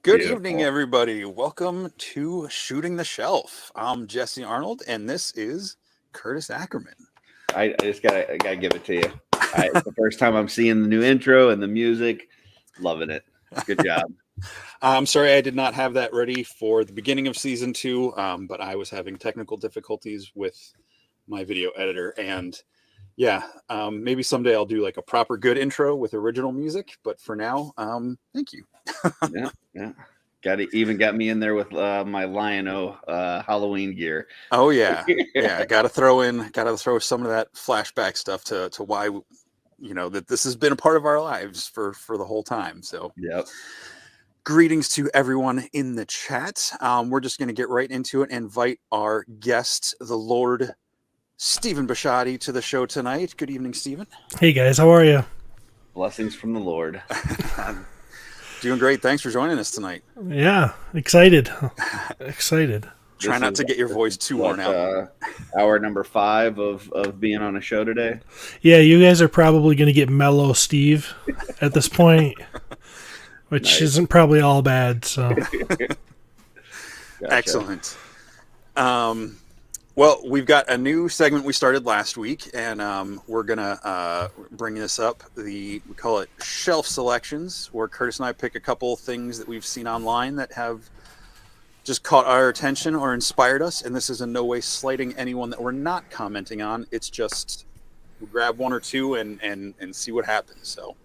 Good evening, Beautiful. everybody. Welcome to Shooting the Shelf. I'm Jesse Arnold, and this is Curtis Ackerman. I just gotta give it to you. It's the first time I'm seeing the new intro and the music. Loving it. Good job. I'm sorry I did not have that ready for the beginning of season two, but I was having technical difficulties with my video editor. And yeah, maybe someday I'll do like a proper good intro with original music. But for now, thank you. Yeah, yeah. Got me in there with my Lion-O Halloween gear. Oh yeah. I got to throw some of that flashback stuff to why that this has been a part of our lives for the whole time. So Yep. greetings to everyone in the chat. We're just going to get right into it and invite our guest, the Lord Stephen Bushotee, to the show tonight. Good evening, Stephen. Hey guys, how are you? Blessings from the Lord. Doing great. Thanks for joining us tonight. Yeah, excited. Excited. Try not to get your voice too worn out. Hour number 5 of being on a show today. Yeah, you guys are probably going to get mellow Steve at this point, which Nice. isn't probably all bad. So Gotcha. Excellent. Well, we've got a new segment we started last week, and we're going to bring this up. We call it Shelf Selections, where Curtis and I pick a couple things that we've seen online that have just caught our attention or inspired us. And this is in no way slighting anyone that we're not commenting on. It's just we grab one or two and see what happens. So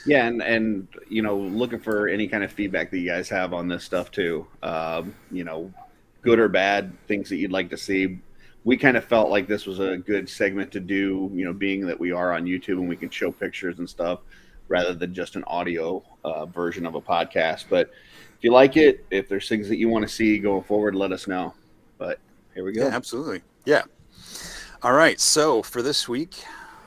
Yeah, and looking for any kind of feedback that you guys have on this stuff too. Good or bad, things that you'd like to see. We kind of felt like this was a good segment to do, being that we are on YouTube and we can show pictures and stuff rather than just an audio version of a podcast. But if you like it, if there's things that you want to see going forward, let us know. But here we go. yeah, absolutely. Yeah. All right. So for this week,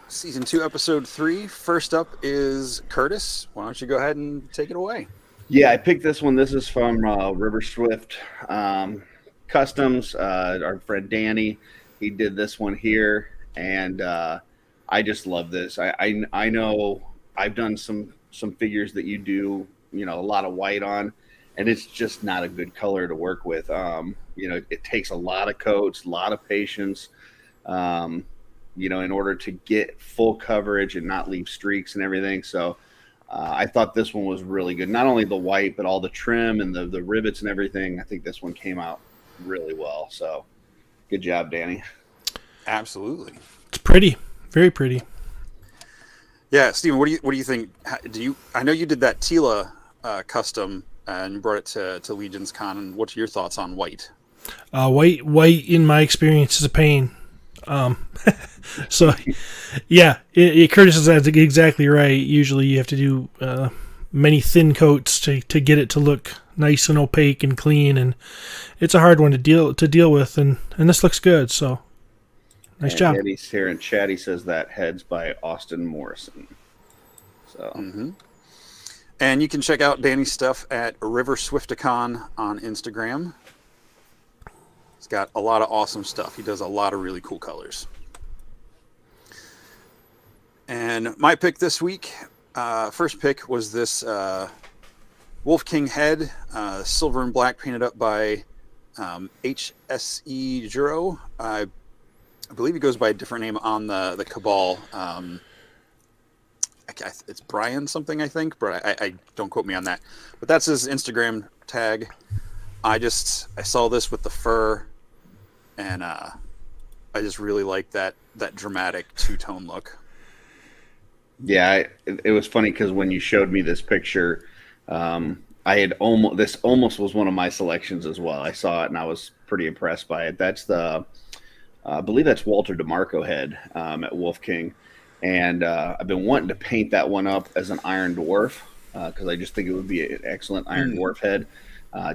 season 2, episode 3, first up is Curtis. Why don't you go ahead and take it away? Yeah, I picked this one. This is from River Swift Customs. Our friend Danny, he did this one here, and I just love this. I know I've done some figures that you do, a lot of white on, and it's just not a good color to work with. It takes a lot of coats, a lot of patience, in order to get full coverage and not leave streaks and everything. So I thought this one was really good. Not only the white, but all the trim and the rivets and everything. I think this one came out really well. So good job, Danny. Absolutely. it's pretty, very pretty. Yeah, Stephen, what do you think? I know you did that Tila custom and you brought it to Legion's Con. And what's your thoughts on white? White, in my experience, is a pain. So, yeah, Curtis is exactly right. Usually, you have to do many thin coats to get it to look nice and opaque and clean, and it's a hard one to deal with. And this looks good. So, nice job. Eddie's here in chat. He says that heads by Austin Morrison. So. Mm-hmm. And you can check out Danny's stuff at River Swifticon on Instagram. He's got a lot of awesome stuff. He does a lot of really cool colors. And my pick this week, first pick was this Wolf King head, silver and black, painted up by HSE Juro. I believe he goes by a different name on the Cabal. It's Brian something, I think, but I don't quote me on that. But that's his Instagram tag. I saw this with the fur, and I just really like that dramatic two-tone look. Yeah, it was funny because when you showed me this picture, I had almost was one of my selections as well. I saw it and I was pretty impressed by it. That's I believe that's Walter DeMarco head at Wolf King, and I've been wanting to paint that one up as an Iron Dwarf because I just think it would be an excellent Iron Dwarf head.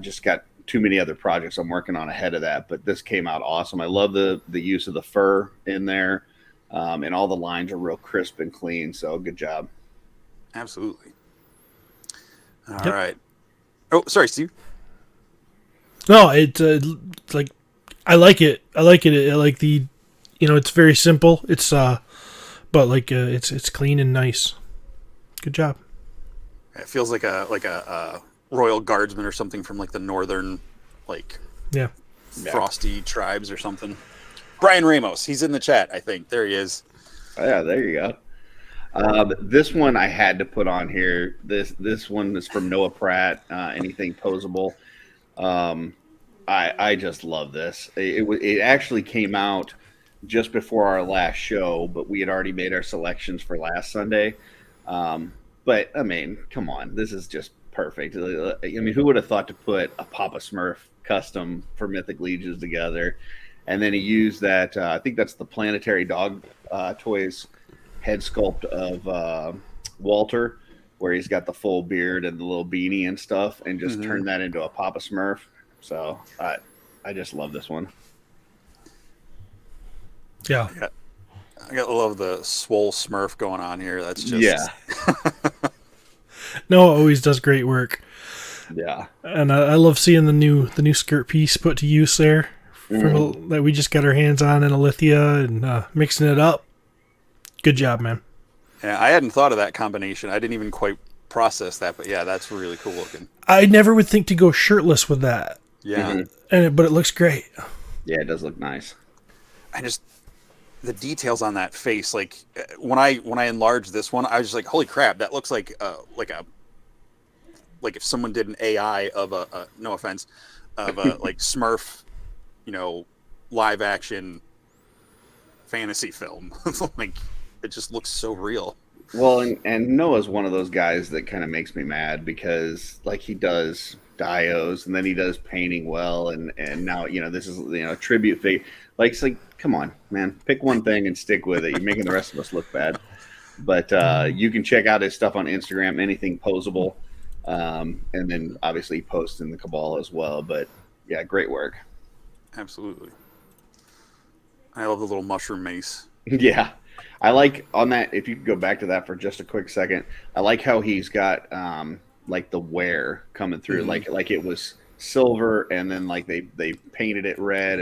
Just got too many other projects I'm working on ahead of that, but this came out awesome. I love the use of the fur in there. And all the lines are real crisp and clean, so good job. Absolutely. All right. Oh, sorry, Steve. No, it's like I like it. I like it. I like the, it's very simple. It's but like it's clean and nice. Good job. It feels like a royal guardsman or something from like the northern, like Yeah. frosty tribes or something. Brian Ramos, he's in the chat, I think. There he is. Oh, yeah, there you go. This one I had to put on here. This one is from Noah Pratt. Anything posable. I just love this. It actually came out just before our last show, but we had already made our selections for last Sunday. But I mean, come on, this is just perfect. I mean, who would have thought to put a Papa Smurf custom for Mythic Legions together? And then he used that. I think that's the Planetary Dog Toys head sculpt of Walter, where he's got the full beard and the little beanie and stuff, and just turned that into a Papa Smurf. So I just love this one. Yeah. I got to love the swole Smurf going on here. That's just Noah always does great work. Yeah, And I love seeing the new skirt piece put to use there that we just got our hands on in Alithia and mixing it up. Good job, man. Yeah, I hadn't thought of that combination. I didn't even quite process that, but yeah, that's really cool looking. I never would think to go shirtless with that. Yeah. But it looks great. Yeah, it does look nice. The details on that face, like when I enlarged this one, I was just like, holy crap, that looks like if someone did an AI of a no offense, of a like Smurf, live action fantasy film. Like it just looks so real. Well, and Noah's one of those guys that kind of makes me mad because like he does dios and then he does painting well, and now this is a tribute figure. Like it's like, come on, man, pick one thing and stick with it. You're making the rest of us look bad. But you can check out his stuff on Instagram, anything posable, and then obviously post in the Cabal as well. But yeah, great work. Absolutely. I love the little mushroom mace. Yeah. I like on that, if you could go back to that for just a quick second, I like how he's got like the wear coming through, like it was silver and then like they painted it red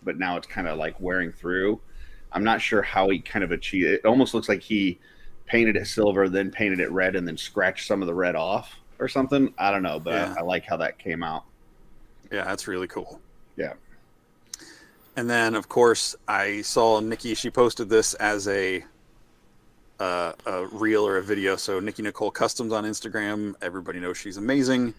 but now it's kind of like wearing through. I'm not sure how he kind of achieved it. It almost looks like he painted it silver, then painted it red, and then scratched some of the red off or something. I don't know, but yeah. I like how that came out. Yeah, that's really cool. Yeah. And then, of course, I saw Nikki. She posted this as a reel or a video. So Nikki Nicole Customs on Instagram. Everybody knows she's amazing.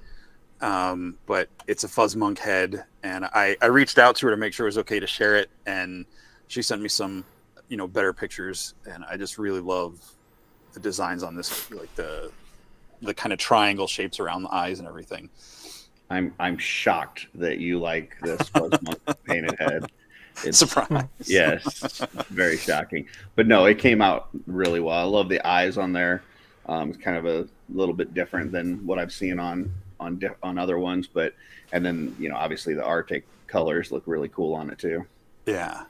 But it's a Fuzz Monk head, and I reached out to her to make sure it was okay to share it, and she sent me some, better pictures. And I just really love the designs on this, like the kind of triangle shapes around the eyes and everything. I'm shocked that you like this Fuzz Monk painted head. It's surprise. Yes, very shocking. But no, it came out really well. I love the eyes on there. It's kind of a little bit different than what I've seen on other ones, and then obviously the Arctic colors look really cool on it too. Yeah.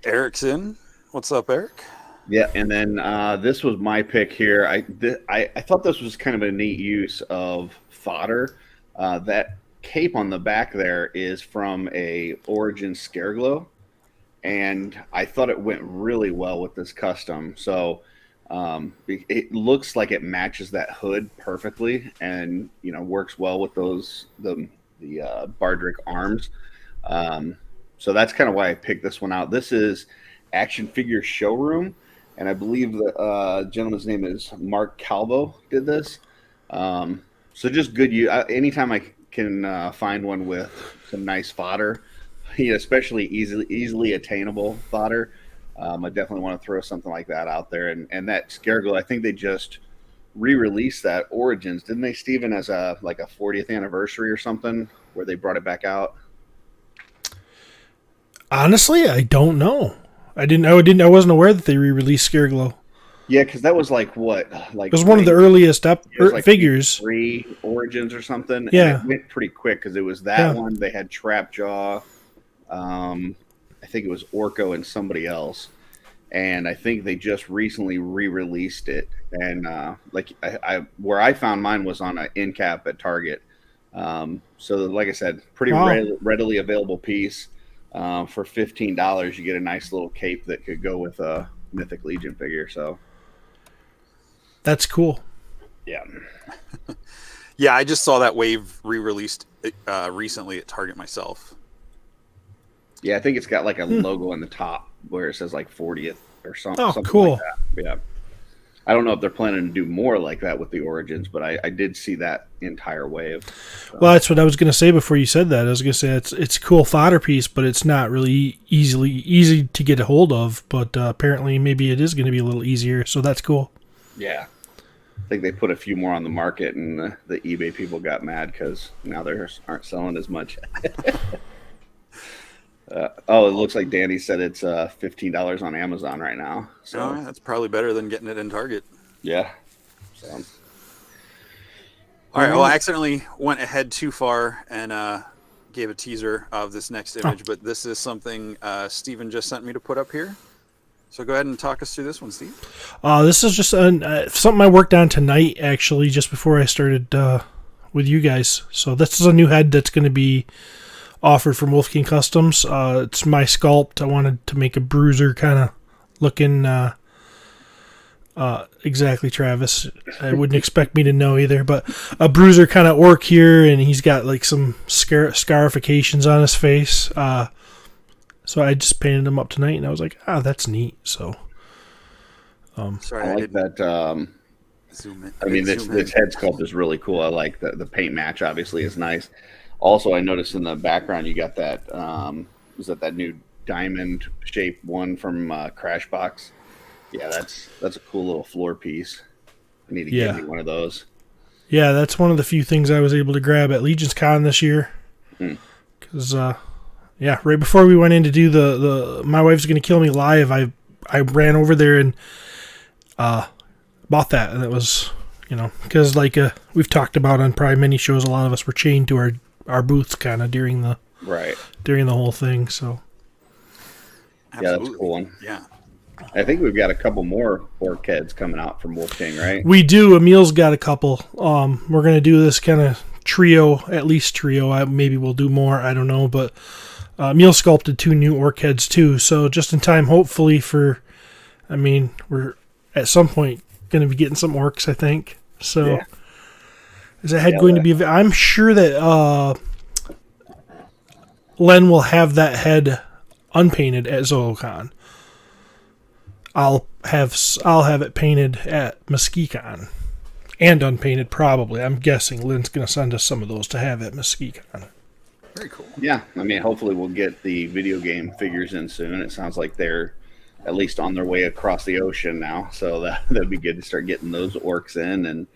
Eric's in. What's up, Eric? Yeah, and then this was my pick here. I thought this was kind of a neat use of fodder. That cape on the back there is from a Origin Scareglow, and I thought it went really well with this custom. So it looks like it matches that hood perfectly, and works well with the Bardric arms. So that's kind of why I picked this one out. This is Action Figure Showroom, and I believe the gentleman's name is Mark Calvo did this. So just good use. Anytime I can find one with some nice fodder, especially easily attainable fodder, I definitely want to throw something like that out there. And that Scareglow, I think they just re-released that Origins, didn't they, Steven, as a 40th anniversary or something, where they brought it back out? Honestly, I don't know. I wasn't aware that they re-released Scareglow. Yeah, because that was it was one of the earliest figures. 3 Origins or something. Yeah, and it went pretty quick because it was that one. They had Trapjaw. I think it was Orko and somebody else, and I think they just recently re-released it. And I where I found mine was on an end cap at Target. So like I said, pretty readily available piece. For $15, you get a nice little cape that could go with a Mythic Legion figure. So that's cool. Yeah. Yeah, I just saw that wave re-released recently at Target myself. Yeah, I think it's got like a logo on the top where it says like 40th or something. Oh, Something cool. like that. Yeah. I don't know if they're planning to do more like that with the Origins, but I did see that entire wave. So. Well, that's what I was going to say before you said that. I was going to say it's a cool fodder piece, but it's not really easy to get a hold of. But apparently, maybe it is going to be a little easier. So that's cool. Yeah. I think they put a few more on the market, and the eBay people got mad because now they aren't selling as much. It looks like Danny said it's $15 on Amazon right now. So Oh, that's probably better than getting it in Target. yeah. So. All right. Well, I accidentally went ahead too far and gave a teaser of this next image, but this is something Steven just sent me to put up here. So go ahead and talk us through this one, Steve. This is just something I worked on tonight, actually, just before I started with you guys. So this is a new head that's going to be offered from Wolf King Customs. It's my sculpt. I wanted to make a bruiser kind of looking. Exactly, Travis. I wouldn't expect me to know either, but a bruiser kind of orc here, and he's got like some scarifications on his face. So I just painted him up tonight, and I was like, that's neat. So, Sorry, I like that. Zoom in. I mean, this head sculpt is really cool. I like the paint match. Obviously, is nice. Also, I noticed in the background you got that. Was that new diamond shaped one from Crashbox? Yeah, that's a cool little floor piece. I need to get me one of those. Yeah, that's one of the few things I was able to grab at Legion's Con this year. Because, right before we went in to do the My Wife's Gonna Kill Me live, I ran over there and bought that. And it was, because like we've talked about on probably many shows, a lot of us were chained to our booths kind of during the whole thing. So, Absolutely. Yeah, that's a cool one. Yeah. I think we've got a couple more orc heads coming out from Wolf King, right? We do. Emil's got a couple. We're going to do this kind of trio, at least trio. Maybe we'll do more. I don't know. But Emil sculpted 2 new orc heads too. So just in time, hopefully we're at some point going to be getting some orcs, I think. So is that head going to be... I'm sure that Len will have that head unpainted at ZoloCon. I'll have it painted at MuskeeCon and unpainted probably. I'm guessing Lynn's going to send us some of those to have at MuskeeCon. Very cool. Yeah, I mean, hopefully we'll get the video game figures in soon. It sounds like they're at least on their way across the ocean now, so that'd be good to start getting those orcs in. And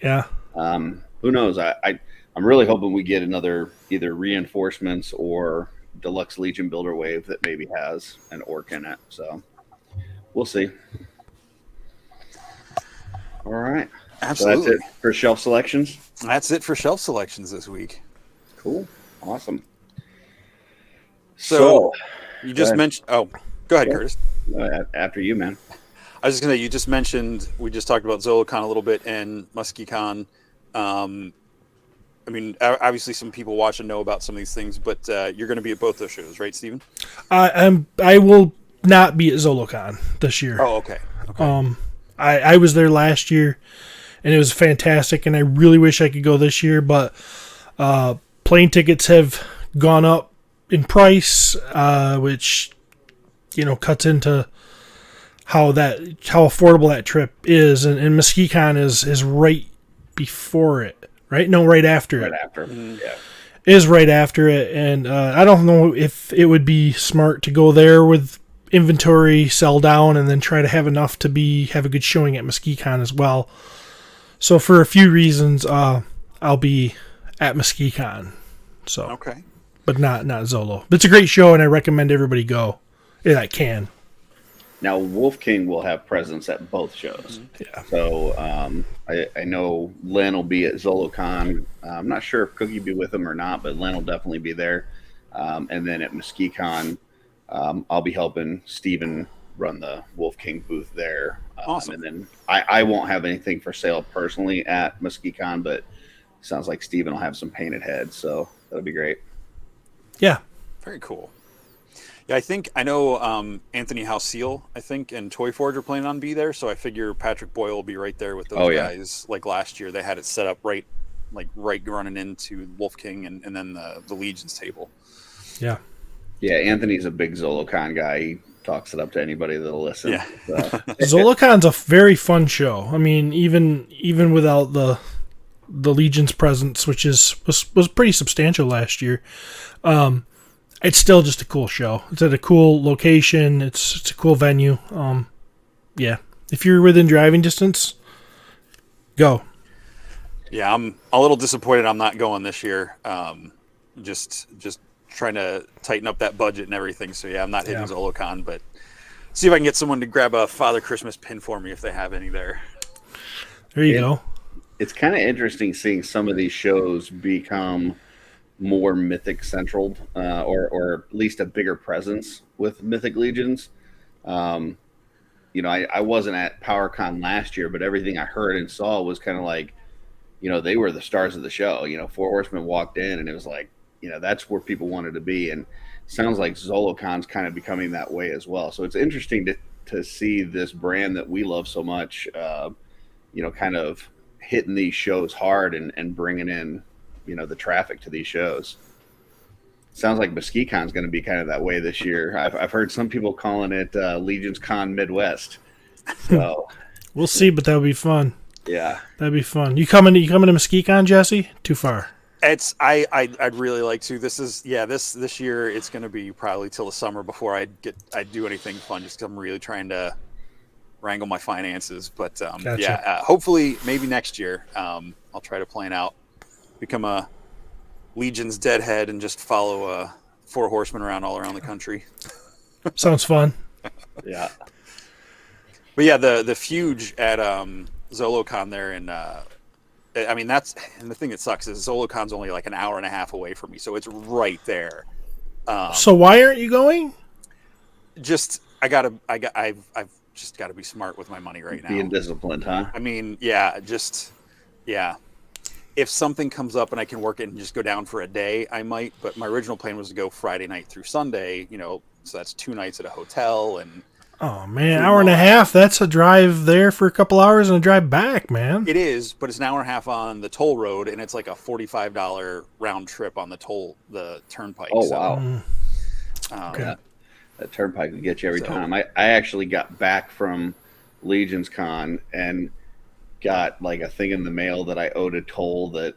who knows? I'm really hoping we get another either reinforcements or deluxe Legion builder wave that maybe has an orc in it. So. We'll see. All right. Absolutely. So that's it for shelf selections? That's it for shelf selections this week. Cool. Awesome. So you just mentioned... Oh, go ahead, Curtis. After you, man. I was just going to say, you just mentioned... We just talked about ZoloCon a little bit and MuskeeCon. I mean, obviously some people watch and know about some of these things, but you're going to be at both those shows, right, Steven? I will... not be at ZoloCon this year. Oh, okay. I was there last year, and it was fantastic, and I really wish I could go this year, but plane tickets have gone up in price, which cuts into how affordable that trip is, and MuskeeCon is right before it, right? No, right after it. Right after, yeah. Is right after it, and I don't know if it would be smart to go there with inventory sell down and then try to have enough to have a good showing at MuskeeCon as well. So for a few reasons, I'll be at MuskeeCon. So okay, but not Zolo. But it's a great show, and I recommend everybody go. If I can. Now Wolf King will have presence at both shows. Yeah. So I know Len will be at ZoloCon. I'm not sure if Cookie will be with him or not, but Len will definitely be there. And then at MuskeeCon, I'll be helping Steven run the Wolf King booth there. Awesome. And then I won't have anything for sale personally at MuskeeCon, but it sounds like Steven will have some painted heads, so that'll be great. Yeah. Very cool. Yeah, I know Anthony House-Seal, I think, and Toy Forge are planning on be there, so I figure Patrick Boyle will be right there with those Oh yeah, guys. Like last year, they had it set up right running into Wolf King and then the Legion's table. Yeah. yeah. Anthony's a big Zolocon guy. He talks it up to anybody that'll listen. Yeah. So. Zolocon's a very fun show. I mean, even without the Legion's presence, which was pretty substantial last year, it's still just a cool show. It's at a cool location. It's a cool venue. Yeah, if you're within driving distance, go. Yeah, I'm a little disappointed I'm not going this year. Just trying to tighten up that budget and everything. So yeah, I'm not hitting Zolocon, but see if I can get someone to grab a Father Christmas pin for me if they have any there. There you go. It's kind of interesting seeing some of these shows become more Mythic central, or at least a bigger presence with Mythic Legions. I wasn't at PowerCon last year, but everything I heard and saw was kind of like, they were the stars of the show. Four Horsemen walked in, and it was like, that's where people wanted to be. And it sounds like Zolocon's kind of becoming that way as well. So it's interesting to see this brand that we love so much, kind of hitting these shows hard and bringing in, the traffic to these shows. Sounds like MesquiCon's going to be kind of that way this year. I've heard some people calling it Legion's Con Midwest. So we'll see, but that would be fun. Yeah, that'd be fun. You coming to MesquiCon, Jesse? Too far. I'd really like to. This year it's going to be probably till the summer before I do anything fun. Just 'cause I'm really trying to wrangle my finances. But Gotcha. hopefully maybe next year I'll try to plan out, become a Legion's deadhead and just follow Four Horsemen around all around the country. Sounds fun. Yeah. But yeah, the Fuge at Zolocon there, and that's, and the thing that sucks is Zolocon's only like an hour and a half away from me, so it's right there. So why aren't you going? I've just got to be smart with my money right now. Being disciplined, huh? I mean, yeah. If something comes up and I can work it and just go down for a day, I might. But my original plan was to go Friday night through Sunday. So that's 2 nights at a hotel and. Oh man, hour and a half. That's a drive there for a couple hours and a drive back, man. It is, but it's an hour and a half on the toll road, and it's like a $45 round trip on the turnpike. Oh wow! Okay. That turnpike would get you every time. I actually got back from Legion's Con and got like a thing in the mail that I owed a toll that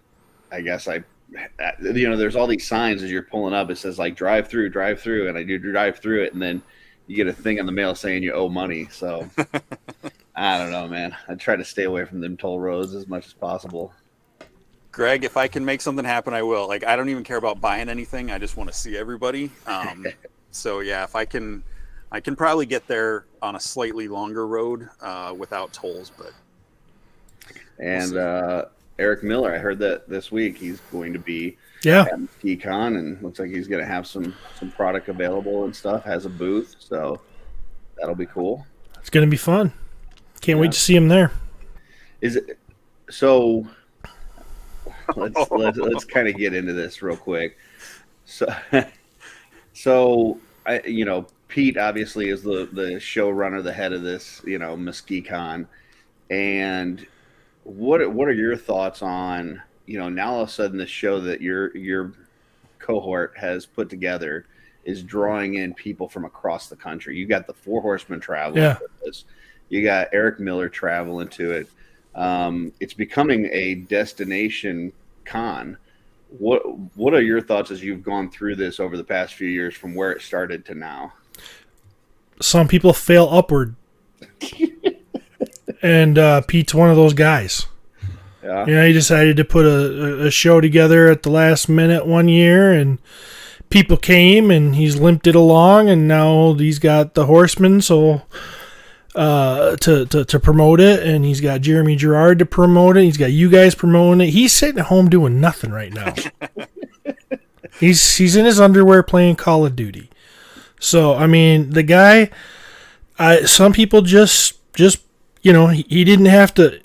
I guess there's all these signs as you're pulling up. It says like drive through, and I do drive through it, and then you get a thing in the mail saying you owe money. So I don't know, man. I try to stay away from them toll roads as much as possible. Greg, if I can make something happen, I will. Like, I don't even care about buying anything. I just want to see everybody. So yeah, if I can probably get there on a slightly longer road without tolls, but. And Eric Miller, I heard that this week he's going to be at MesquiCon, and looks like he's going to have some product available and stuff. Has a booth, so that'll be cool. It's going to be fun. Can't wait to see him there. Is it so? Let's kind of get into this real quick. So Pete obviously is the showrunner, the head of this, MesquiCon, and what are your thoughts on, now all of a sudden the show that your cohort has put together is drawing in people from across the country? You got the Four Horsemen traveling to this. You got Eric Miller traveling to it. It's becoming a destination con. What are your thoughts as you've gone through this over the past few years from where it started to now? Some people fail upward. And Pete's one of those guys. Yeah. He decided to put a show together at the last minute one year, and people came, and he's limped it along, and now he's got the Horsemen to promote it, and he's got Jeremy Gerard to promote it. He's got you guys promoting it. He's sitting at home doing nothing right now. He's in his underwear playing Call of Duty. So I mean, the guy. Some people just. He didn't have to.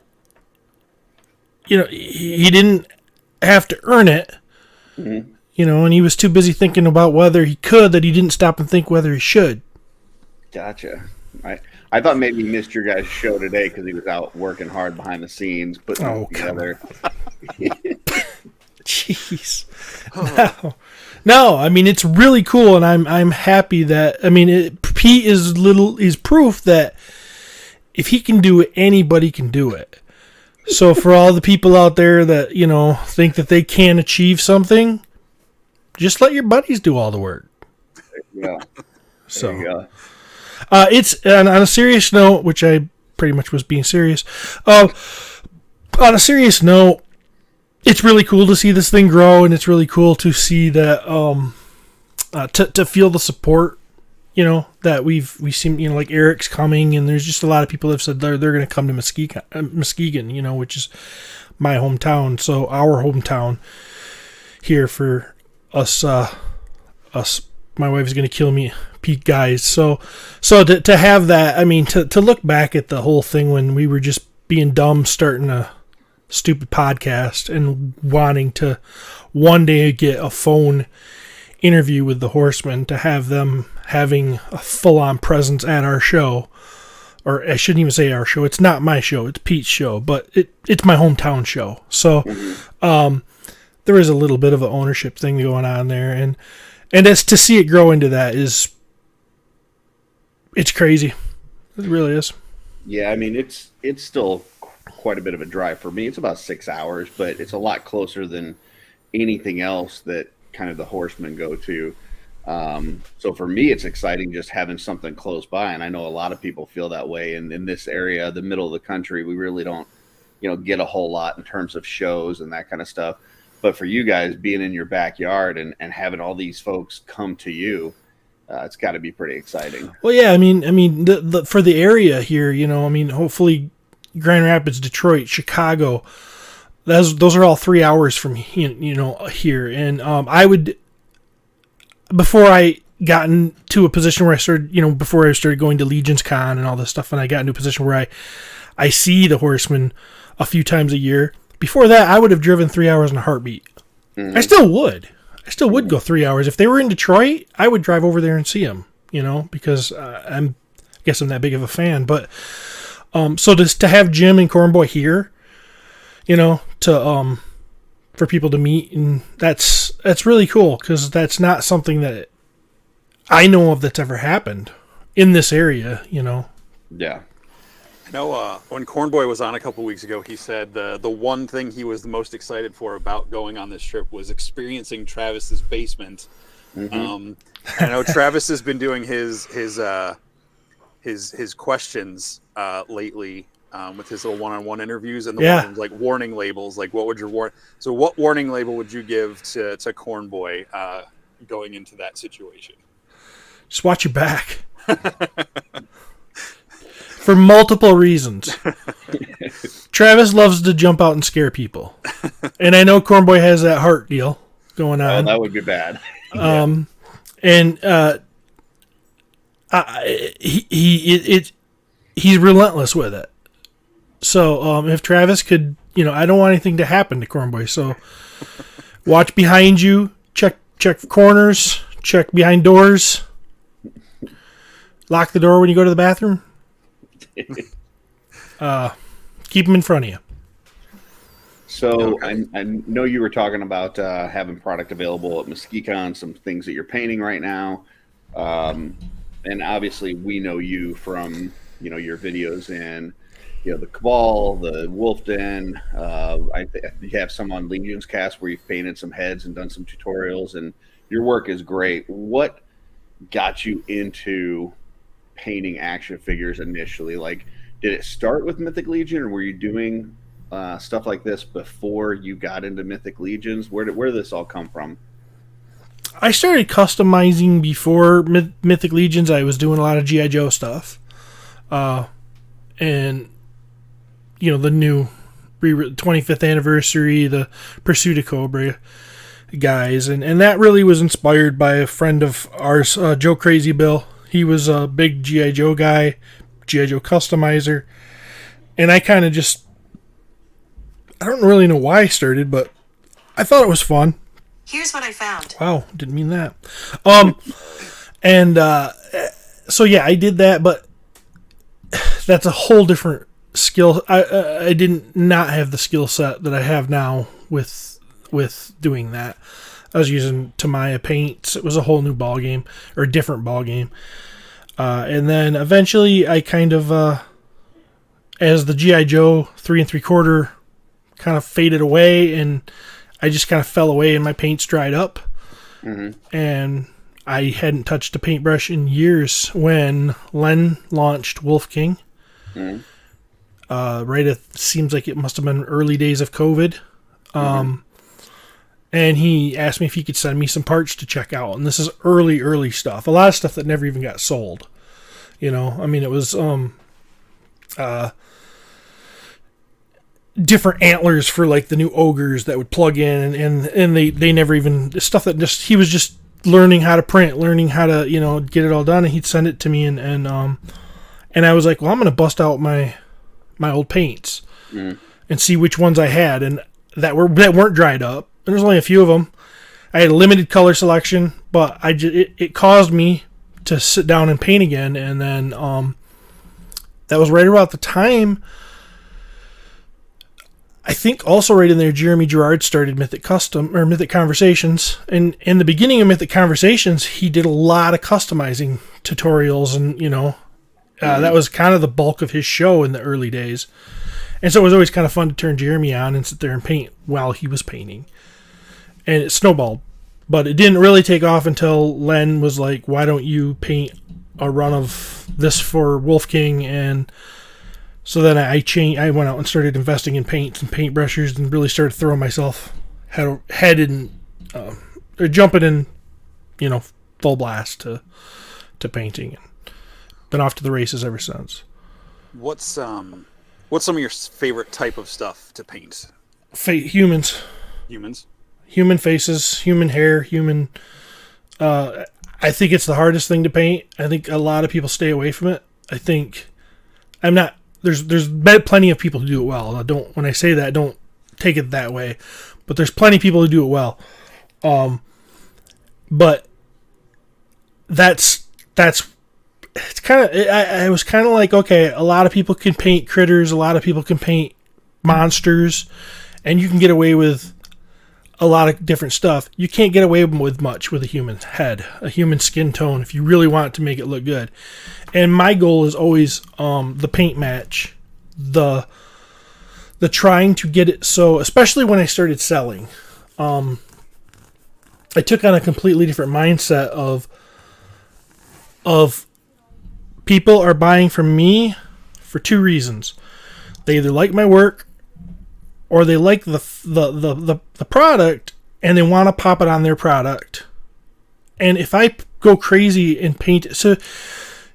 He didn't have to earn it. Mm-hmm. and he was too busy thinking about whether he could that he didn't stop and think whether he should. Gotcha. I thought maybe he missed your guys' show today because he was out working hard behind the scenes, putting it together. Jeez. No, I mean, it's really cool, and I'm happy that, I mean, Pete is proof that if he can do it, anybody can do it. So for all the people out there that, think that they can achieve something, just let your buddies do all the work. Yeah. So, there you go. It's on a serious note, which I pretty much was being serious. On a serious note, it's really cool to see this thing grow, and it's really cool to see that to feel the support, that we've seen, like Eric's coming, and there's just a lot of people that have said they're going to come to Muskegon, which is my hometown, so our hometown here for us. My wife is going to kill me, Pete guys. So to have that, I mean, to look back at the whole thing when we were just being dumb, starting a stupid podcast and wanting to one day get a phone interview with the Horsemen, to have them having a full-on presence at our show, or I shouldn't even say our show. It's not my show. It's Pete's show, but it's my hometown show. So there is a little bit of an ownership thing going on there, and as to see it grow into that it's crazy. It really is. Yeah, I mean, it's still quite a bit of a drive for me. It's about 6 hours, but it's a lot closer than anything else that kind of the Horsemen go to. So for me, it's exciting just having something close by, and I know a lot of people feel that way. And in this area, the middle of the country, we really don't, get a whole lot in terms of shows and that kind of stuff. But for you guys being in your backyard and having all these folks come to you, it's got to be pretty exciting. Well, yeah, I mean, the for the area here, hopefully Grand Rapids, Detroit, Chicago, those are all 3 hours from here. And I would, before I got into a position where I started, before I started going to Legion's Con and all this stuff, and I got into a position where I see the Horsemen a few times a year. Before that, I would have driven 3 hours in a heartbeat. Mm-hmm. I still would go 3 hours. If they were in Detroit, I would drive over there and see them, because I guess I'm that big of a fan. But so to have Jim and Cornboy here, for people to meet, and that's really cool, because that's not something that I know of that's ever happened in this area, Yeah. I know when Cornboy was on a couple weeks ago, he said the one thing he was the most excited for about going on this trip was experiencing Travis's basement. Mm-hmm. I know Travis has been doing his questions lately with his little one-on-one interviews, and the ones like warning labels. Like, what would your So what warning label would you give to Cornboy going into that situation? Just watch your back. For multiple reasons. Travis loves to jump out and scare people. And I know Cornboy has that heart deal going on. Oh, that would be bad. He's relentless with it. So if Travis could, I don't want anything to happen to Cornboy. So watch behind you, check corners, check behind doors, lock the door when you go to the bathroom. Keep them in front of you. So okay. I know you were talking about having product available at Muskegon, some things that you're painting right now, and obviously we know you from your videos in the Cabal, the Wolf Den. You have some on Legion's Cast where you've painted some heads and done some tutorials, and your work is great. What got you into painting action figures initially? Like, did it start with Mythic Legion, or were you doing stuff like this before you got into Mythic Legions? Where did this all come from? I started customizing before Mythic Legions. I was doing a lot of G.I. Joe stuff, and the new 25th anniversary, the Pursuit of Cobra guys, and that really was inspired by a friend of ours, Joe Crazy Bill. He was a big G.I. Joe guy, G.I. Joe customizer, and I kind of just, I don't really know why I started, but I thought it was fun. Here's what I found. Wow, didn't mean that. And so yeah, I did that, but that's a whole different skill. I didn't not have the skill set that I have now with doing that. I was using Tamiya paints. It was a whole new ball game, or a different ball game. And then eventually, I kind of, as the GI Joe 3 3/4 kind of faded away, and I just kind of fell away, and my paints dried up. Mm-hmm. And I hadn't touched a paintbrush in years when Len launched Wolf King. Mm-hmm. Seems like it must have been early days of COVID. Mm-hmm. And he asked me if he could send me some parts to check out. And this is early stuff. A lot of stuff that never even got sold. You know, I mean, it was different antlers for like the new ogres that would plug in, and they never even, stuff that just, he was just learning how to print, learning how to, you know, get it all done, and he'd send it to me, and I was like, well, I'm going to bust out my old paints and see which ones I had, and that weren't dried up. And there's only a few of them. I had a limited color selection, but it caused me to sit down and paint again. And then that was right about the time, I think also right in there, Jeremy Gerard started Mythic Conversations. And in the beginning of Mythic Conversations, he did a lot of customizing tutorials, and, you know, that was kind of the bulk of his show in the early days. And so it was always kind of fun to turn Jeremy on and sit there and paint while he was painting. And it snowballed. But it didn't really take off until Len was like, why don't you paint a run of this for Wolf King? And so then I went out and started investing in paints and paintbrushes, and really started throwing myself head in, or jumping in, you know, full blast to painting. And been off to the races ever since. What's some of your favorite type of stuff to paint? Humans. Human faces, human hair, human. I think it's the hardest thing to paint. I think a lot of people stay away from it. I think there's plenty of people who do it well. When I say that, don't take it that way. But there's plenty of people who do it well. But it's kind of, I was kind of like, okay, a lot of people can paint critters, a lot of people can paint monsters, and you can get away with a lot of different stuff. You can't get away with much with a human head, a human skin tone, if you really want to make it look good. And my goal is always the paint match, the trying to get it so, especially when I started selling, I took on a completely different mindset of people are buying from me for two reasons. They either like my work, or they like the product, and they want to pop it on their product. And if I go crazy and paint it, so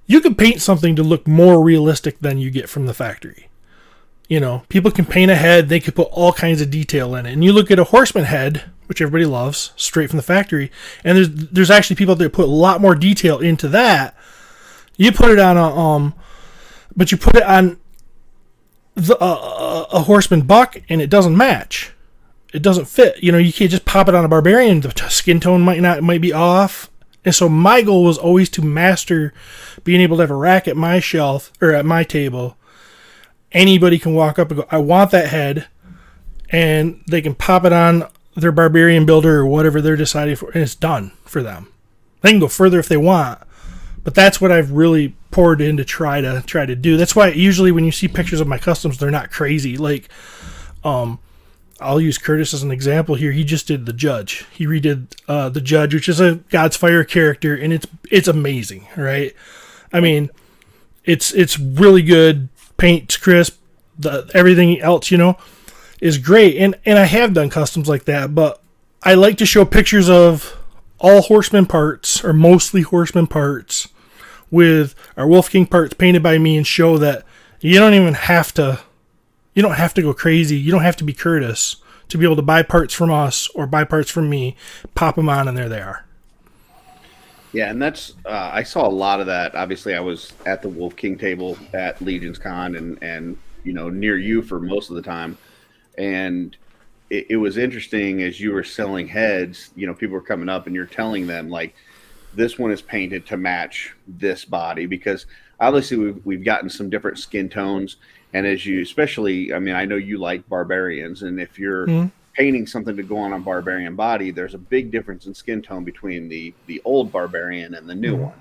you can paint something to look more realistic than you get from the factory. You know, people can paint a head, they could put all kinds of detail in it. And you look at a horseman head, which everybody loves, straight from the factory, and there's actually people that put a lot more detail into that. You put it on but you put it on a horseman buck, and it doesn't match. It doesn't fit. You know, you can't just pop it on a barbarian. The skin tone might be off. And so my goal was always to master being able to have a rack at my shelf or at my table. Anybody can walk up and go, I want that head, and they can pop it on their barbarian builder or whatever they're deciding for, and it's done for them. They can go further if they want. But that's what I've really poured in to try to do. That's why usually when you see pictures of my customs, they're not crazy. Like, I'll use Curtis as an example here. He just did the Judge. He redid the Judge, which is a God's Fire character, and it's amazing, right? I mean, it's really good. Paint's crisp. Everything else, you know, is great. And I have done customs like that, but I like to show pictures of all horseman parts, or mostly horseman parts, with our Wolf King parts painted by me, and show that you don't have to go crazy. You don't have to be Curtis to be able to buy parts from us or buy parts from me, pop them on, and there they are. Yeah, and that's I saw a lot of that. Obviously, I was at the Wolf King table at Legion's Con and you know, near you for most of the time, and it was interesting as you were selling heads, people were coming up and you're telling them like, this one is painted to match this body, because obviously we've gotten some different skin tones. And as you, especially, I know you like barbarians, and if you're painting something to go on a barbarian body, there's a big difference in skin tone between the old barbarian and the new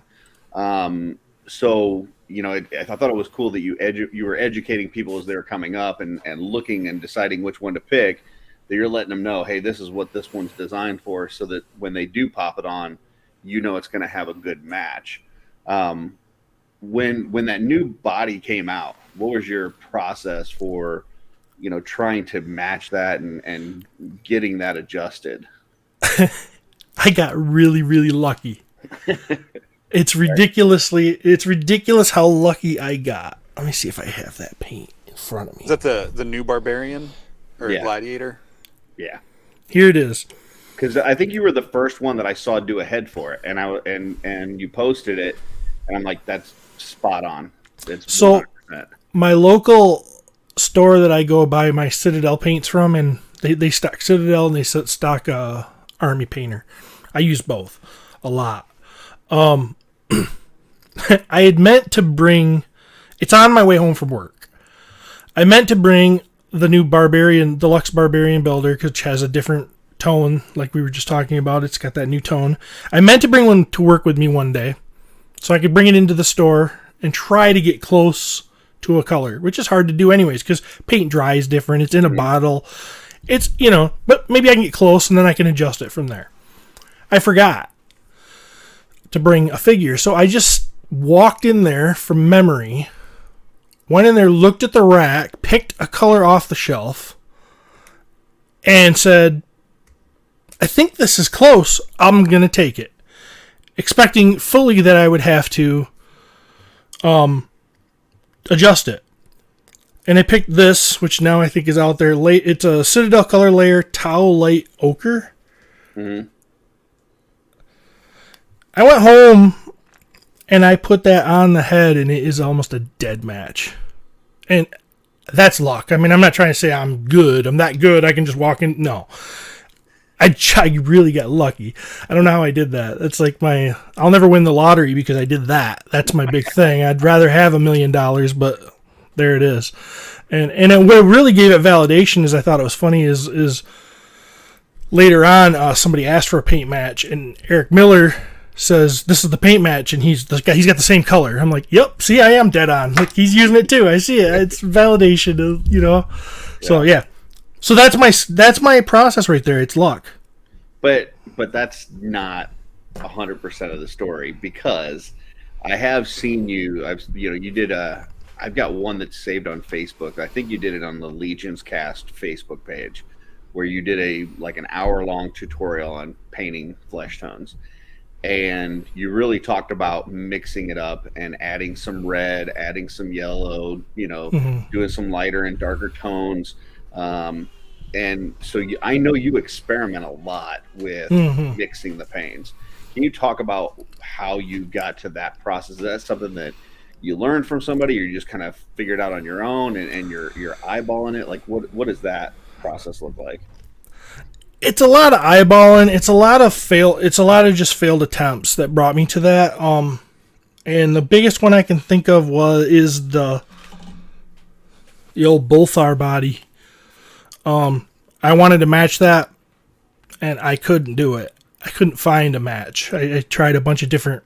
one. So, I thought it was cool that you were educating people as they were coming up and looking and deciding which one to pick, that you're letting them know, hey, this is what this one's designed for, so that when they do pop it on, it's going to have a good match. When that new body came out, what was your process for, trying to match that and getting that adjusted? I got really, really lucky. It's ridiculous how lucky I got. Let me see if I have that paint in front of me. Is that the new barbarian or gladiator? Yeah. Here it is. Because I think you were the first one that I saw do a head for it, and you posted it, and I'm like, that's spot on. It's so 100%. My local store that I go buy my Citadel paints from, and they stock Citadel and they stock Army Painter. I use both a lot. I had meant to bring, it's on my way home from work, I meant to bring the new Deluxe Barbarian Builder, because it has a different tone, like we were just talking about. It's got that new tone. I meant to bring one to work with me one day, so I could bring it into the store and try to get close to a color, which is hard to do anyways, because paint dries different. It's in a bottle. It's, but maybe I can get close and then I can adjust it from there. I forgot to bring a figure, so I just walked in there from memory, went in there, looked at the rack, picked a color off the shelf, and said, I think this is close. I'm going to take it. Expecting fully that I would have to adjust it. And I picked this, which now I think is out there. It's a Citadel Color Layer Tau Light Ochre. Mm-hmm. I went home and I put that on the head, and it is almost a dead match. And that's luck. I'm not trying to say I'm good. I'm that good. I can just walk in. No. I really got lucky. I don't know how I did that. It's like I'll never win the lottery because I did that. That's my big thing. I'd rather have $1 million, but there it is. And what really gave it validation is, I thought it was funny, is later on, somebody asked for a paint match, and Eric Miller says, this is the paint match, and he's got the same color. I'm like, yep, see, I am dead on. Like, he's using it too. I see it. It's validation, So, yeah. So that's my process right there. It's luck. But that's not 100% of the story, because I have seen you. You did I've got one that's saved on Facebook. I think you did it on the Legions Cast Facebook page, where you did an hour-long tutorial on painting flesh tones. And you really talked about mixing it up and adding some red, adding some yellow, doing some lighter and darker tones. And so I know you experiment a lot with mixing the paints. Can you talk about how you got to that process? Is that something that you learned from somebody, or you just kind of figured out on your own and you're eyeballing it? Like, what does that process look like? It's a lot of eyeballing. It's a lot of just failed attempts that brought me to that. And the biggest one I can think of is the old Bolthar body. I wanted to match that, and I couldn't do it. I couldn't find a match. I tried a bunch of different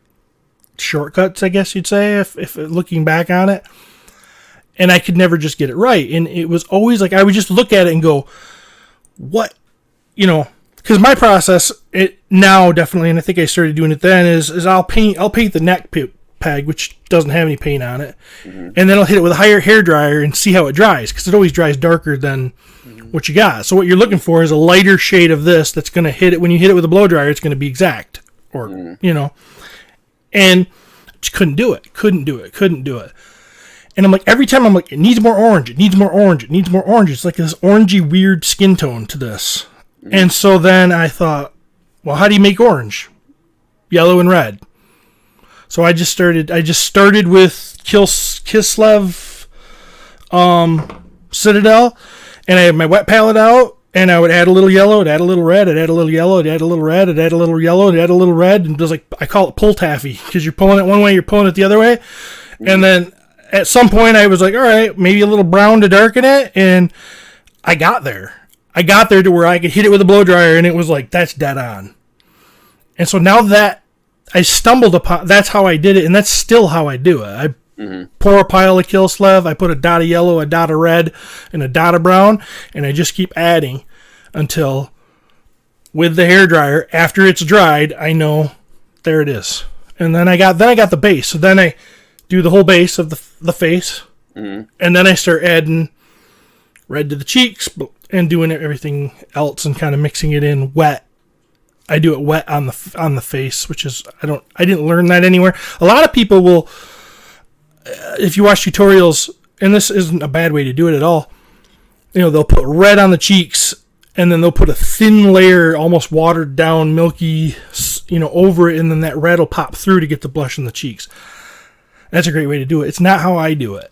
shortcuts, I guess you'd say, if looking back on it, and I could never just get it right. And it was always like, I would just look at it and go, what, because my process now definitely, and I think I started doing it then, is I'll paint the neck peg, which doesn't have any paint on it, and then I'll hit it with a higher hair dryer and see how it dries, because it always dries darker than what you got. So what you're looking for is a lighter shade of this that's going to hit it. When you hit it with a blow dryer, it's going to be exact, or and just couldn't do it. And I'm like, every time I'm like, it needs more orange. It's like this orangey weird skin tone to this. And so then I thought, well, how do you make orange? Yellow and red. So I just started with Kislev Citadel, and I had my wet palette out, And I would add a little yellow, I'd add a little red, I'd add a little yellow, I'd add a little red, I'd add a little yellow, I'd add a little red, and it was like, I call it pull taffy, because you're pulling it one way, you're pulling it the other way. And then at some point I was like, all right, maybe a little brown to darken it, and I got there. I got there to where I could hit it with a blow dryer, and it was like, that's dead on. And so now that I stumbled upon, that's how I did it, and that's still how I do it. I pour a pile of kill Shelve, I put a dot of yellow, a dot of red, and a dot of brown, and I just keep adding until, with the hairdryer, after it's dried, I know there it is. And then I got the base. So then I do the whole base of the face, and then I start adding red to the cheeks and doing everything else and kind of mixing it in wet. I do it wet on the face, which is I didn't learn that anywhere. A lot of people will, if you watch tutorials, and this isn't a bad way to do it at all, they'll put red on the cheeks and then they'll put a thin layer, almost watered down, milky, over it, and then that red will pop through to get the blush in the cheeks. That's a great way to do it. It's not how I do it.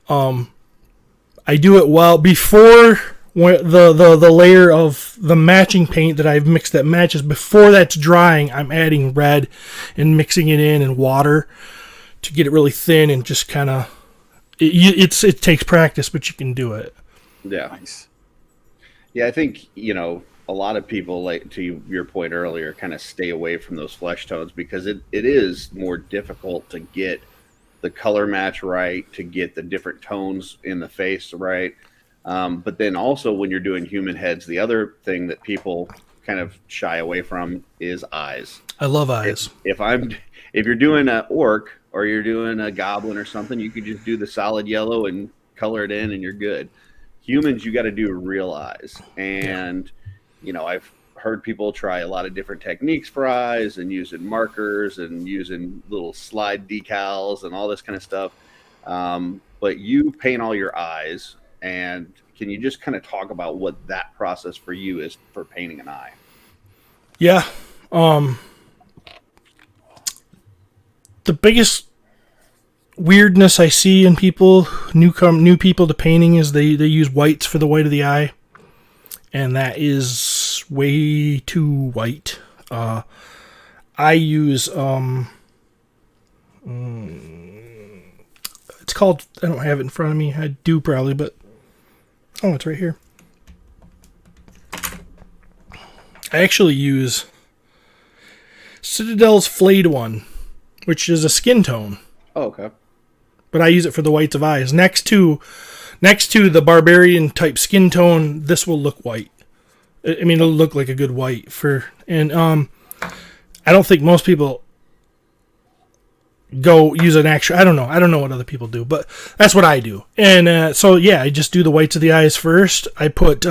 I do it well before the layer of the matching paint that I've mixed that matches. Before that's drying, I'm adding red and mixing it in and water to get it really thin and just kind of. It takes practice, but you can do it. Yeah. Nice. Yeah, I think, a lot of people, like to your point earlier, kind of stay away from those flesh tones because it is more difficult to get the color match right, to get the different tones in the face right. But then also when you're doing human heads, the other thing that people kind of shy away from is eyes. I love eyes. If you're doing an orc or you're doing a goblin or something, you could just do the solid yellow and color it in and you're good. Humans, you got to do real eyes. And, I've heard people try a lot of different techniques for eyes and using markers and using little slide decals and all this kind of stuff. But you paint all your eyes. And can you just kind of talk about what that process for you is for painting an eye? Yeah. The biggest weirdness I see in people, new people to painting, is they use whites for the white of the eye, and that is way too white. I use it's called, I don't have it in front of me. I do probably, but it's right here. I actually use Citadel's Flayed one, which is a skin tone. Oh, okay. But I use it for the whites of eyes. Next to the barbarian type skin tone, this will look white. I mean, it'll look like a good white I don't think most people go use an actual. I don't know what other people do, but that's what I do. And I just do the whites of the eyes first. I put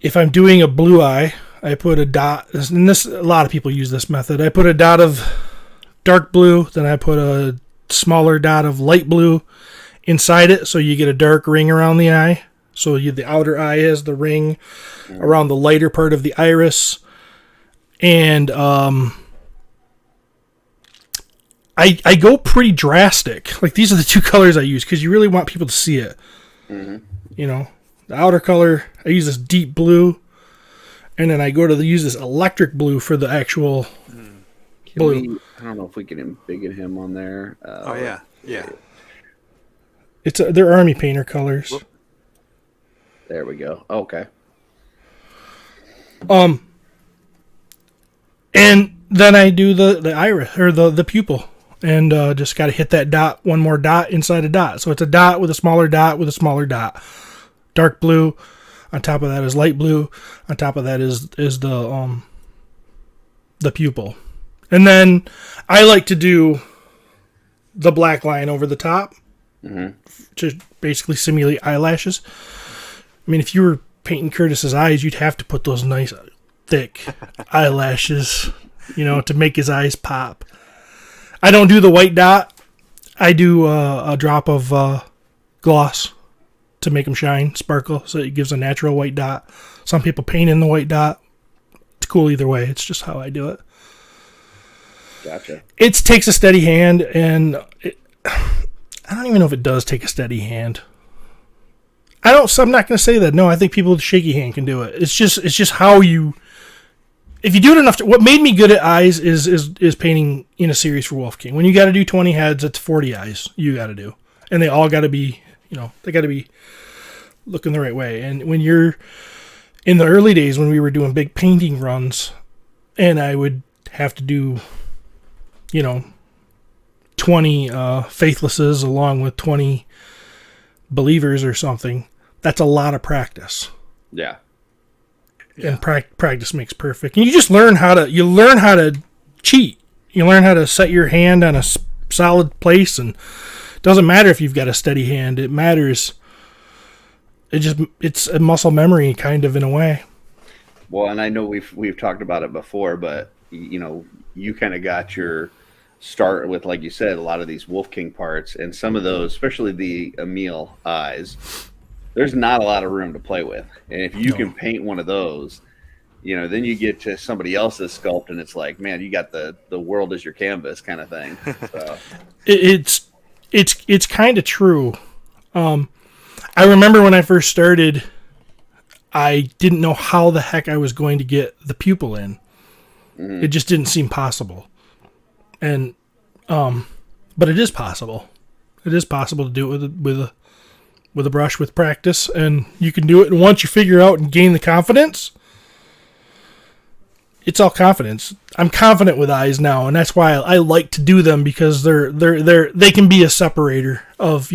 if I'm doing a blue eye, I put a dot. And a lot of people use this method. I put a dot of dark blue, then I put a smaller dot of light blue inside it, so you get a dark ring around the eye. So the outer eye has the ring around the lighter part of the iris. And I go pretty drastic. Like, these are the two colors I use because you really want people to see it. The outer color, I use this deep blue, and then I go to use this electric blue for the actual blue. I don't know if we can embiggen him on there. Yeah. They're army painter colors. Whoop. There we go. Okay. And then I do the iris or the pupil, and just got to hit that dot, one more dot inside a dot. So it's a dot with a smaller dot with a smaller dot. Dark blue. On top of that is light blue. On top of that is the pupil. And then I like to do the black line over the top to basically simulate eyelashes. I mean, if you were painting Curtis's eyes, you'd have to put those nice, thick eyelashes, to make his eyes pop. I don't do the white dot. I do a drop of gloss to make them shine, sparkle, so it gives a natural white dot. Some people paint in the white dot. It's cool either way. It's just how I do it. Gotcha. It takes a steady hand, and I don't even know if it does take a steady hand. I'm not going to say that. No, I think people with shaky hand can do it. It's just how you. If you do it enough, what made me good at eyes is painting in a series for Wolf King. When you got to do 20 heads, it's 40 eyes you got to do, and they all got to be, they got to be looking the right way. And when you're in the early days when we were doing big painting runs, and I would have to do, 20 faithlesses along with 20 believers or something, that's a lot of practice. Yeah. And practice makes perfect. And you just learn how to cheat. You learn how to set your hand on a solid place, and it doesn't matter if you've got a steady hand. It matters. It's a muscle memory kind of in a way. Well, and I know we've talked about it before, but you kind of got your start with, like you said, a lot of these Wolf King parts, and some of those, especially the Emil eyes, there's not a lot of room to play with. And if you can paint one of those, then you get to somebody else's sculpt, and it's like, man, you got the world as your canvas kind of thing. So. It's kind of true. I remember when I first started, I didn't know how the heck I was going to get the pupil in. Mm-hmm. It just didn't seem possible. And, but it is possible. It is possible to do it with a brush with practice, and you can do it. And once you figure out and gain the confidence, it's all confidence. I'm confident with eyes now, and that's why I like to do them, because they can be a separator of,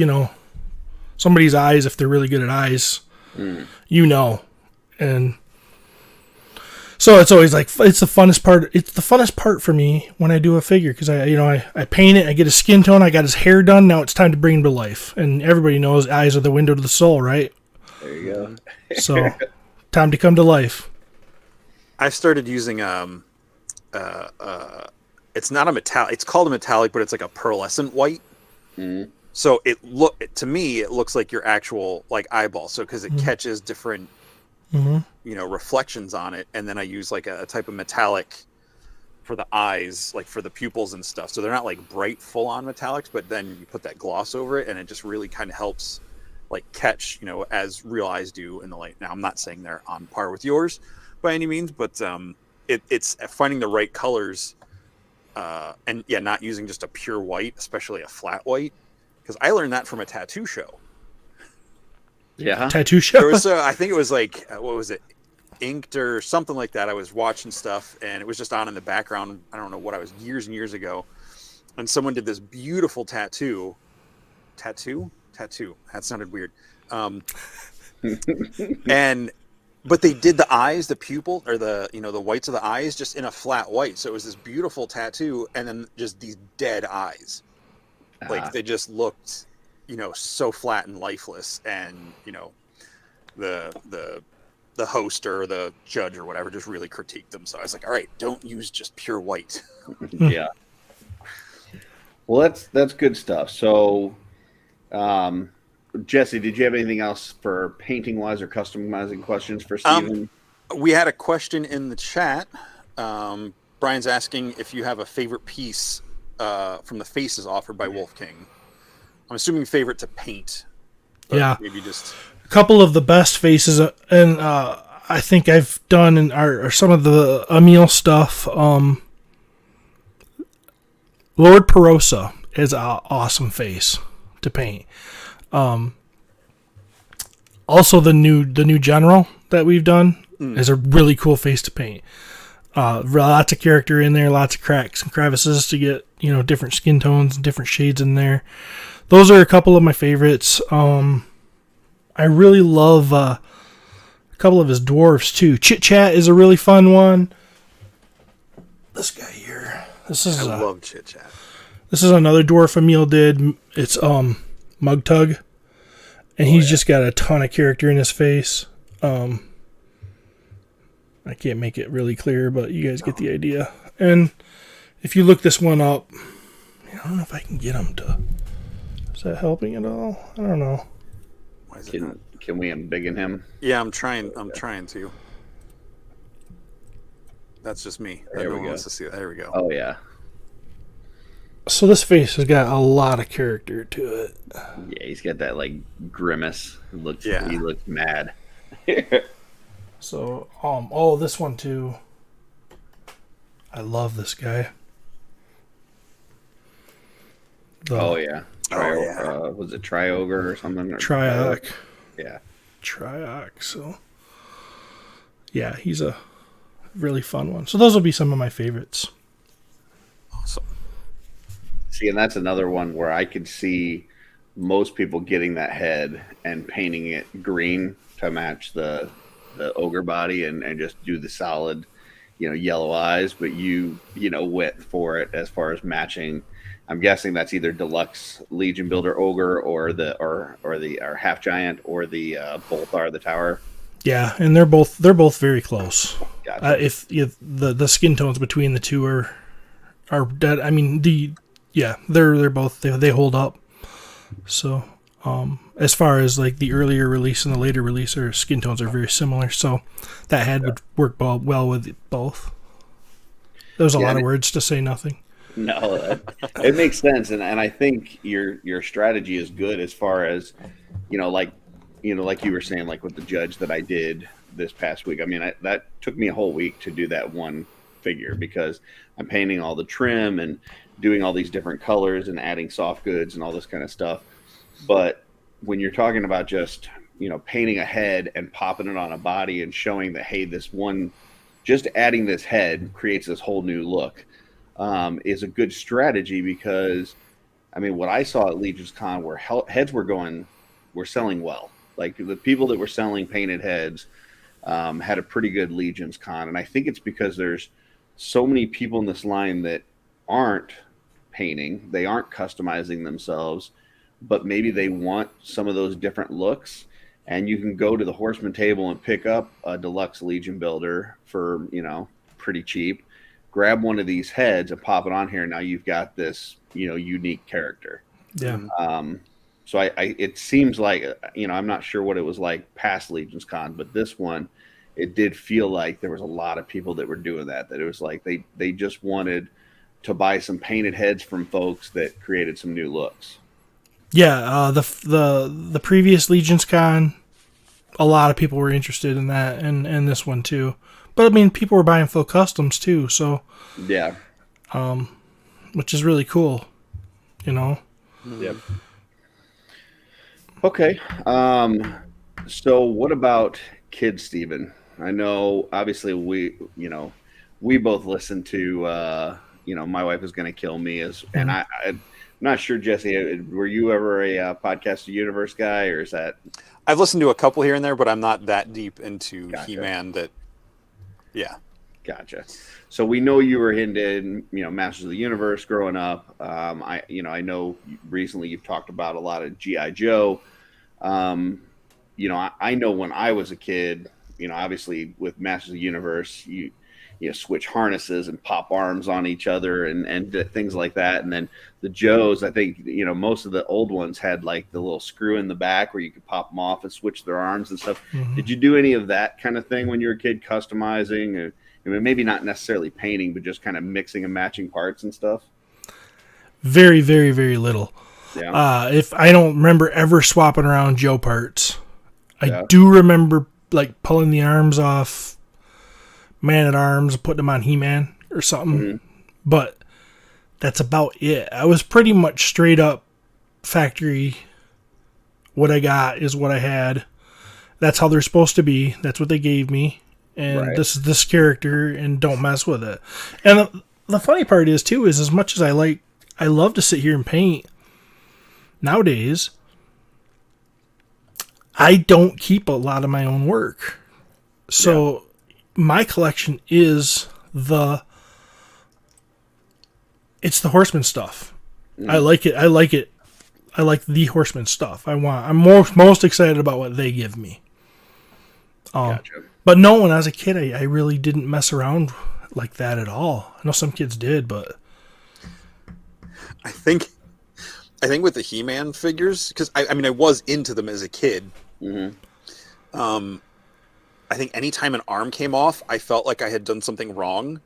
somebody's eyes if they're really good at eyes, and so it's always like, it's the funnest part. It's the funnest part for me when I do a figure, because I paint it, I get his skin tone, I got his hair done. Now it's time to bring him to life, and everybody knows eyes are the window to the soul, right? There you go. So, time to come to life. I started using it's not a metallic. It's called a metallic, but it's like a pearlescent white. Mm-hmm. So to me it looks like your actual like eyeball. So because it catches different. Reflections on it, and then I use like a type of metallic for the eyes, like for the pupils and stuff. So they're not like bright full-on metallics, but then you put that gloss over it, and it just really kind of helps like catch, as real eyes do in the light. Now I'm not saying they're on par with yours by any means, but it's finding the right colors, and not using just a pure white, especially a flat white, because I learned that from a tattoo show. Yeah, tattoo show. There was I think it was like what was it, Inked or something like that. I was watching stuff, and it was just on in the background. I don't know what I was, years and years ago, and someone did this beautiful tattoo. That sounded weird. But they did the eyes, the pupil, or the the whites of the eyes, just in a flat white. So it was this beautiful tattoo, and then just these dead eyes, like they just looked. So flat and lifeless, and the host or the judge or whatever just really critiqued them. So I was like, all right, don't use just pure white. Yeah. Well, that's good stuff. So, Jesse, did you have anything else for painting wise or customizing questions for Steven? We had a question in the chat. Brian's asking if you have a favorite piece from the faces offered by Wolf King. I'm assuming favorite to paint. Yeah. Maybe just a couple of the best faces, and I think I've done are some of the Emil stuff. Lord Perosa is an awesome face to paint. Also, the new general that we've done is a really cool face to paint. Lots of character in there, lots of cracks and crevices to get different skin tones and different shades in there. Those are a couple of my favorites. I really love a couple of his dwarves too. Chit Chat is a really fun one. This guy here. I love Chit Chat. This is another dwarf Emil did. It's Mug Tug, and he's just got a ton of character in his face. I can't make it really clear, but you guys get the idea. And if you look this one up, I don't know if I can get him to. Is that helping at all? I don't know. Why is Can we embiggen him? Yeah, I'm trying to. That's just me. There we go. Wants to see it. There we go. Oh yeah. So this face has got a lot of character to it. Yeah, he's got that like grimace. He looks mad. So this one too. I love this guy. Oh yeah. Was it Triogre or something? Trioc. Yeah. Trioc. So yeah, he's a really fun one. So those will be some of my favorites. Awesome. See, and that's another one where I could see most people getting that head and painting it green to match the ogre body and just do the solid, yellow eyes. But you went for it as far as matching. I'm guessing that's either deluxe Legion Builder ogre or the half giant or the Bolthar the tower. Yeah, and they're both very close. Gotcha. If the skin tones between the two are dead, I mean they're both they hold up. So as far as like the earlier release and the later release, their skin tones are very similar. So that head would work well with both. There was a lot of words to say nothing. No, it makes sense, and I think your strategy is good as far as like you were saying, like with the judge that I did this past week. I mean, that took me a whole week to do that one figure because I'm painting all the trim and doing all these different colors and adding soft goods and all this kind of stuff. But when you're talking about just painting a head and popping it on a body and showing that, hey, this one, just adding this head creates this whole new look. Is a good strategy because, I mean, what I saw at Legion's Con where heads were selling well. Like the people that were selling painted heads had a pretty good Legion's Con. And I think it's because there's so many people in this line that aren't painting, they aren't customizing themselves, but maybe they want some of those different looks. And you can go to the Horseman table and pick up a deluxe Legion Builder for, pretty cheap. Grab one of these heads and pop it on here. Now you've got this, unique character. Yeah. So it seems like, I'm not sure what it was like past Legion's Con, but this one, it did feel like there was a lot of people that were doing that it was like they just wanted to buy some painted heads from folks that created some new looks. Yeah. The previous Legion's Con, a lot of people were interested in that and this one too. But I mean, people were buying full customs too, so yeah, which is really cool, Yep. Okay. So what about Kid Steven? I know, obviously, we both listen to, My Wife Is Gonna Kill Me, and I'm not sure, Jesse, were you ever a Podcast Universe guy, or is that? I've listened to a couple here and there, but I'm not that deep into Gotcha. He-Man that. Yeah. Gotcha. So we know you were into, Masters of the Universe growing up. I know recently you've talked about a lot of G.I. Joe. I know when I was a kid, obviously with Masters of the Universe, you switch harnesses and pop arms on each other and things like that. And then the Joes, I think, most of the old ones had like the little screw in the back where you could pop them off and switch their arms and stuff. Mm-hmm. Did you do any of that kind of thing when you were a kid, customizing? Maybe not necessarily painting, but just kind of mixing and matching parts and stuff? Very, very, very little. Yeah. If I don't remember ever swapping around Joe parts. I do remember like pulling the arms off Man-at-Arms, putting them on He-Man or something. Mm-hmm. But that's about it. I was pretty much straight up factory. What I got is what I had. That's how they're supposed to be. That's what they gave me. And This is this character, and don't mess with it. And the funny part is, too, is as much as I love to sit here and paint, nowadays, I don't keep a lot of my own work. So my collection is it's the Horseman stuff. Mm. I like it. I like the Horseman stuff. I'm most excited about what they give me. Gotcha. But no, when I was a kid, I really didn't mess around like that at all. I know some kids did, but I think with the He-Man figures, because I was into them as a kid. Mm-hmm. I think anytime an arm came off, I felt like I had done something wrong.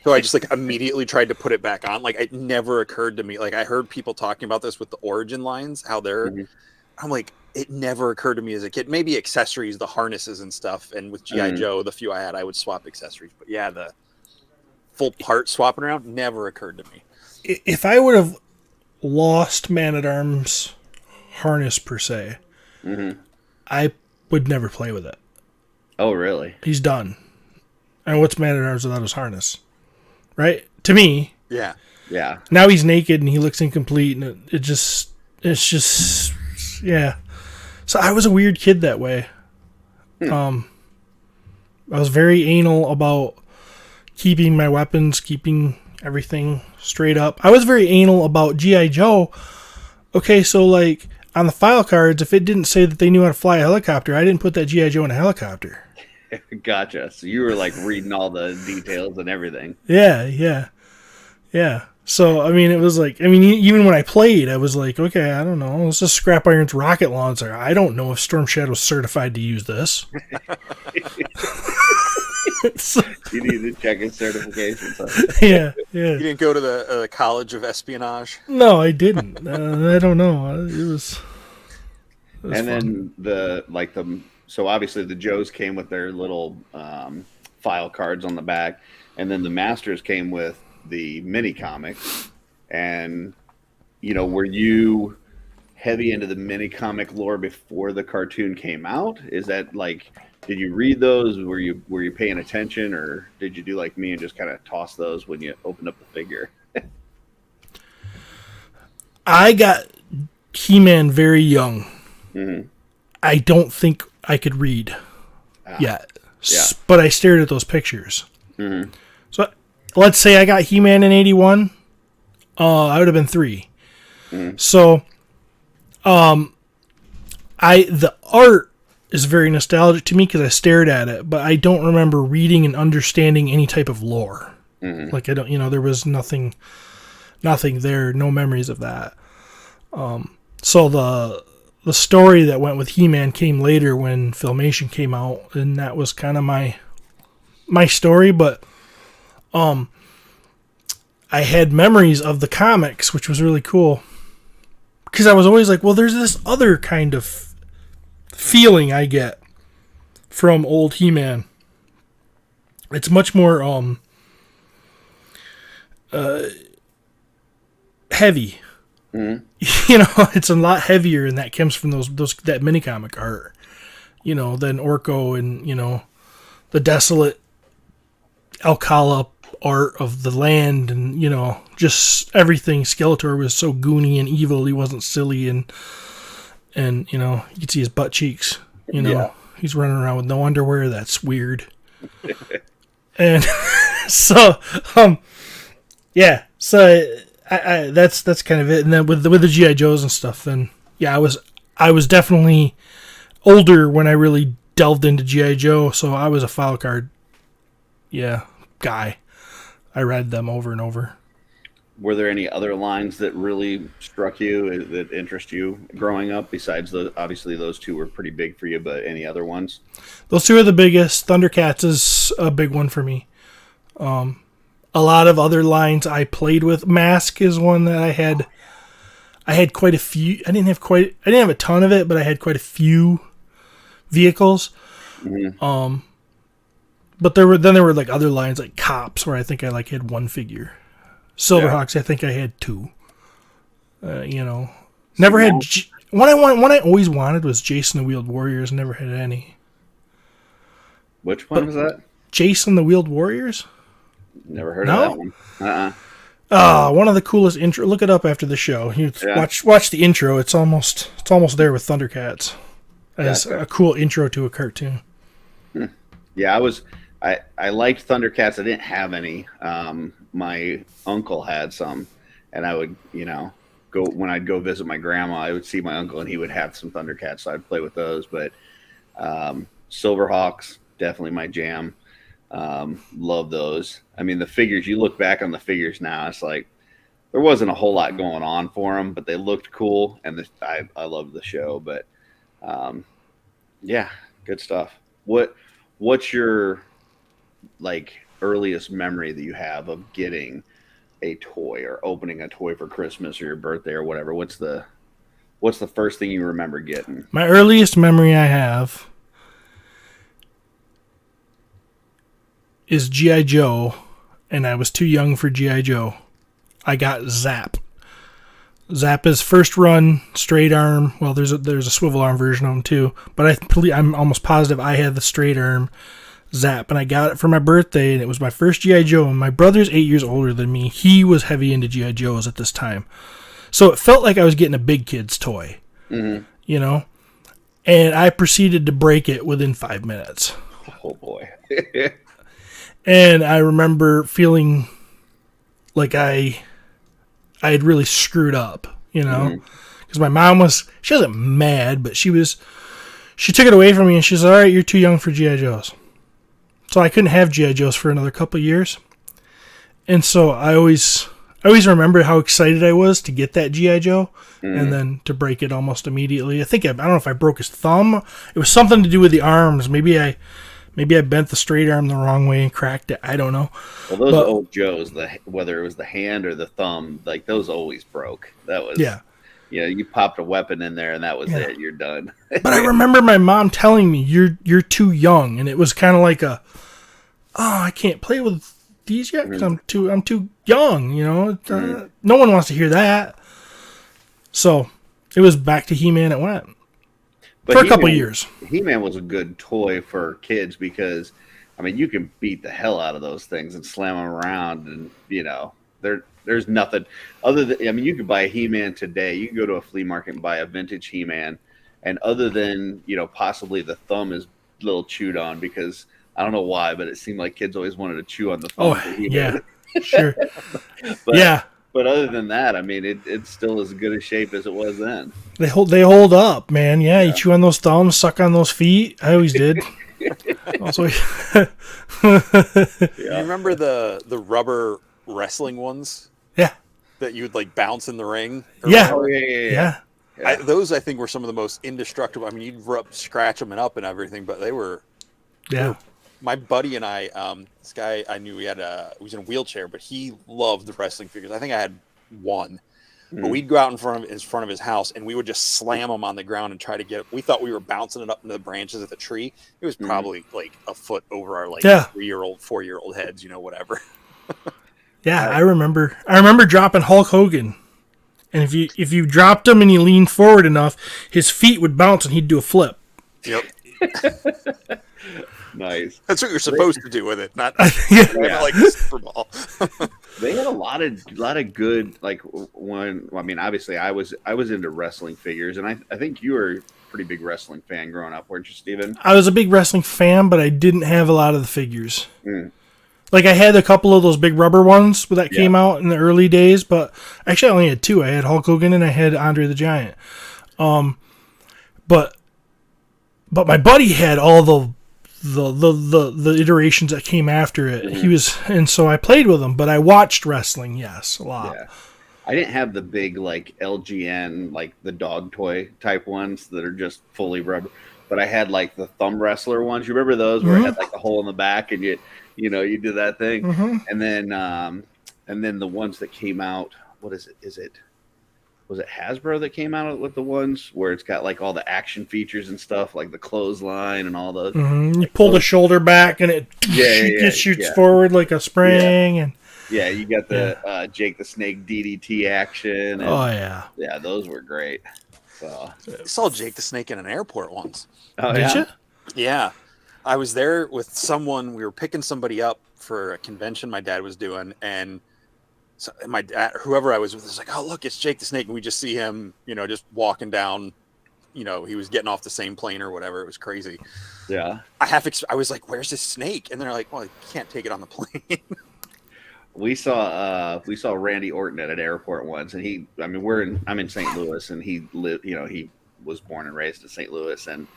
So I just like immediately tried to put it back on. Like it never occurred to me. Like I heard people talking about this with the origin lines, how they're. Mhm. I'm like, it never occurred to me as a kid. Maybe accessories, the harnesses and stuff, and with GI Joe, the few I had, I would swap accessories. But yeah, the full part swapping around never occurred to me. If I would have lost Man-at-Arms harness per se, I would never play with it. Oh, really? He's done. And what's Man-at-Arms without his harness? Right? To me, Yeah. Yeah. now he's naked and he looks incomplete, and it's just, yeah. So I was a weird kid that way. I was very anal about keeping my weapons, keeping everything straight up. I was very anal about G.I. Joe. Okay, so like on the file cards, if it didn't say that they knew how to fly a helicopter, I didn't put that G.I. Joe in a helicopter. Gotcha. So you were like reading all the details and everything. Yeah. So, I mean, it was like, I mean, even when I played, I was like, okay, I don't know. Let's just Scrap Iron's rocket launcher. I don't know if Storm Shadow's certified to use this. So, You need to check his certification. yeah. You didn't go to the College of Espionage? No, I didn't. I don't know. It was And then so obviously the Joes came with their little file cards on the back, and then the Masters came with the mini comics. And were you heavy into the mini comic lore before the cartoon came out? Is that like, did you read those? Were you paying attention, or did you do like me and just kind of toss those when you opened up the figure? I got He-Man very young. Mm-hmm. I don't think I could read yet. Yeah. But I stared at those pictures. Mm-hmm. So let's say I got He-Man in 81. I would have been 3. Mm-hmm. So the art is very nostalgic to me because I stared at it, but I don't remember reading and understanding any type of lore. Mm-hmm. Like I don't, there was nothing there, no memories of that. So the story that went with He-Man came later when Filmation came out, and that was kind of my story. But I had memories of the comics, which was really cool, because I was always like, well, there's this other kind of feeling I get from old He-Man. It's much more heavy. Mm-hmm. It's a lot heavier, and that comes from that mini comic art. Than Orko and the desolate Alcala art of the land, and just everything. Skeletor was so goony and evil. He wasn't silly, and you could see his butt cheeks. Yeah. He's running around with no underwear. That's weird. And so yeah. So I that's kind of it. And then with the GI Joes and stuff, then yeah, I was definitely older when I really delved into GI Joe. So I was a file card, guy. I read them over and over. Were there any other lines that really struck you, that interest you growing up? Besides obviously those two were pretty big for you, but any other ones? Those two are the biggest. Thundercats is a big one for me. A lot of other lines I played with. Mask is one that I had. I had quite a few. I didn't have a ton of it, but I had quite a few vehicles. Mm-hmm. But there were like other lines like Cops, where I think I like had one figure. Silverhawks, I think I had 2. Never had. One I always wanted was Jason the Wheeled Warriors. Never had any. Which one was that? Jason the Wheeled Warriors? Never heard of that one. One of the coolest intro. Look it up after the show. Watch the intro. It's almost there with Thundercats as a cool intro to a cartoon. Yeah, I liked Thundercats. I didn't have any. My uncle had some, and I would go when I'd go visit my grandma. I would see my uncle, and he would have some Thundercats, so I'd play with those. But Silverhawks, definitely my jam. Love those. I mean, the figures, you look back on the figures now, it's like there wasn't a whole lot going on for them, but they looked cool, and I loved the show. But yeah, good stuff. What's your like earliest memory that you have of getting a toy or opening a toy for Christmas or your birthday or whatever? What's the first thing you remember getting? My earliest memory I have is G.I. Joe, and I was too young for G.I. Joe. I got Zap. Zappa's first run straight arm. Well, there's a swivel arm version of them too, but I'm almost positive I had the straight arm Zap, and I got it for my birthday, and it was my first G.I. Joe. And my brother's 8 years older than me. He was heavy into G.I. Joes at this time, so it felt like I was getting a big kid's toy, you know. And I proceeded to break it within 5 minutes. Oh boy! And I remember feeling like I had really screwed up, you know, because my mom she wasn't mad, but she took it away from me, and she said, all right, you're too young for G.I. Joes. So I couldn't have G.I. Joes for another couple of years. And so I always remember how excited I was to get that G.I. Joe and then to break it almost immediately. I don't know if I broke his thumb. It was something to do with the arms. Maybe I bent the straight arm the wrong way and cracked it. I don't know. Well, those old Joes, whether it was the hand or the thumb, like those always broke. That was you popped a weapon in there and that was it. You're done. But I remember my mom telling me you're too young, and it was kind of like I can't play with these yet because I'm too young. You know, no one wants to hear that. So it was back to He-Man. It went. But for a couple years. He-Man was a good toy for kids because, I mean, you can beat the hell out of those things and slam them around, and you know there's nothing other than, I mean, you could buy a He-Man today. You can go to a flea market and buy a vintage He-Man, and other than possibly the thumb is a little chewed on because I don't know why, but it seemed like kids always wanted to chew on the thumb. Oh yeah, sure, yeah. But other than that, I mean, it's still as good a shape as it was then. They hold up, man. Yeah, you chew on those thumbs, suck on those feet. I always did. Also, You remember the rubber wrestling ones? Yeah. That you'd like bounce in the ring? Yeah. Oh, yeah. Those I think were some of the most indestructible. I mean, you'd scratch them and up and everything, but they were. Yeah. My buddy and I, this guy I knew he was in a wheelchair, but he loved the wrestling figures. I think I had one, but we'd go out in front of his house and we would just slam them on the ground and try to get. We thought we were bouncing it up into the branches of the tree. It was probably like a foot over our 3-year-old, 4-year-old heads, whatever. Yeah, I remember dropping Hulk Hogan, and if you dropped him and you leaned forward enough, his feet would bounce and he'd do a flip. Yep. Nice. That's what you're supposed to do with it, not like a Super Bowl. They had a lot of good, like, obviously I was into wrestling figures, and I think you were a pretty big wrestling fan growing up, weren't you, Steven? I was a big wrestling fan, but I didn't have a lot of the figures. Like, I had a couple of those big rubber ones that came out in the early days, but actually I only had two. I had Hulk Hogan and I had Andre the Giant. But my buddy had all the iterations that came after it. And so I played with him, but I watched wrestling, a lot. Yeah. I didn't have the big, like, LGN, like the dog toy type ones that are just fully rubber, but I had like the thumb wrestler ones. You remember those where it had like the hole in the back and you do that thing, and then the ones that came out. What is it? Was it Hasbro that came out with the ones where it's got like all the action features and stuff, like the clothesline and all those? You pull the shoulder back and it just shoots forward like a spring. And you got the Jake the Snake DDT action. And, yeah, those were great. So I saw Jake the Snake in an airport once. Oh, did you? Yeah, I was there with someone. We were picking somebody up for a convention my dad was doing, and so my dad, whoever I was with, was like, "Oh, look, it's Jake the Snake," and we just see him, just walking down. He was getting off the same plane or whatever. It was crazy. Yeah, I was like, "Where's this snake?" And they're like, "Well, you can't take it on the plane." We saw Randy Orton at an airport once, and I'm in St. Louis, and he lived, he was born and raised in St. Louis, and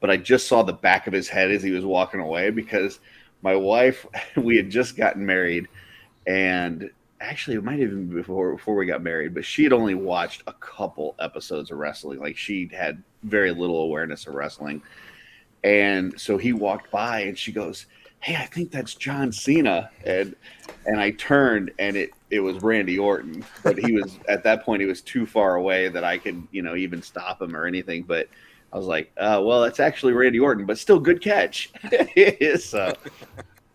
but I just saw the back of his head as he was walking away because my wife, we had just gotten married. And actually, it might have been before we got married, but she had only watched a couple episodes of wrestling. Like, she had very little awareness of wrestling. And so he walked by and she goes, hey, I think that's John Cena. And I turned, and it was Randy Orton. But he was, at that point, he was too far away that I could, even stop him or anything. But I was like, well, it's actually Randy Orton, but still good catch. So,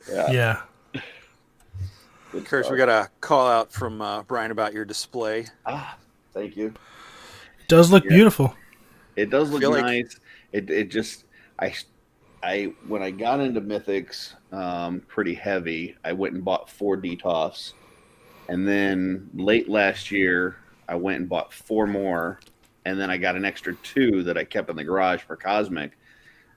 Yeah. Curtis, we got a call out from Brian about your display. Thank you. It does look beautiful. It does look Feel nice. It just, I when I got into Mythics pretty heavy, I went and bought 4 DTOFs. And then late last year, I went and bought 4 more. And then I got an extra 2 that I kept in the garage for Cosmic.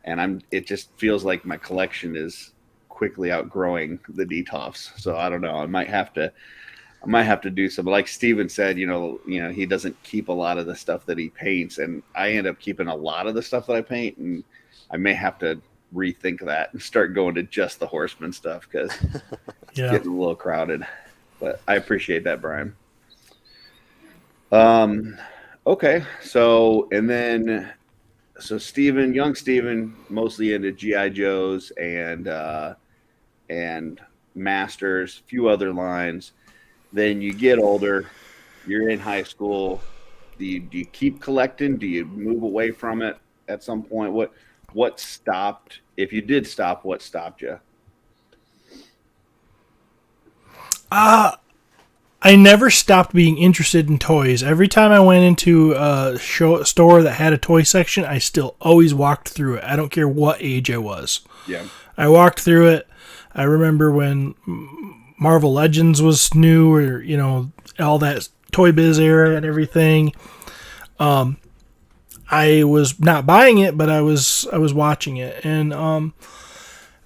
And it just feels like my collection is quickly outgrowing the DTOFs. So I don't know. I might have to do some, like Steven said, he doesn't keep a lot of the stuff that he paints, and I end up keeping a lot of the stuff that I paint, and I may have to rethink that and start going to just the Horseman stuff because it's getting a little crowded. But I appreciate that, Brian. Okay, so young Steven, mostly into GI Joes and Masters, a few other lines. Then you get older, you're in high school. Do you keep collecting? Do you move away from it at some point? What stopped? If you did stop, what stopped you? I never stopped being interested in toys. Every time I went into a store that had a toy section, I still always walked through it. I don't care what age I was. Yeah. I walked through it. I remember when Marvel Legends was new, or all that Toy Biz era and everything. I was not buying it, but I was watching it, and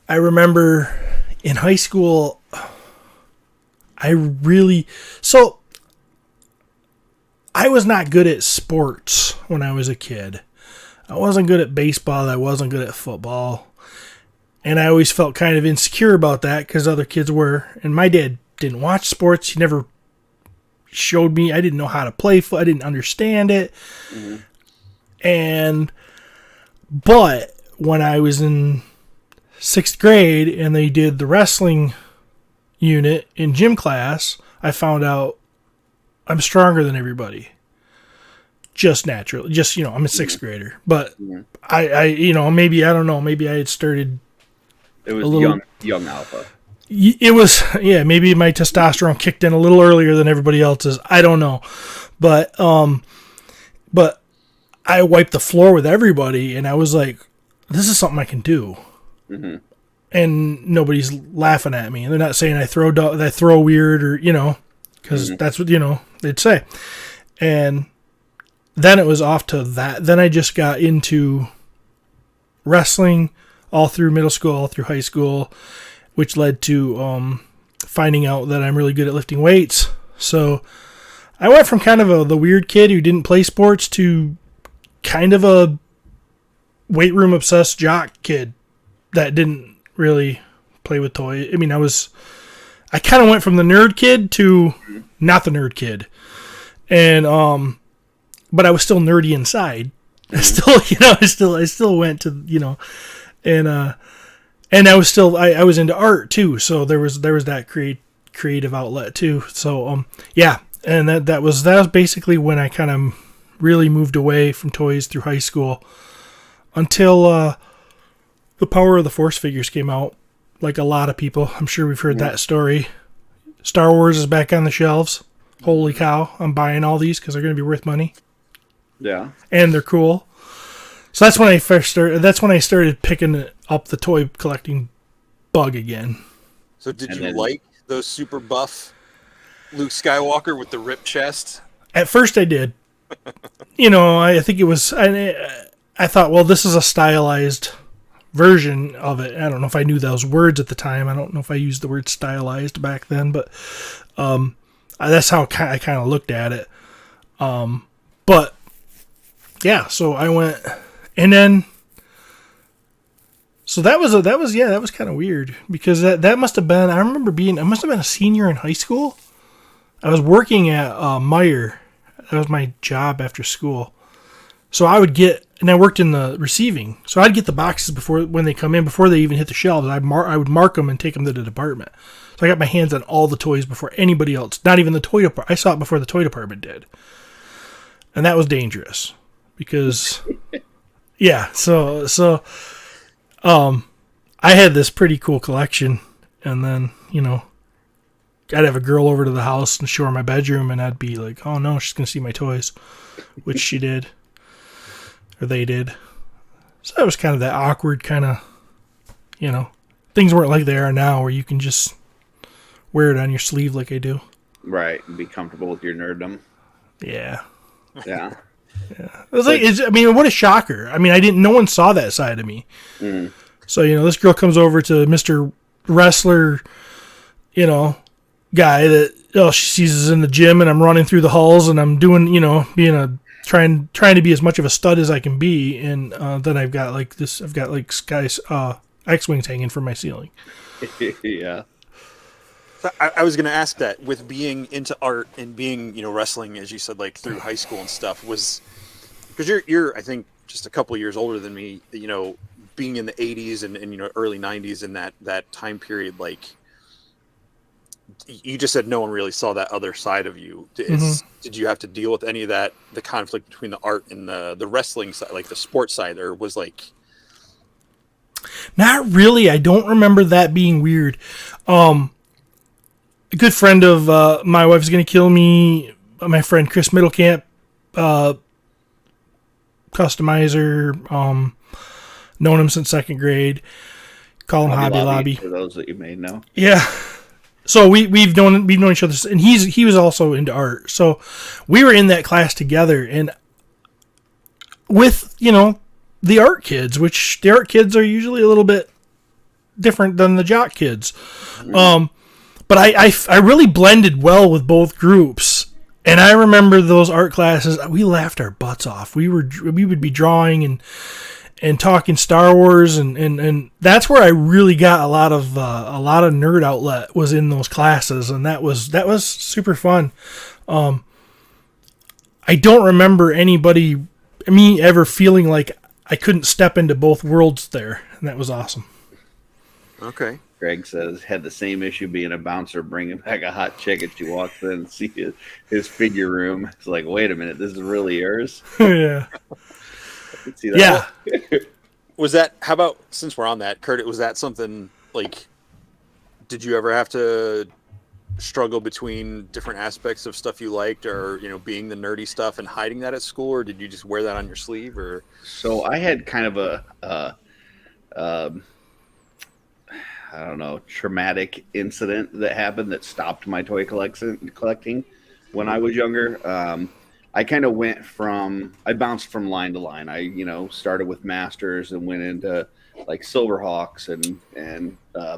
I remember in high school, I was not good at sports when I was a kid. I wasn't good at baseball. I wasn't good at football. And I always felt kind of insecure about that because other kids were. And my dad didn't watch sports. He never showed me. I didn't know how to play. I didn't understand it. Mm-hmm. But when I was in 6th grade and they did the wrestling unit in gym class, I found out I'm stronger than everybody. Just naturally. Just, I'm a 6th grader. But I maybe, I don't know, maybe I had started... It was young alpha. It was, maybe my testosterone kicked in a little earlier than everybody else's. I don't know. But I wiped the floor with everybody, and I was like, this is something I can do. Mm-hmm. And nobody's laughing at me. And they're not saying I throw weird or, because that's what, they'd say. And then it was off to that. Then I just got into wrestling all through middle school, all through high school, which led to finding out that I'm really good at lifting weights. So I went from kind of the weird kid who didn't play sports to kind of a weight room obsessed jock kid that didn't really play with toys. I mean, I kind of went from the nerd kid to not the nerd kid. And, but I was still nerdy inside. I still went to, and I was still, I was into art too. So there was that creative outlet too. So, and that was basically when I kind of really moved away from toys through high school until, the Power of the Force figures came out. Like a lot of people, I'm sure we've heard that story. Star Wars is back on the shelves. Holy cow. I'm buying all these because they're going to be worth money. Yeah. And they're cool. So that's when I started picking up the toy collecting bug again. So did you like those super buff Luke Skywalker with the ripped chest? At first I did. I think it was... I thought, well, this is a stylized version of it. I don't know if I knew those words at the time. I don't know if I used the word stylized back then, but that's how I kind of looked at it. But yeah, so I went, and then so that was kind of weird because that must have been, I must have been a senior in high school. I was working at Meijer. That was my job after school. So I would get, and I worked in the receiving, so I'd get the boxes before when they come in, before they even hit the shelves. I would mark them and take them to the department. So I got my hands on all the toys before anybody else. Not even the toy department. I saw it before the toy department did, and that was dangerous because, yeah. So, I had this pretty cool collection, and then I'd have a girl over to the house and show her my bedroom, and I'd be like, "Oh no, she's gonna see my toys," which she did. Or they did. So that was kind of that awkward kind of, things weren't like they are now where you can just wear it on your sleeve like I do. Right. And be comfortable with your nerddom. Yeah. Yeah. Yeah. It was what a shocker. No one saw that side of me. Mm. So, this girl comes over to Mr. Wrestler, guy that, she sees us in the gym and I'm running through the halls and I'm doing, being trying to be as much of a stud as I can be, and then I've got Sky's X-Wings hanging from my ceiling. Yeah. So I was going to ask that, with being into art and being, wrestling, as you said, like through high school and stuff, was because you're I think just a couple of years older than me, being in the 80s and early 90s in that time period, like you just said no one really saw that other side of you. Did you have to deal with any of that, the conflict between the art and the wrestling side, like the sports side, or was like... Not really. I don't remember that being weird. A good friend of my wife's going to kill me, my friend Chris Middlecamp, customizer, known him since second grade, call him Hobby Lobby. For those that you may know. Yeah. So we've known each other, and he was also into art. So we were in that class together, and with the art kids, which the art kids are usually a little bit different than the jock kids. Mm-hmm. But I really blended well with both groups, and I remember those art classes. We laughed our butts off. We would be drawing and talking Star Wars, and that's where I really got a lot of nerd outlet, was in those classes, and that was super fun. I don't remember me ever feeling like I couldn't step into both worlds there, and that was awesome. Okay. Greg says, had the same issue being a bouncer, bringing back a hot chick, and she walks in and see his figure room. It's like, wait a minute, this is really yours? Yeah. See that? Yeah. Was that, how about, since we're on that, Kurt, was that something, like, did you ever have to struggle between different aspects of stuff you liked, or, being the nerdy stuff and hiding that at school, or did you just wear that on your sleeve, or? So I had kind of a I don't know, traumatic incident that happened that stopped my toy collecting when I was younger. I kind of I bounced from line to line. I, started with Masters and went into like Silverhawks and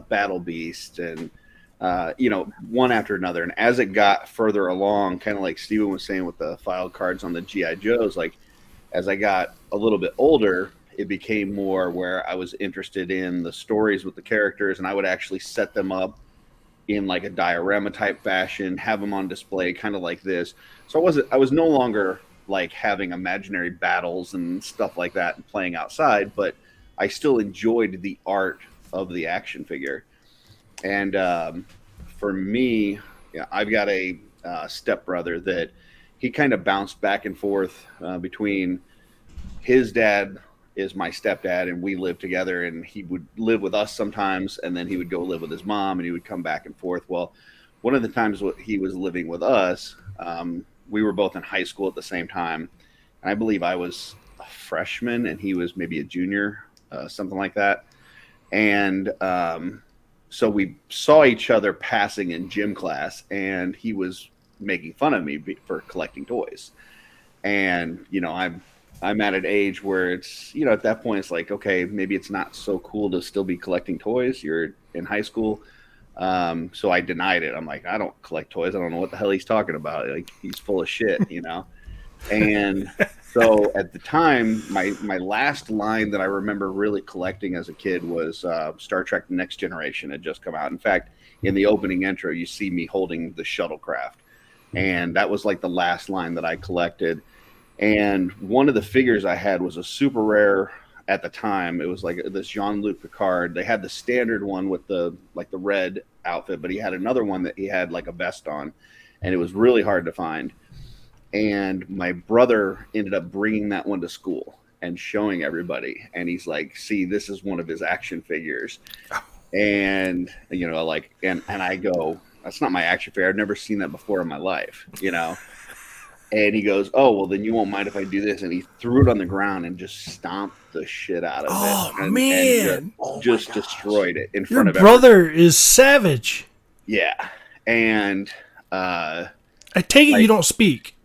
Battle Beast and, one after another. And as it got further along, kind of like Steven was saying with the file cards on the G.I. Joes, like as I got a little bit older, it became more where I was interested in the stories with the characters, and I would actually set them up in like a diorama type fashion, have them on display, kind of like this. So I was no longer like having imaginary battles and stuff like that and playing outside, but I still enjoyed the art of the action figure. And for me, I've got a stepbrother that he kind of bounced back and forth between his dad is my stepdad, and we lived together, and he would live with us sometimes, and then he would go live with his mom, and he would come back and forth. Well, one of the times he was living with us, we were both in high school at the same time, and I believe I was a freshman and he was maybe a junior, something like that. And so we saw each other passing in gym class, and he was making fun of me for collecting toys. And I'm at an age where it's, at that point, it's like, okay, maybe it's not so cool to still be collecting toys. You're in high school. So I denied it. I'm like, I don't collect toys. I don't know what the hell he's talking about. Like, he's full of shit, And so at the time, my last line that I remember really collecting as a kid was Star Trek The Next Generation had just come out. In fact, in the opening intro, you see me holding the shuttlecraft. And that was like the last line that I collected. And one of the figures I had was a super rare at the time. It was like this Jean-Luc Picard. They had the standard one with the red outfit, but he had another one that he had like a vest on, and it was really hard to find. And my brother ended up bringing that one to school and showing everybody. And he's like, see, this is one of his action figures. And, you know, like, and I go, that's not my action figure. I've never seen that before in my life, you know? And he goes, oh, well, then you won't mind if I do this. And he threw it on the ground and just stomped the shit out of it. And, Man. And just destroyed it in Your front of brother is savage. Yeah. And I take it you don't speak.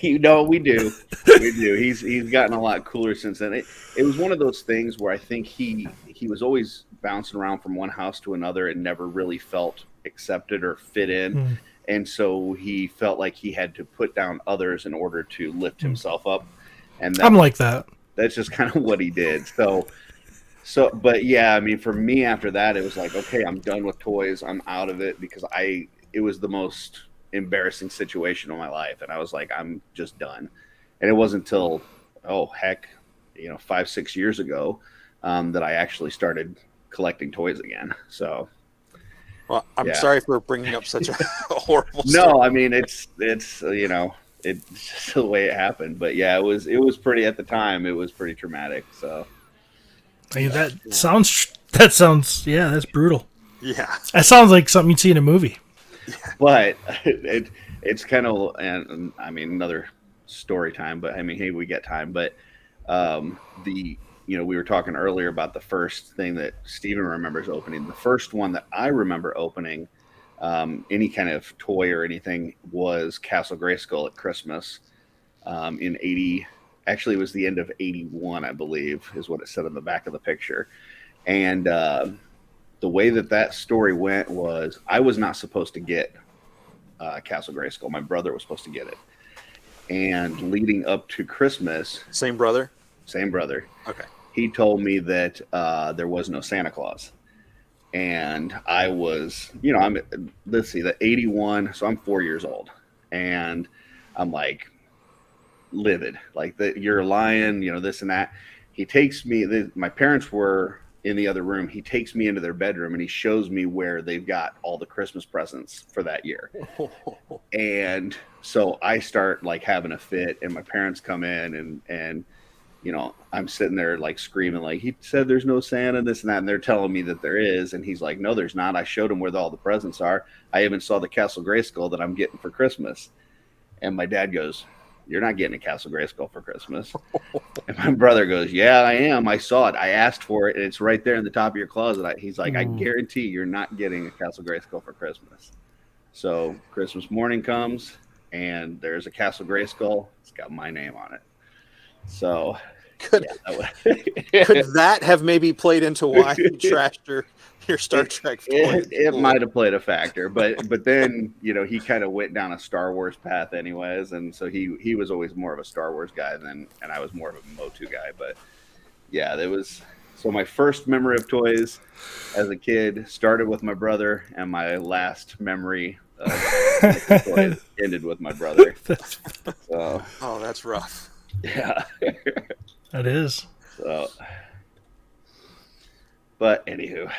you know, we do. We do. He's gotten a lot cooler since then. It was one of those things where I think he was always bouncing around from one house to another and never really felt accepted or fit in. And so he felt like he had to put down others in order to lift himself up. And I'm like that. That's just kind of what he did. So, but yeah, I mean, for me after that, it was like, okay, I'm done with toys. I'm out of it because it was the most embarrassing situation of my life. And I was like, I'm just done. And it wasn't until, 5-6 years ago, that I actually started collecting toys again. So, well, I'm sorry for bringing up such a horrible story. No, I mean, it's it's just the way it happened. But yeah, it was pretty, at the time, it was pretty traumatic. So I mean, that sounds that's brutal. Yeah. That sounds like something you'd see in a movie. But it's kind of, and I mean, another story time, but I mean, hey, we get time. But we were talking earlier about the first thing that Steven remembers opening. The first one that I remember opening, any kind of toy or anything, was Castle Grayskull at Christmas in 80. Actually, it was the end of 81, I believe, is what it said on the back of the picture. And the way that story went was I was not supposed to get Castle Grayskull. My brother was supposed to get it. And leading up to Christmas... Same brother? Same brother. Okay. He told me that there was no Santa Claus. And I was, the 81, so I'm 4 years old. And I'm like livid. Like, you're lying, this and that. He takes me, my parents were in the other room. He takes me into their bedroom and he shows me where they've got all the Christmas presents for that year. And so I start like having a fit, and my parents come in and I'm sitting there like screaming, like, he said there's no Santa, this and that. And they're telling me that there is. And he's like, no, there's not. I showed him where all the presents are. I even saw the Castle Grayskull that I'm getting for Christmas. And my dad goes, you're not getting a Castle Grayskull for Christmas. And my brother goes, yeah, I am. I saw it. I asked for it. And it's right there in the top of your closet. He's like, I guarantee you're not getting a Castle Grayskull for Christmas. So Christmas morning comes and there's a Castle Grayskull. It's got my name on it. So could that have maybe played into why you trashed your Star Trek toys? It might have played a factor, but then he kind of went down a Star Wars path anyways, and so he was always more of a Star Wars guy and I was more of a Motu guy. But yeah, there was, so my first memory of toys as a kid started with my brother, and my last memory of toys ended with my brother. So, oh, that's rough. Yeah. That is. So, but anywho,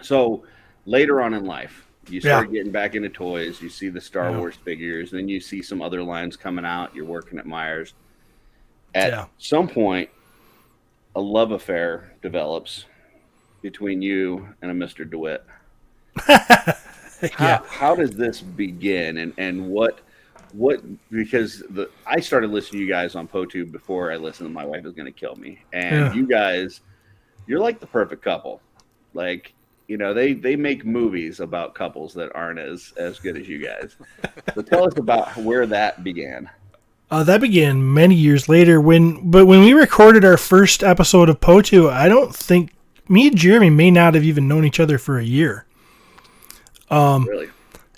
so later on in life, you start getting back into toys. You see the Star Wars figures, then you see some other lines coming out. You're working at Myers. At some point, a love affair develops between you and a Mr. DeWitt. How does this begin, and what? Because I started listening to you guys on PoTube before I listened to My Wife Is Going to Kill Me, and you guys, you're like the perfect couple. Like, they make movies about couples that aren't as good as you guys. So tell us about where that began. That began many years later when we recorded our first episode of PoTube, I don't think me and Jeremy may not have even known each other for a year. Really?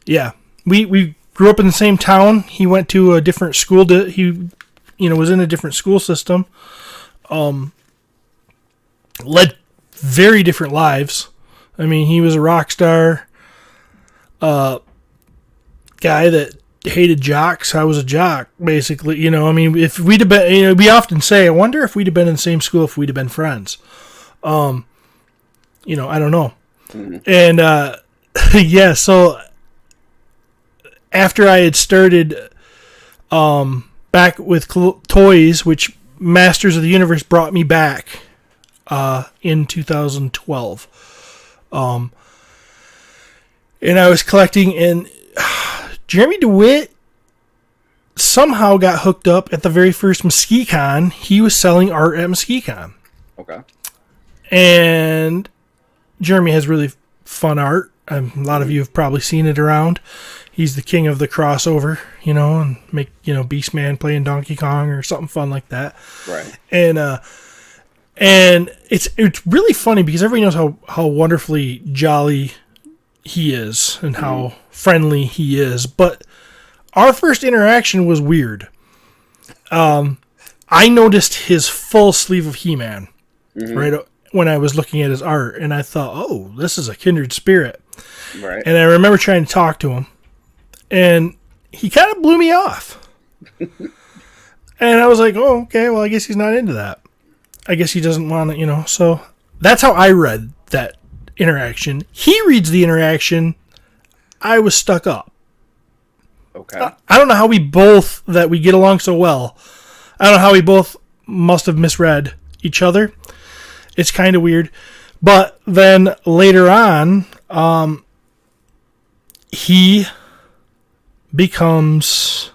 Yeah. We grew up in the same town. He went to a different school. He was in a different school system. Led very different lives. I mean, he was a rock star guy that hated jocks, I was a jock, basically. You know, I mean, if we'd have been, you know, we often say, I wonder if we'd have been in the same school if we'd have been friends. You know, I don't know. Mm-hmm. And, yeah, so after I had started back with toys, which Masters of the Universe brought me back in 2012. And I was collecting, and Jeremy DeWitt somehow got hooked up at the very first MesquiCon. He was selling art at MesquiCon. Okay. And Jeremy has really fun art. A lot of you have probably seen it around. He's the king of the crossover, you know, and make, you know, Beastman playing Donkey Kong or something fun like that. Right. And it's really funny because everybody knows how wonderfully jolly he is and how friendly he is. But our first interaction was weird. I noticed his full sleeve of He-Man right when I was looking at his art, and I thought, oh, this is a kindred spirit. Right. And I remember trying to talk to him, and he kind of blew me off. And I was like, oh, okay, well, I guess he's not into that. I guess he doesn't want to, you know. So that's how I read that interaction. He reads the interaction. I was stuck up. Okay. I don't know how we get along so well. I don't know how we both must have misread each other. It's kind of weird. But then later on, he becomes...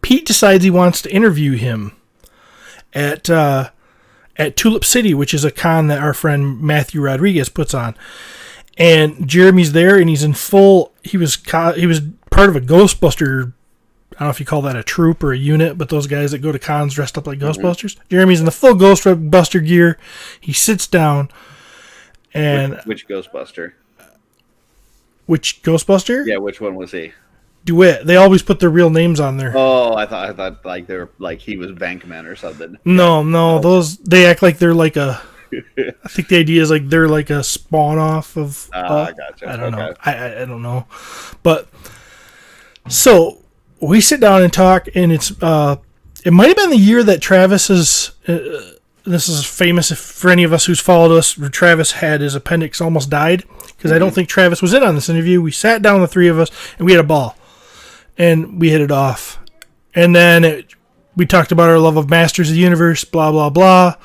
Pete decides he wants to interview him at Tulip City, which is a con that our friend Matthew Rodriguez puts on. And Jeremy's there, and he's in full... He was part of a Ghostbuster... I don't know if you call that a troop or a unit, but those guys that go to cons dressed up like Ghostbusters. Jeremy's in the full Ghostbuster gear. He sits down, and... Which Ghostbuster? Which Ghostbuster? Yeah, which one was he? DeWitt. They always put their real names on there. Oh, I thought like they were like he was Bankman or something. No, those they act like they're like a. I think the idea is like they're like a spawn off of. I gotcha. I don't know. I don't know, but so we sit down and talk, and it's it might have been the year that Travis is. This is famous for any of us who's followed us. Travis had his appendix almost died because I don't think Travis was in on this interview. We sat down, the three of us, and we had a ball. And we hit it off. And then we talked about our love of Masters of the Universe, blah, blah, blah.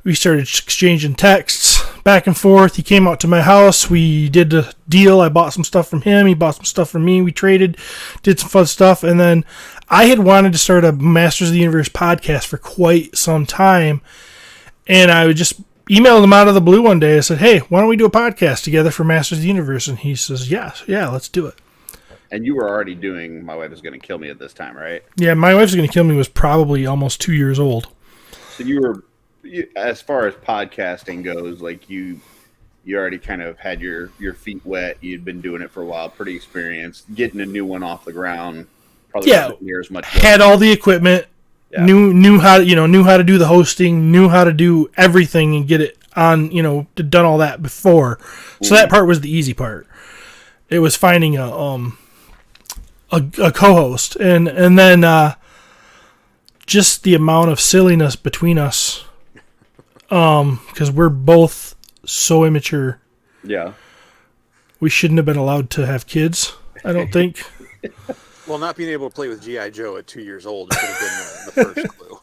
We started exchanging texts back and forth. He came out to my house. We did a deal. I bought some stuff from him. He bought some stuff from me. We traded, did some fun stuff. And then I had wanted to start a Masters of the Universe podcast for quite some time. And I would just email him out of the blue one day. I said, hey, why don't we do a podcast together for Masters of the Universe? And he says, yeah, let's do it. And you were already doing My Wife Is Going to Kill Me at this time, right? Yeah, My Wife's Going to Kill Me was probably almost 2 years old. So you were, as far as podcasting goes, like you already kind of had your feet wet. You'd been doing it for a while, pretty experienced. Getting a new one off the ground, probably wasn't near as much work. Had all the equipment, knew how to do the hosting, knew how to do everything and get it on. Done all that before. So that part was the easy part. It was finding a co-host, and then just the amount of silliness between us, because we're both so immature. Yeah, we shouldn't have been allowed to have kids, I don't think. Well, not being able to play with G.I. Joe at 2 years old should have been the first clue.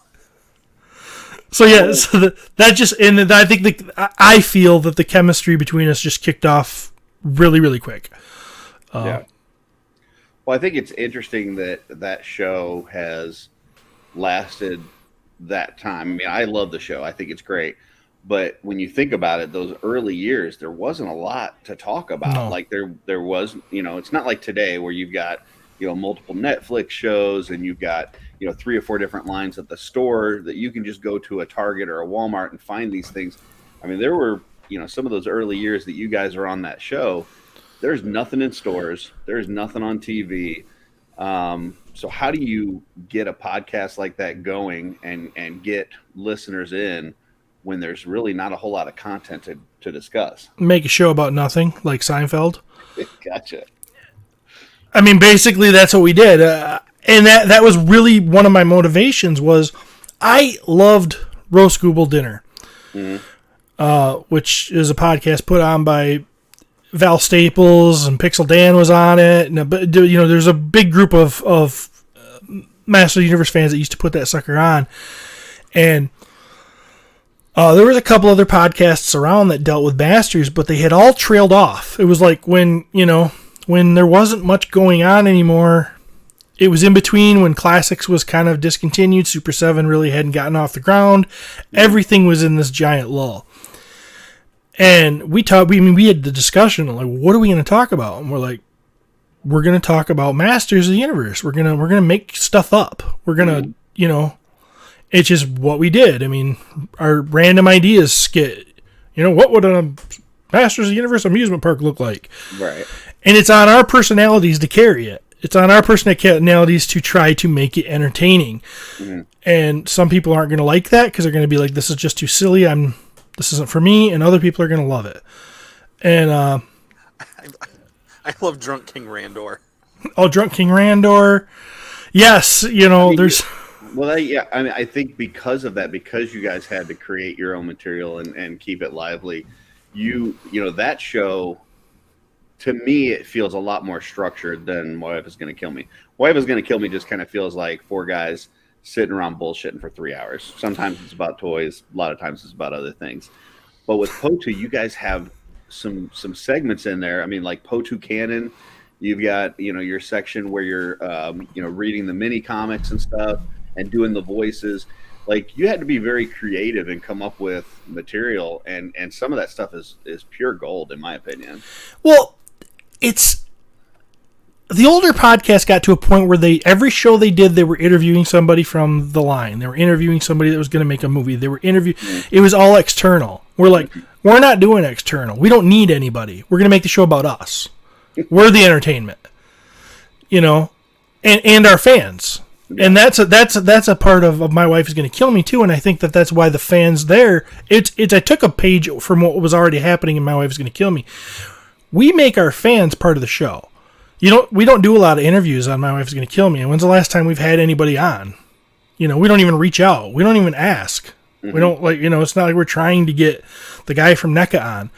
So yeah, that just, and I think I feel that the chemistry between us just kicked off really, really quick. Yeah. Well, I think it's interesting that show has lasted that time. I mean, I love the show. I think it's great. But when you think about it, those early years, there wasn't a lot to talk about. No. Like there was, it's not like today where you've got, multiple Netflix shows and you've got, 3 or 4 different lines at the store that you can just go to a Target or a Walmart and find these things. I mean, there were, some of those early years that you guys were on that show. There's nothing in stores. There's nothing on TV. So how do you get a podcast like that going and get listeners in when there's really not a whole lot of content to discuss? Make a show about nothing, like Seinfeld. Gotcha. I mean, basically, that's what we did. And that was really one of my motivations was I loved Roast Google Dinner, which is a podcast put on by Val Staples, and Pixel Dan was on it. And, there's a big group of Master of the Universe fans that used to put that sucker on. And there was a couple other podcasts around that dealt with Masters, but they had all trailed off. It was like when there wasn't much going on anymore. It was in between when Classics was kind of discontinued. Super 7 really hadn't gotten off the ground. Everything was in this giant lull. And we had the discussion, like, what are we going to talk about? And we're like, we're going to talk about Masters of the Universe. We're going to make stuff up. We're going to, it's just what we did. I mean, our random ideas skit, what would a Masters of the Universe amusement park look like? Right. And it's on our personalities to carry it. It's on our personalities to try to make it entertaining. Mm-hmm. And some people aren't going to like that because they're going to be like, this is just too silly. This isn't for me. And other people are going to love it. And I love Drunk King Randor. Oh, Drunk King Randor. Yes, there's... Well, I think because of that, because you guys had to create your own material and keep it lively, that show... To me, it feels a lot more structured than My Wife Is Going to Kill Me. My Wife Is Going to Kill Me just kind of feels like four guys sitting around bullshitting for 3 hours. Sometimes it's about toys. A lot of times it's about other things. But with POTU, you guys have some segments in there. I mean, like POTU Canon, you've got, your section where you're, reading the mini comics and stuff and doing the voices. Like, you had to be very creative and come up with material. And some of that stuff is pure gold, in my opinion. Well, it's the older podcast got to a point where every show they did, they were interviewing somebody from the line. They were interviewing somebody that was going to make a movie. They were It was all external. We're like, we're not doing external. We don't need anybody. We're going to make the show about us. We're the entertainment, and our fans. And that's a part of My Wife Is Going to Kill Me too. And I think that's why the fans there. I took a page from what was already happening in My Wife Is Going to Kill Me. We make our fans part of the show. We don't do a lot of interviews on My Wife Is Going to Kill Me. And when's the last time we've had anybody on? We don't even reach out. We don't even ask. Mm-hmm. We don't it's not like we're trying to get the guy from NECA on.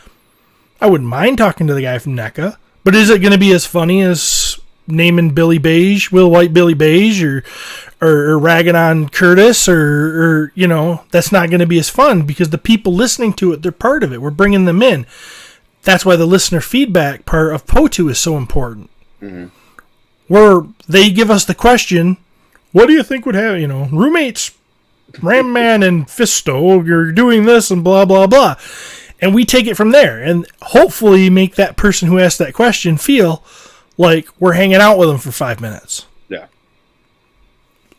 I wouldn't mind talking to the guy from NECA, but is it going to be as funny as naming Billy Beige, Will White Billy Beige, or ragging on Curtis, or that's not going to be as fun because the people listening to it, they're part of it. We're bringing them in. That's why the listener feedback part of POTU is so important. Mm-hmm. Where they give us the question, what do you think would happen? Roommates, Ram Man and Fisto, you're doing this and blah, blah, blah. And we take it from there and hopefully make that person who asked that question feel like we're hanging out with them for 5 minutes. Yeah.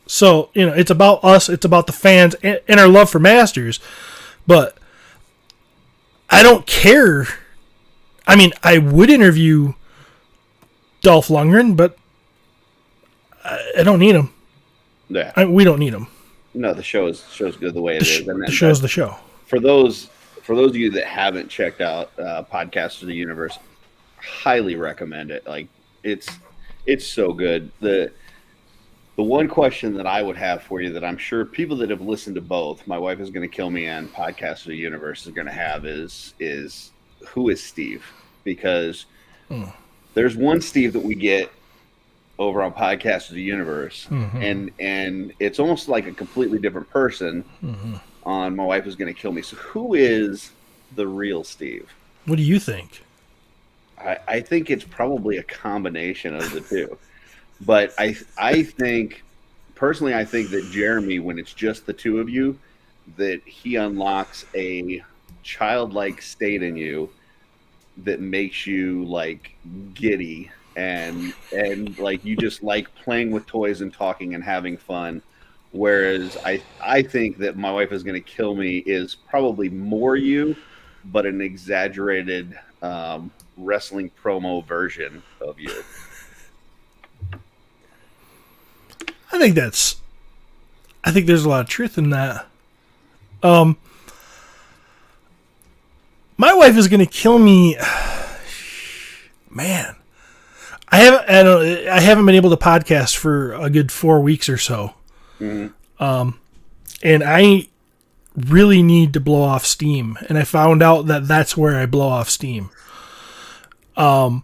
So, it's about us, it's about the fans and our love for Masters. But I don't care. I mean, I would interview Dolph Lundgren, but I don't need him. Yeah. We don't need him. No, the show's good the way it is. The show's the show. For those of you that haven't checked out Podcasts of the Universe, highly recommend it. Like, it's so good. The one question that I would have for you that I'm sure people that have listened to both My Wife Is Going to Kill Me and Podcasts of the Universe is going to have is who is Steve? Because there's one Steve that we get over on Podcasts of the Universe, and it's almost like a completely different person on My Wife Is Going to Kill Me. So who is the real Steve? What do you think? I think it's probably a combination of the two. But I think, personally, I think that Jeremy, when it's just the two of you, that he unlocks a childlike state in you that makes you, like, giddy and like you just like playing with toys and talking and having fun. Whereas I think that My Wife Is Going to Kill Me is probably more you, but an exaggerated wrestling promo version of you. I think there's a lot of truth in that. My Wife Is Going to Kill Me. Man, I haven't been able to podcast for a good 4 weeks or so. Mm-hmm. And I really need to blow off steam. And I found out that that's where I blow off steam. And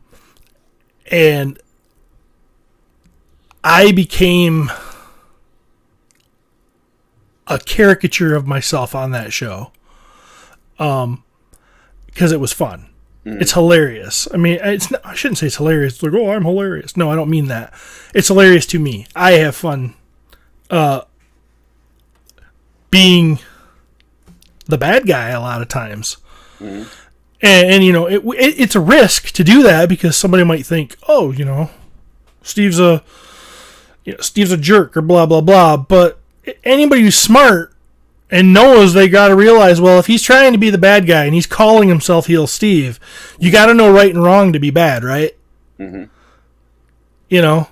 I became a caricature of myself on that show. Because it was fun. Mm-hmm. It's hilarious. I mean, I shouldn't say it's hilarious. It's like, oh, I'm hilarious. No, I don't mean that. It's hilarious to me. I have fun being the bad guy a lot of times. Mm-hmm. And you know, it's a risk to do that because somebody might think, oh, you know, Steve's a jerk or blah, blah, blah. But anybody who's smart and knows they got to realize, well, if he's trying to be the bad guy and he's calling himself Heel Steve, you got to know right and wrong to be bad, right? Mm-hmm. You know,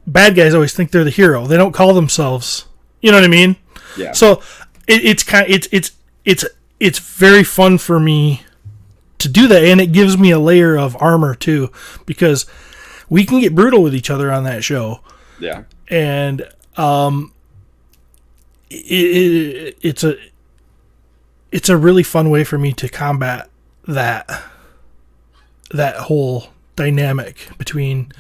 bad guys always think they're the hero. They don't call themselves. You know what I mean? Yeah. So it's very fun for me to do that, and it gives me a layer of armor too, because we can get brutal with each other on that show. Yeah. And it's a really fun way for me to combat that whole dynamic between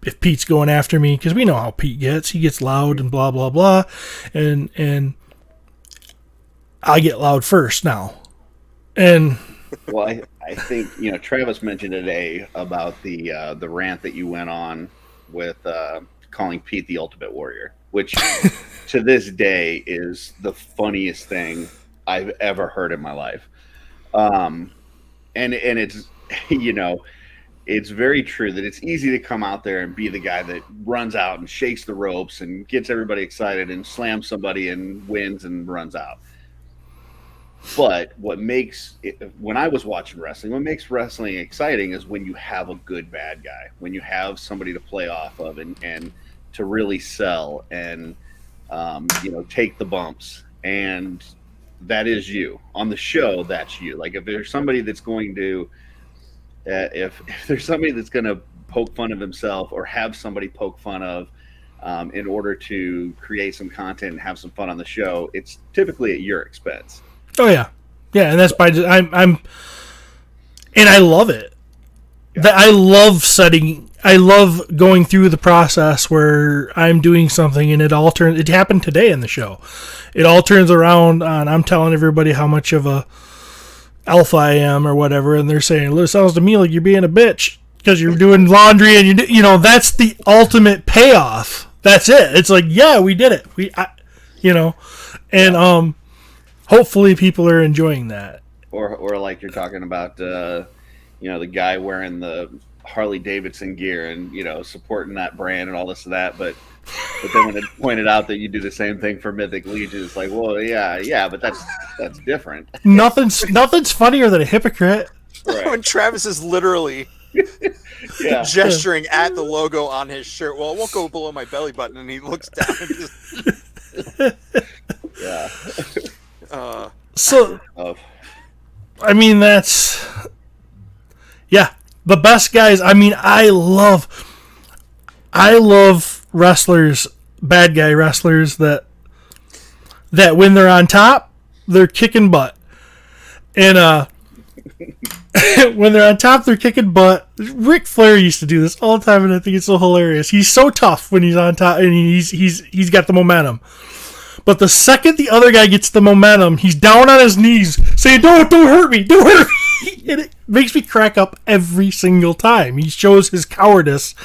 if Pete's going after me, because we know how Pete gets. He gets loud and blah blah blah, and I get loud first now. And well, I think, you know, Travis mentioned today about the rant that you went on with calling Pete the Ultimate Warrior, which to this day is the funniest thing I've ever heard in my life. And it's, you know, it's very true that it's easy to come out there and be the guy that runs out and shakes the ropes and gets everybody excited and slams somebody and wins and runs out. But what makes it, when I was watching wrestling, what makes wrestling exciting is when you have a good bad guy, when you have somebody to play off of and to really sell and, you know, take the bumps. And that is you. On the show, that's you. Like, if there's somebody that's going to, if there's somebody that's going to poke fun of himself or have somebody poke fun of in order to create some content and have some fun on the show, it's typically at your expense. Oh yeah, and that's by I'm, and I love it. Yeah. I love going through the process where I'm doing something and it all turns. It happened today in the show. It all turns around on I'm telling everybody how much of a alpha I am or whatever, and they're saying, "It sounds to me like you're being a bitch because you're doing laundry and you know that's the ultimate payoff. That's it. It's like, yeah, we did it. And hopefully people are enjoying that. Or like you're talking about, you know, the guy wearing the Harley Davidson gear and, you know, supporting that brand and all this and that. But then when it pointed out that you do the same thing for Mythic Legion, it's like, well, yeah, but that's different. Nothing's funnier than a hypocrite. Right. When Travis is literally gesturing at the logo on his shirt. Well, it won't go below my belly button, and he looks down and just... yeah. I mean, that's... Yeah, the best guys. I mean, I love wrestlers, bad guy wrestlers that when they're on top, they're kicking butt. And when they're on top, they're kicking butt. Ric Flair used to do this all the time, and I think it's so hilarious. He's so tough when he's on top, and he's got the momentum. But the second the other guy gets the momentum, he's down on his knees saying, don't hurt me, don't hurt me. And it makes me crack up every single time. He shows his cowardice.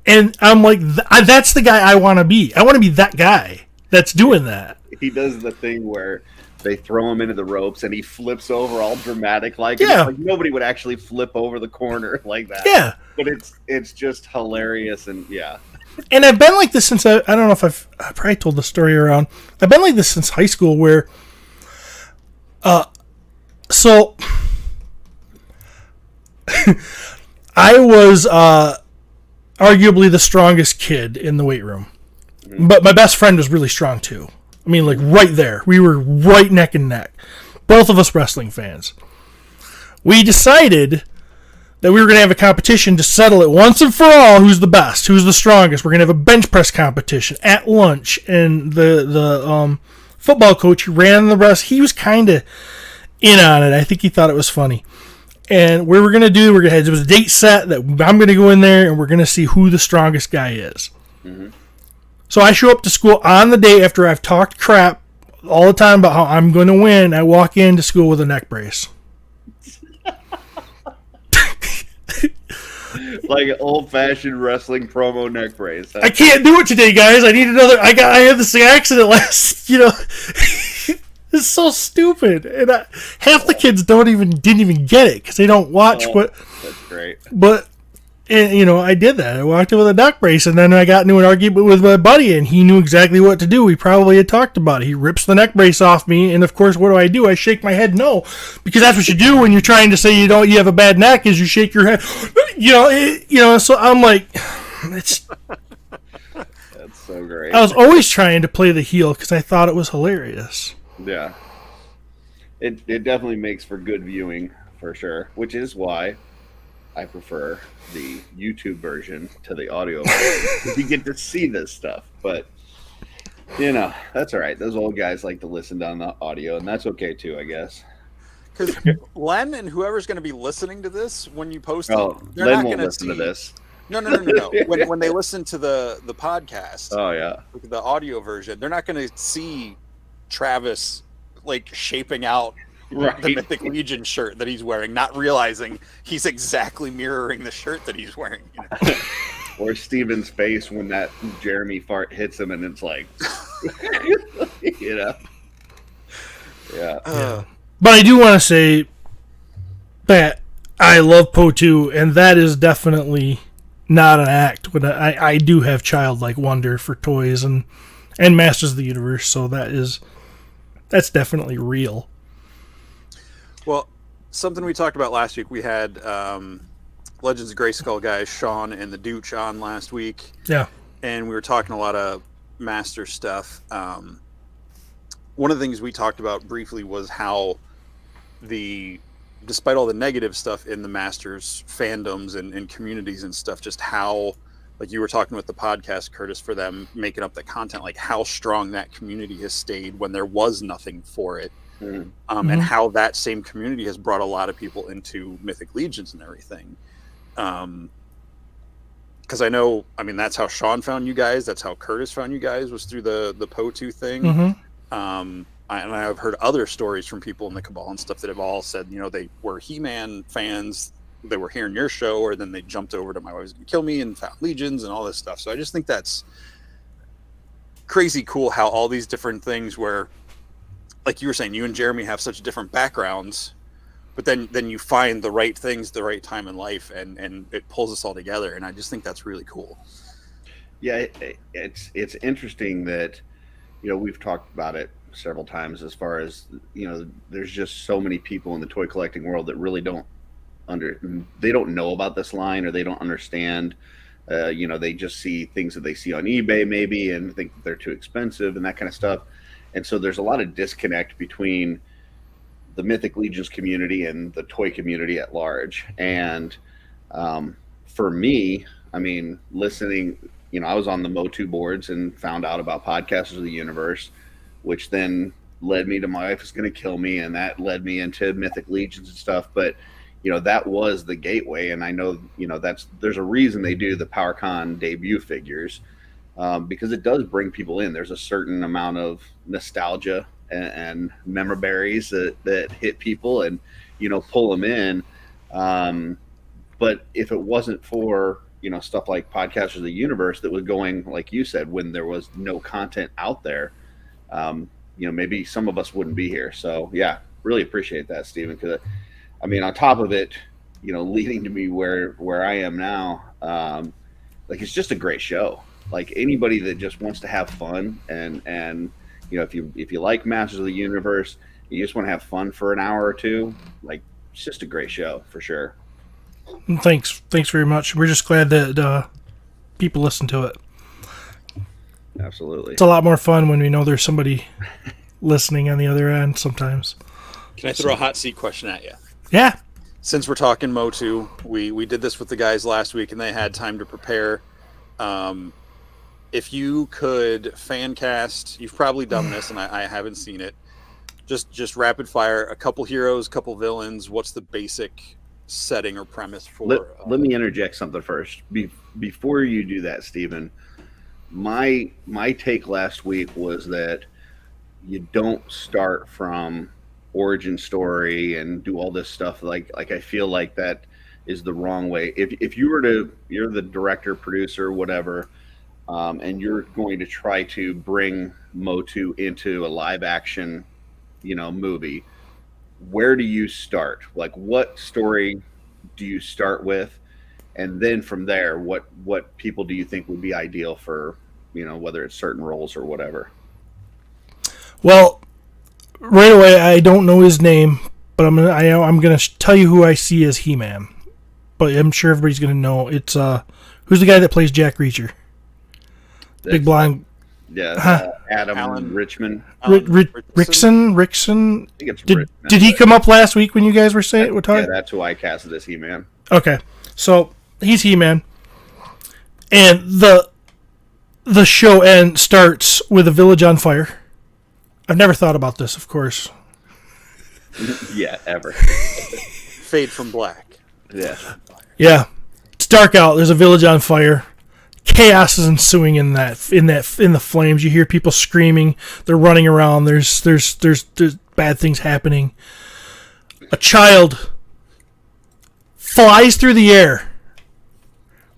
And I'm like, that's the guy I want to be. I want to be that guy that's doing that. He does the thing where they throw him into the ropes and he flips over all dramatic. Like nobody would actually flip over the corner like that. Yeah. But it's just hilarious and yeah. And I've been like this since I don't know if I probably told the story around. I've been like this since high school where so I was arguably the strongest kid in the weight room. But my best friend was really strong too. I mean, like right there. We were right neck and neck. Both of us wrestling fans. We decided that we were going to have a competition to settle it once and for all who's the best, who's the strongest. We're going to have a bench press competition at lunch, and the football coach who ran the rest, he was kind of in on it. I think he thought it was funny. And we were going to do, it was a date set that I'm going to go in there and we're going to see who the strongest guy is. Mm-hmm. So I show up to school on the day after I've talked crap all the time about how I'm going to win. I walk into school with a neck brace. Like an old-fashioned wrestling promo neck brace. I can't do it today, guys. I need another. I had this accident last. It's so stupid, and half the kids didn't even get it because they don't watch. But that's great. But I did that. I walked in with a neck brace, and then I got into an argument with my buddy, and he knew exactly what to do. We probably had talked about it. He rips the neck brace off me, and of course, what do? I shake my head no, because that's what you do when you're trying to say you have a bad neck, is you shake your head. So I'm like, it's. That's so great. I was always trying to play the heel because I thought it was hilarious. Yeah. It definitely makes for good viewing, for sure, which is why I prefer the YouTube version to the audio version. You get to see this stuff, but that's all right. Those old guys like to listen on the audio, and that's okay too, I guess. Because Len and whoever's going to be listening to this when you post it, they're Len not won't going to listen to this. No. When they listen to the podcast, oh yeah, the audio version, they're not going to see Travis like shaping out the Mythic Legion shirt that he's wearing, not realizing he's exactly mirroring the shirt that he's wearing. Or Steven's face when that Jeremy fart hits him, and it's like, yeah. But I do want to say that I love Po2, and that is definitely not an act. But I do have childlike wonder for toys and Masters of the Universe, so that's definitely real. Well, something we talked about last week, we had Legends of Grayskull guys, Sean and the Dooch, on last week. Yeah. And we were talking a lot of Master stuff. One of the things we talked about briefly was how despite all the negative stuff in the Masters fandoms and communities and stuff, just how, like you were talking with the podcast, Curtis, for them making up the content, like how strong that community has stayed when there was nothing for it. Mm-hmm. And how that same community has brought a lot of people into Mythic Legions and everything. Because that's how Sean found you guys. That's how Curtis found you guys, was through the Po2 thing. Mm-hmm. And I've heard other stories from people in the Cabal and stuff that have all said, they were He-Man fans, they were hearing your show, or then they jumped over to My Wife's Gonna Kill Me and found Legions and all this stuff. So I just think that's crazy cool how all these different things where, like you were saying, you and Jeremy have such different backgrounds, but then you find the right things the right time in life, and it pulls us all together. And I just think that's really cool. Yeah, it's interesting that, we've talked about it several times as far as, there's just so many people in the toy collecting world that really don't know about this line, or they don't understand. They just see things that they see on eBay maybe and think that they're too expensive and that kind of stuff. And so there's a lot of disconnect between the Mythic Legions community and the toy community at large. And for me, listening, I was on the Mo2 boards and found out about Podcasters of the Universe, which then led me to My Wife Is Gonna Kill Me, and that led me into Mythic Legions and stuff. But that was the gateway, and I know there's a reason they do the PowerCon debut figures, because it does bring people in. There's a certain amount of nostalgia and memories that hit people and pull them in. But if it wasn't for stuff like Podcasters of the Universe that was going, like you said, when there was no content out there, maybe some of us wouldn't be here. So yeah, really appreciate that, Stephen, because on top of it, leading to me where I am now, it's just a great show. Like, anybody that just wants to have fun and if you like Masters of the Universe, you just want to have fun for an hour or two, it's just a great show for sure. Thanks very much. We're just glad that people listen to it. Absolutely. It's a lot more fun when we know there's somebody listening on the other end sometimes. Can I throw a hot seat question at you? Yeah. since we're talking Motu, we did this with the guys last week, and they had time to prepare. If you could fan cast, you've probably done this, and I haven't seen it. Just rapid fire, a couple heroes, couple villains. What's the basic setting or premise for? Let me interject something first. Before you do that, Stephen, my take last week was that you don't start from origin story and do all this stuff. Like I feel like that is the wrong way. If you were you're the director, producer, whatever, and you're going to try to bring Motu into a live action, movie, where do you start? Like, what story do you start with? And then from there, what people do you think would be ideal for, whether it's certain roles or whatever? Well, right away, I don't know his name, but I'm gonna tell you who I see as He-Man. But I'm sure everybody's gonna know. It's who's the guy that plays Jack Reacher? Big blonde. Yeah, Alan Richmond. Rickson. I think it's Richmond. Did he come up last week when you guys were saying? Yeah, that's who I casted as He-Man. Okay, so he's He-Man, and the show starts with a village on fire. I've never thought about this, of course. Yeah, ever. Fade from black. Yeah. Yeah, it's dark out. There's a village on fire. Chaos is ensuing in the flames. You hear people screaming. They're running around. There's bad things happening. A child flies through the air.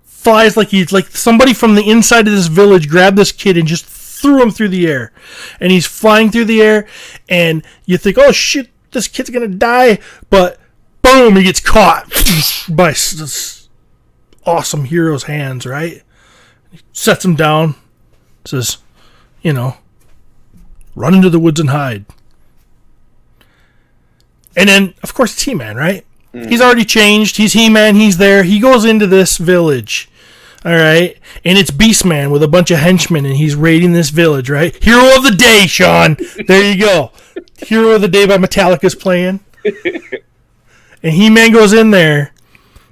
Flies like somebody from the inside of this village grabbed this kid and just threw him through the air. And he's flying through the air, and you think, oh shit, this kid's gonna die, but boom, he gets caught by this awesome hero's hands, right? He sets him down, says, run into the woods and hide. And then, of course, it's He-Man, right? Mm. He's already changed. He's He-Man. He's there. He goes into this village, all right? And it's Beastman with a bunch of henchmen, and he's raiding this village, right? Hero of the Day, Sean. There you go. Hero of the Day by Metallica's playing. And He-Man goes in there,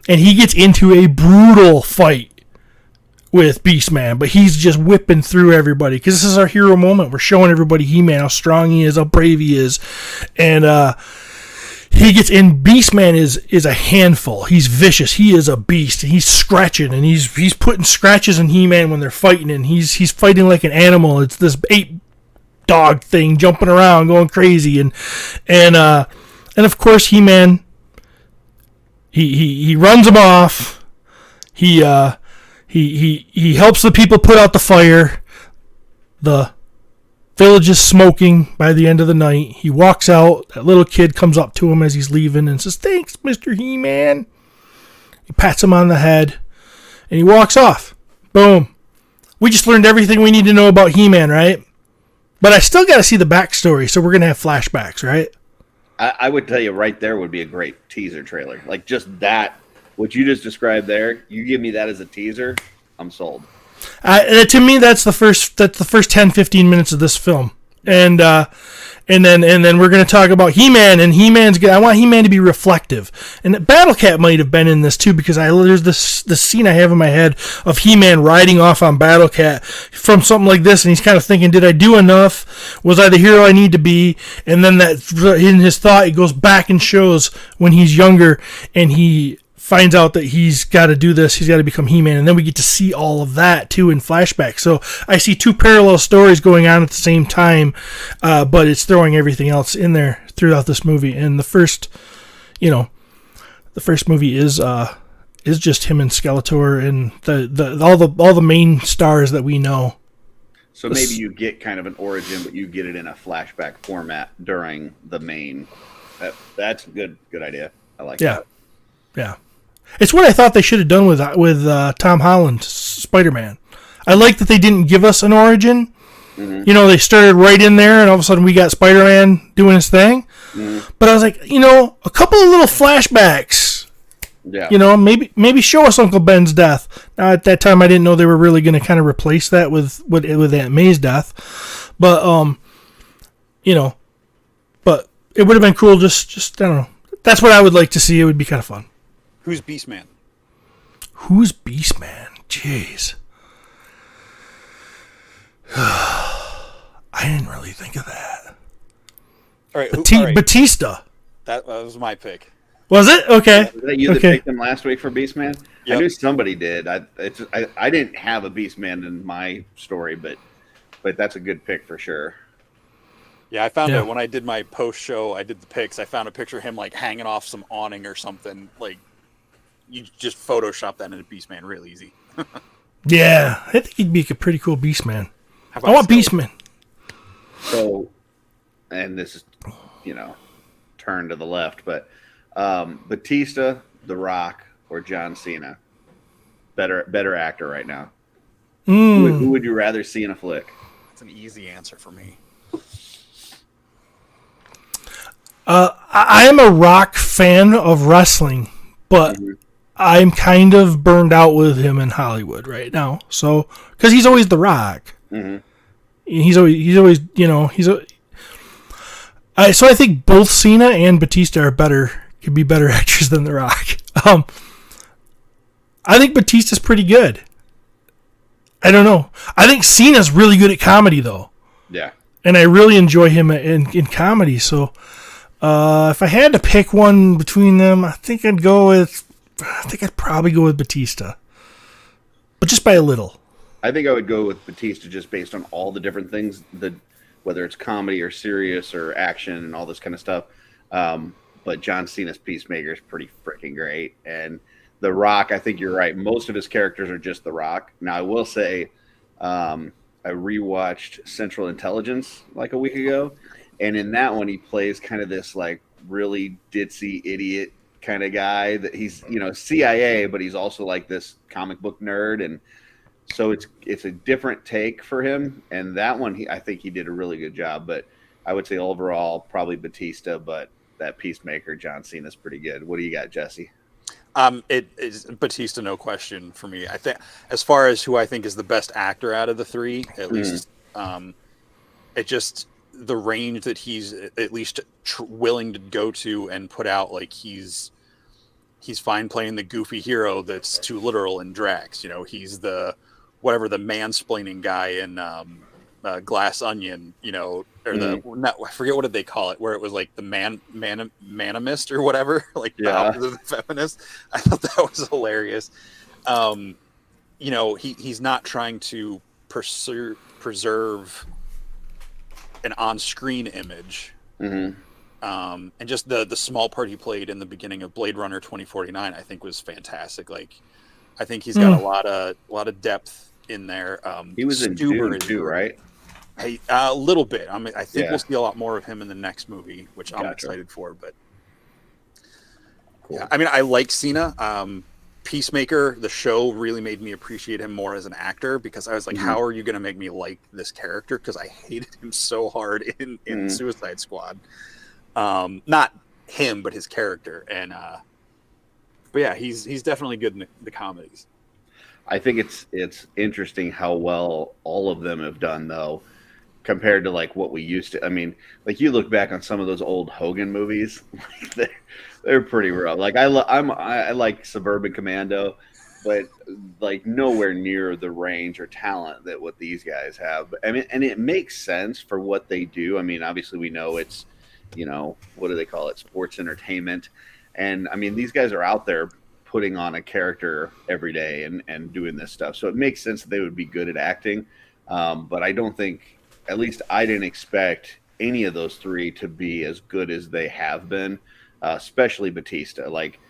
and he gets into a brutal fight with Beastman, but he's just whipping through everybody because this is our hero moment. We're showing everybody He-Man, how strong he is, how brave he is, and he gets in. Beastman is a handful. He's vicious. He is a beast. He's scratching, and he's putting scratches in He-Man when they're fighting, and he's fighting like an animal. It's this ape dog thing jumping around, going crazy, and of course He-Man. He runs him off. He helps the people put out the fire. The village is smoking by the end of the night. He walks out. That little kid comes up to him as he's leaving and says, "Thanks, Mr. He-Man." He pats him on the head, and he walks off. Boom. We just learned everything we need to know about He-Man, right? But I still got to see the backstory, so we're going to have flashbacks, right? I would tell you right there would be a great teaser trailer. Like, just that, what you just described there, you give me that as a teaser, I'm sold. To me, that's the first 10, 15 minutes of this film. And then we're going to talk about He-Man, and I want He-Man to be reflective. And Battle Cat might have been in this too, because there's this scene I have in my head of He-Man riding off on Battle Cat from something like this, and he's kind of thinking, did I do enough? Was I the hero I need to be? And then that in his thought, he goes back and shows when he's younger, and he finds out that he's got to do this, he's got to become He-Man, and then we get to see all of that too in flashback. So I see two parallel stories going on at the same time, but it's throwing everything else in there throughout this movie. And the first movie is just him and Skeletor and all the main stars that we know. So maybe you get kind of an origin, but you get it in a flashback format during the main. That's a good idea. I like that. Yeah. It's what I thought they should have done with Tom Holland's Spider-Man. I like that they didn't give us an origin. Mm-hmm. They started right in there, and all of a sudden we got Spider-Man doing his thing. Mm-hmm. But I was like, a couple of little flashbacks. Yeah. Maybe show us Uncle Ben's death. Now, at that time, I didn't know they were really going to kind of replace that with Aunt May's death. But, but it would have been cool just I don't know. That's what I would like to see. It would be kind of fun. Who's Beastman? Who's Beastman? Jeez. I didn't really think of that. All right, all right. Batista. That was my pick. Was it? Okay. Was that you that picked him last week for Beastman? Yep. I knew somebody did. I didn't have a Beastman in my story, but that's a good pick for sure. Yeah, I found it when I did my post show. I did the picks. I found a picture of him like hanging off some awning or something. Like you just Photoshop that into Beastman real easy. Yeah, I think he'd be a pretty cool Beastman. I want Beastman. So, and this is, turn to the left, but Batista, The Rock, or John Cena? Better actor right now. Who would you rather see in a flick? That's an easy answer for me. I am a Rock fan of wrestling, but I'm kind of burned out with him in Hollywood right now. So, because he's always The Rock. Mm-hmm. He's always, so I think both Cena and Batista could be better actors than The Rock. I think Batista's pretty good. I don't know. I think Cena's really good at comedy, though. Yeah. And I really enjoy him in comedy. So if I had to pick one between them, I think I'd probably go with Batista. But just by a little. I think I would go with Batista just based on all the different things, whether it's comedy or serious or action and all this kind of stuff. But John Cena's Peacemaker is pretty freaking great. And The Rock, I think you're right. Most of his characters are just The Rock. Now, I will say I rewatched Central Intelligence like a week ago. And in that one, he plays kind of this like really ditzy idiot kind of guy that he's, CIA, but he's also like this comic book nerd. And so it's a different take for him. And that one, I think he did a really good job. But I would say overall, probably Batista, but that Peacemaker, John Cena, is pretty good. What do you got, Jesse? It is Batista, no question for me. I think as far as who I think is the best actor out of the three, at least, it just the range that he's at least willing to go to and put out. Like he's fine playing the goofy hero that's too literal in Drax. He's the mansplaining guy in Glass Onion. Or I forget what did they call it, where it was like the manamist or whatever, like the opposite of the feminist. I thought that was hilarious. He's not trying to preserve an on-screen image. And just the small part he played in the beginning of Blade Runner 2049, I think was fantastic. Like, I think he's got a lot of depth in there. He was in Dune too, right? Hey, a little bit. I think we'll see a lot more of him in the next movie, which I'm excited for. But cool. Yeah, I like Cena. Peacemaker, the show really made me appreciate him more as an actor because I was like, how are you going to make me like this character? Because I hated him so hard in Suicide Squad. Not him, but his character. And but yeah, he's definitely good in the comedies. I think it's interesting how well all of them have done though, compared to like what we used to. I mean, like you look back on some of those old Hogan movies, they're pretty rough. Like I like Suburban Commando, but like nowhere near the range or talent that what these guys have. I mean, and it makes sense for what they do. I mean, obviously we know it's, what do they call it? Sports entertainment. And I mean, these guys are out there putting on a character every day and doing this stuff. So it makes sense that they would be good at acting. But I don't think, at least I didn't expect any of those three to be as good as they have been, especially Batista. Like,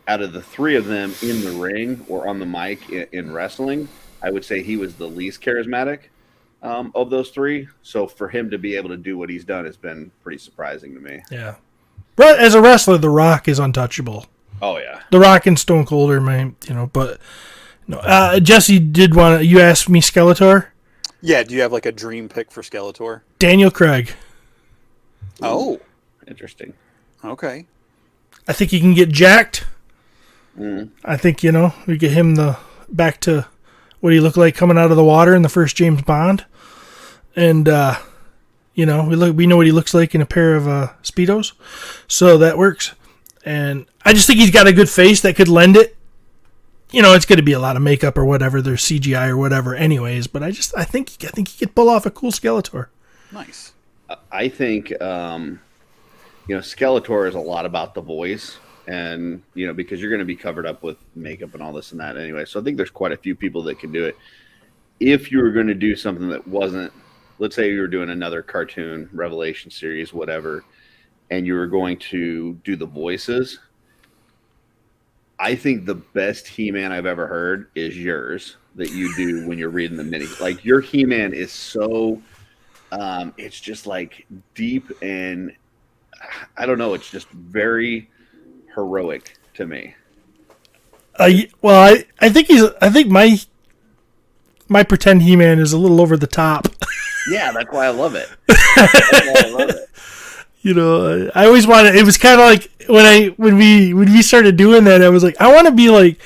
out of the three of them in the ring or on the mic in wrestling, I would say he was the least charismatic of those three. So for him to be able to do what he's done has been pretty surprising to me. Yeah. But as a wrestler, The Rock is untouchable. Oh, yeah. The Rock and Stone Cold are my, but no. Jesse you asked me Skeletor? Yeah, do you have like a dream pick for Skeletor? Daniel Craig. Oh. Interesting. Okay. I think he can get jacked. I think, we get him back to what he looked like coming out of the water in the first James Bond. And, we know what he looks like in a pair of Speedos. So that works. And I just think he's got a good face that could lend it. You know, it's going to be a lot of makeup or whatever. There's CGI or whatever anyways. But I think he could pull off a cool Skeletor. Nice. I think, Skeletor is a lot about the voice. And, because you're going to be covered up with makeup and all this and that anyway. So I think there's quite a few people that can do it. If you were going to do something that wasn't, let's say you were doing another cartoon, Revelation series, whatever, and you were going to do the voices, I think the best He-Man I've ever heard is yours that you do when you're reading the mini. Like, your He-Man is so, it's just like deep and, I don't know, it's just very heroic to me. I think my pretend He-Man is a little over the top. Yeah, that's why I love it. That's why I love it. I always wanted. It was kind of like when we started doing that. I was like, I want to be like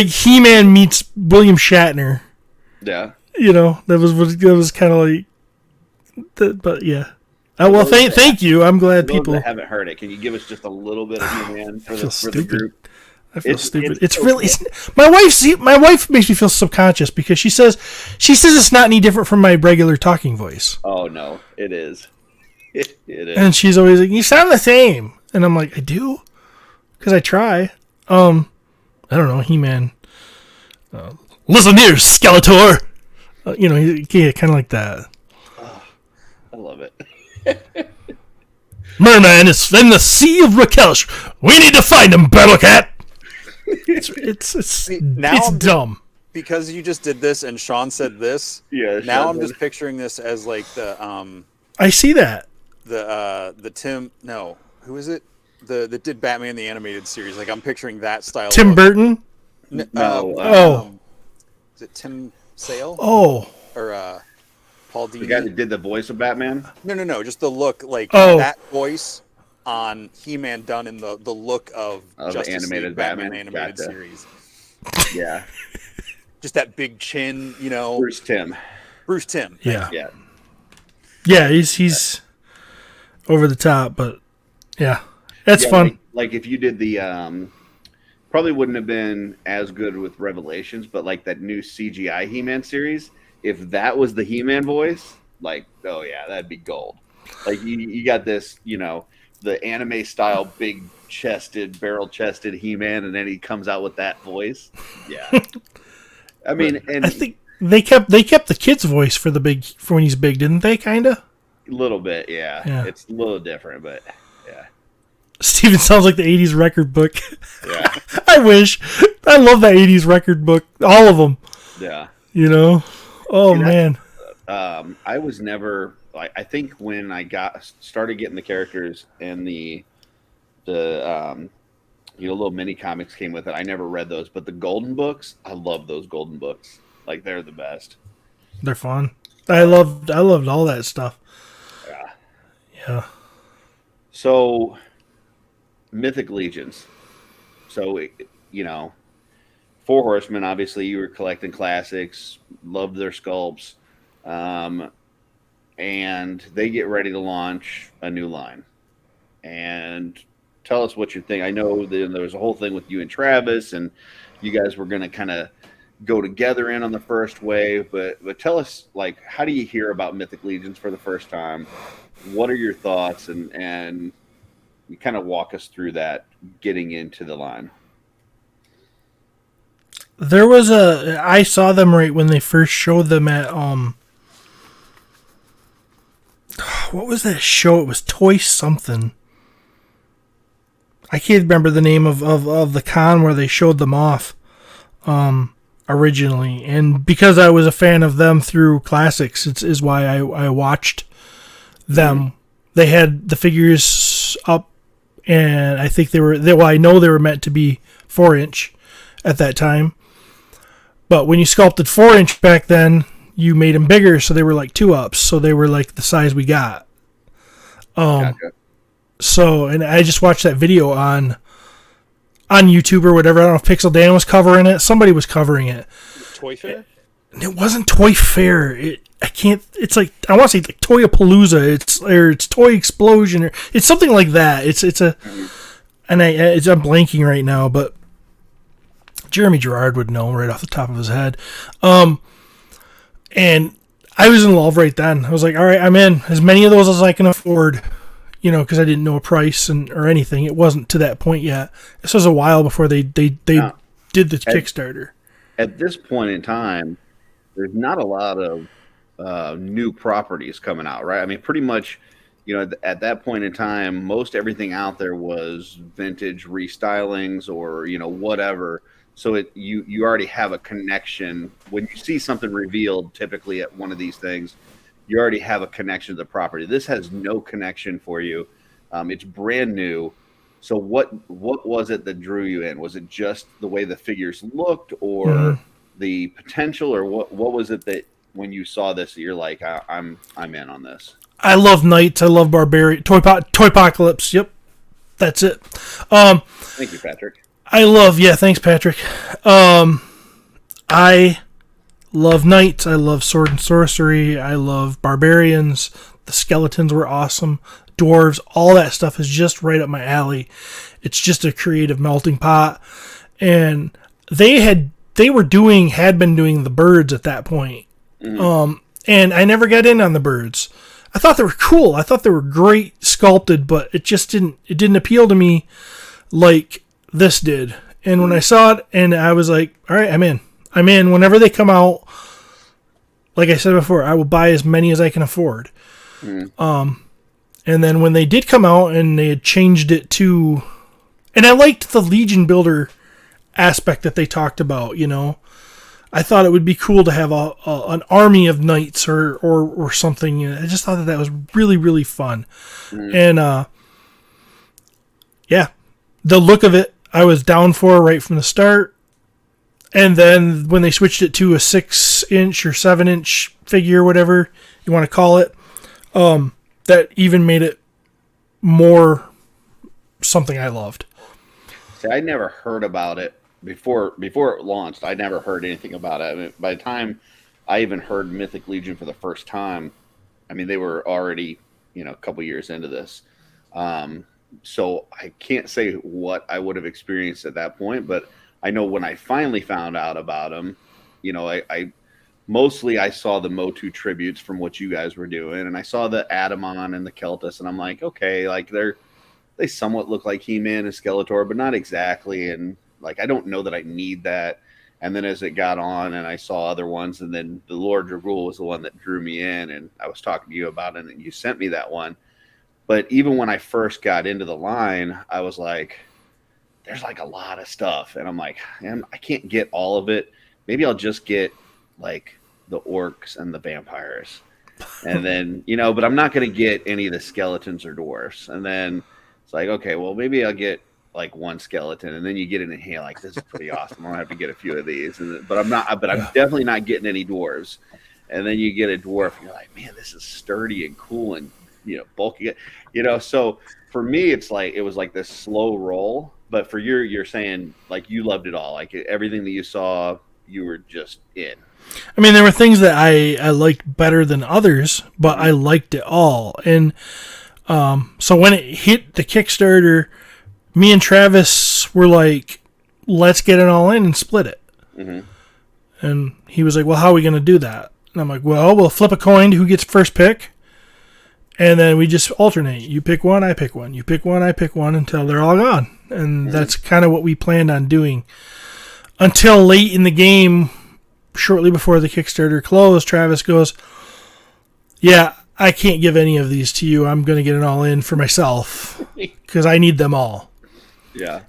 He-Man meets William Shatner. Yeah. That was kind of like. But yeah. Well, thank you. I'm glad people haven't heard it. Can you give us just a little bit of He-Man for the group? I feel stupid. It's really my wife makes me feel subconscious because she says it's not any different from my regular talking voice. Oh no, it is. It is. And she's always like, "You sound the same," and I'm like, "I do," because I try. I don't know, He-Man. Listen here, Skeletor. Kind of like that. Oh, I love it. Merman is in the Sea of Rakesh. We need to find him, Battle Cat. It's dumb. Because you just did this and Sean said this. Yeah. Now I'm just picturing this as like the I see that. The Tim, no, who is it? That did Batman the Animated Series. Like, I'm picturing that style. Tim Burton? No. Is it Tim Sale? Oh. Or Paul Dini? The guy that did the voice of Batman? No. Just the look, like that voice on He-Man done in the look of Justice the animated League Batman animated series. Yeah. Just that big chin, Bruce Timm. Yeah. Yeah. Yeah, he's over the top, but yeah, that's fun. Like if you did the, probably wouldn't have been as good with Revelations, but like that new CGI He-Man series, if that was the He-Man voice, like, oh yeah, that'd be gold. Like you got this, the anime style big chested, barrel chested He-Man, and then he comes out with that voice. Yeah. I mean, and I think they kept the kid's voice for when he's big, didn't they? Kinda. A little bit, yeah. It's a little different, but yeah. Steven sounds like the '80s record book. Yeah. I wish. I love that '80s record book. All of them. Yeah. Oh man. I was never like. I think when I started getting the characters and the little mini comics came with it, I never read those, but the golden books, I love those golden books. Like, they're the best. They're fun. I loved all that stuff. Yeah. So, Mythic Legions. So, Four Horsemen, obviously, you were collecting classics, loved their sculpts, and they get ready to launch a new line. And tell us what you think. I know there was a whole thing with you and Travis, and you guys were going to kind of go together in on the first wave, but tell us, like, how do you hear about Mythic Legions for the first time? What are your thoughts, and you kind of walk us through that getting into the line? There was I saw them right when they first showed them at what was that show? It was Toy something. I can't remember the name of the con where they showed them off originally. And because I was a fan of them through classics, is why I watched them. They had the figures up, and I think I know they were meant to be 4-inch at that time. But when you sculpted 4-inch back then, you made them bigger, so they were like 2-ups. So they were like the size we got. Gotcha. So, and I just watched that video on YouTube or whatever. I don't know if Pixel Dan was covering it. Somebody was covering it. Toy Fair? It wasn't Toy Fair. It's like, I want to say like Toyapalooza. It's Toy Explosion, or it's something like that. It's a and I'm blanking right now, but Jeremy Gerard would know right off the top of his head. And I was in love right then. I was like, all right, I'm in. As many of those as I can afford, because I didn't know a price or anything. It wasn't to that point yet. This was a while before they did the Kickstarter. At this point in time, there's not a lot of new properties coming out, right? I mean, pretty much, at that point in time, most everything out there was vintage restylings or, whatever. So you already have a connection. When you see something revealed, typically at one of these things, you already have a connection to the property. This has no connection for you. It's brand new. So what was it that drew you in? Was it just the way the figures looked, or the potential, or what was it that when you saw this that you're like, I'm in on this? I love knights. I love barbarian Toypocalypse. Yep, that's it. Thank you, Patrick. Thanks, Patrick. I love knights. I love sword and sorcery. I love barbarians. The skeletons were awesome. Dwarves, all that stuff is just right up my alley. It's just a creative melting pot. And they had been doing the birds at that point. And I never got in on the birds. I thought they were cool. I thought they were great sculpted, but it didn't appeal to me like this did. And when I saw it, and I was like, all right, I'm in. Whenever they come out, like I said before, I will buy as many as I can afford. And then when they did come out and they had changed it to, and I liked the Legion Builder aspect that they talked about, I thought it would be cool to have an army of knights or something. I just thought that was really, really fun. And, the look of it, I was down for right from the start. And then when they switched it to a 6-inch or 7-inch figure, whatever you want to call it, that even made it more something I loved. See, I never heard about it before it launched. I never heard anything about it. I mean, by the time I even heard Mythic Legion for the first time, I mean, they were already, a couple years into this. So I can't say what I would have experienced at that point, but I know when I finally found out about them, I mostly I saw the Motu tributes from what you guys were doing, and I saw the Adamon and the Keltus, and I'm like, okay, like they somewhat look like He-Man and Skeletor, but not exactly, and like I don't know that I need that. And then as it got on, and I saw other ones, and then the Lord Dragul was the one that drew me in, and I was talking to you about it, and you sent me that one. But even when I first got into the line, I was like, there's like a lot of stuff. And I'm like, man, I can't get all of it. Maybe I'll just get like the orcs and the vampires. And then, but I'm not going to get any of the skeletons or dwarfs. And then it's like, okay, well, maybe I'll get like one skeleton. And then you get in and like, this is pretty awesome. I'm going to have to get a few of these. But I'm definitely not getting any dwarves. And then you get a dwarf and you're like, man, this is sturdy and cool and, bulky, so for me, it was like this slow roll, but for you're saying like you loved it all, like everything that you saw, you were just in. I mean, there were things that I liked better than others, but I liked it all. And so when it hit the Kickstarter, me and Travis were like, let's get it all in and split it. And he was like, well, how are we going to do that? And I'm like, well, we'll flip a coin to who gets first pick. And then we just alternate. You pick one, I pick one. You pick one, I pick one until they're all gone. And that's kind of what we planned on doing. Until late in the game, shortly before the Kickstarter closed, Travis goes, yeah, I can't give any of these to you. I'm going to get it all in for myself because I need them all. Yeah.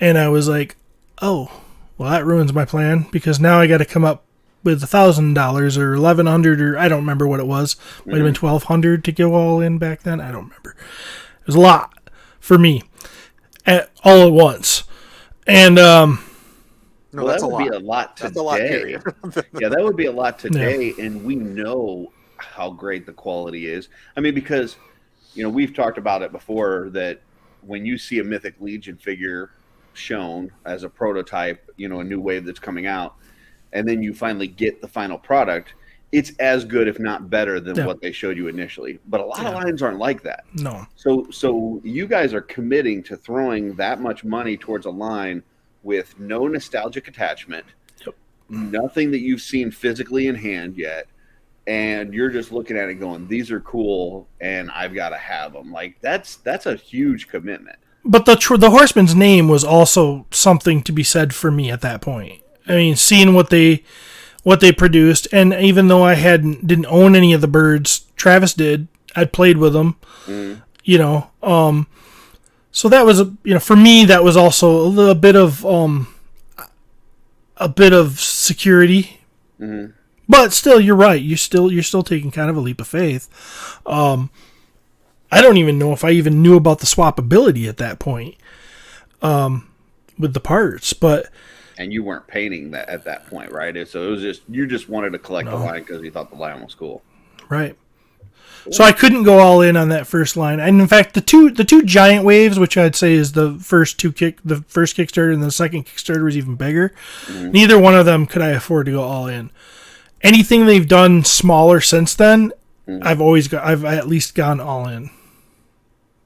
And I was like, oh, well, that ruins my plan because now I got to come up with $1,000 or $1,100 or I don't remember what it was. Might have been $1,200 to go all in back then. I don't remember. It was a lot for me all at once. And that would be a lot today. That's a lot, period. Yeah, that would be a lot today, and we know how great the quality is. I mean, because we've talked about it before that when you see a Mythic Legion figure shown as a prototype, a new wave that's coming out, and then you finally get the final product, it's as good, if not better, than Yeah. what they showed you initially. But a lot of Yeah. lines aren't like that. No. So you guys are committing to throwing that much money towards a line with no nostalgic attachment, Yep. nothing that you've seen physically in hand yet, and you're just looking at it going, these are cool, and I've got to have them. Like that's a huge commitment. But the Horseman's name was also something to be said for me at that point. I mean, seeing what they produced, and even though I didn't own any of the birds, Travis did. I'd played with them, you know. So that was for me that was also a little bit of security. Mm-hmm. But still, you're right. You're still taking kind of a leap of faith. I don't even know if I even knew about the swappability at that point with the parts, but. And you weren't painting that at that point, right? So it was just you just wanted to collect the line because you thought the line was cool, right? So I couldn't go all in on that first line, and in fact, the two giant waves, which I'd say is the first Kickstarter and the second Kickstarter was even bigger. Mm-hmm. Neither one of them could I afford to go all in. Anything they've done smaller since then, mm-hmm. I've at least gone all in.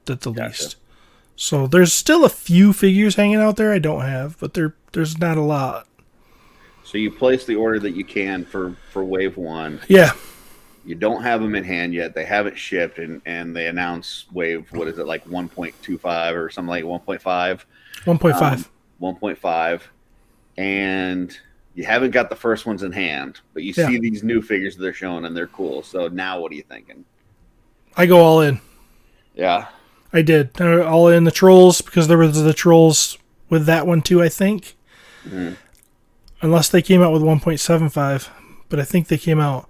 At the least. So there's still a few figures hanging out there I don't have, but there's not a lot. So you place the order that you can for wave 1. Yeah. You don't have them in hand yet. They haven't shipped, and they announce wave, what is it, like 1.25 or something like 1.5? 1.5. 1.5. And you haven't got the first ones in hand, but you see these new figures that they're showing, and they're cool. So now what are you thinking? I go all in. Yeah. I did. All in the trolls, because there was the trolls with that one too, I think. Mm-hmm. Unless they came out with 1.75. But I think they came out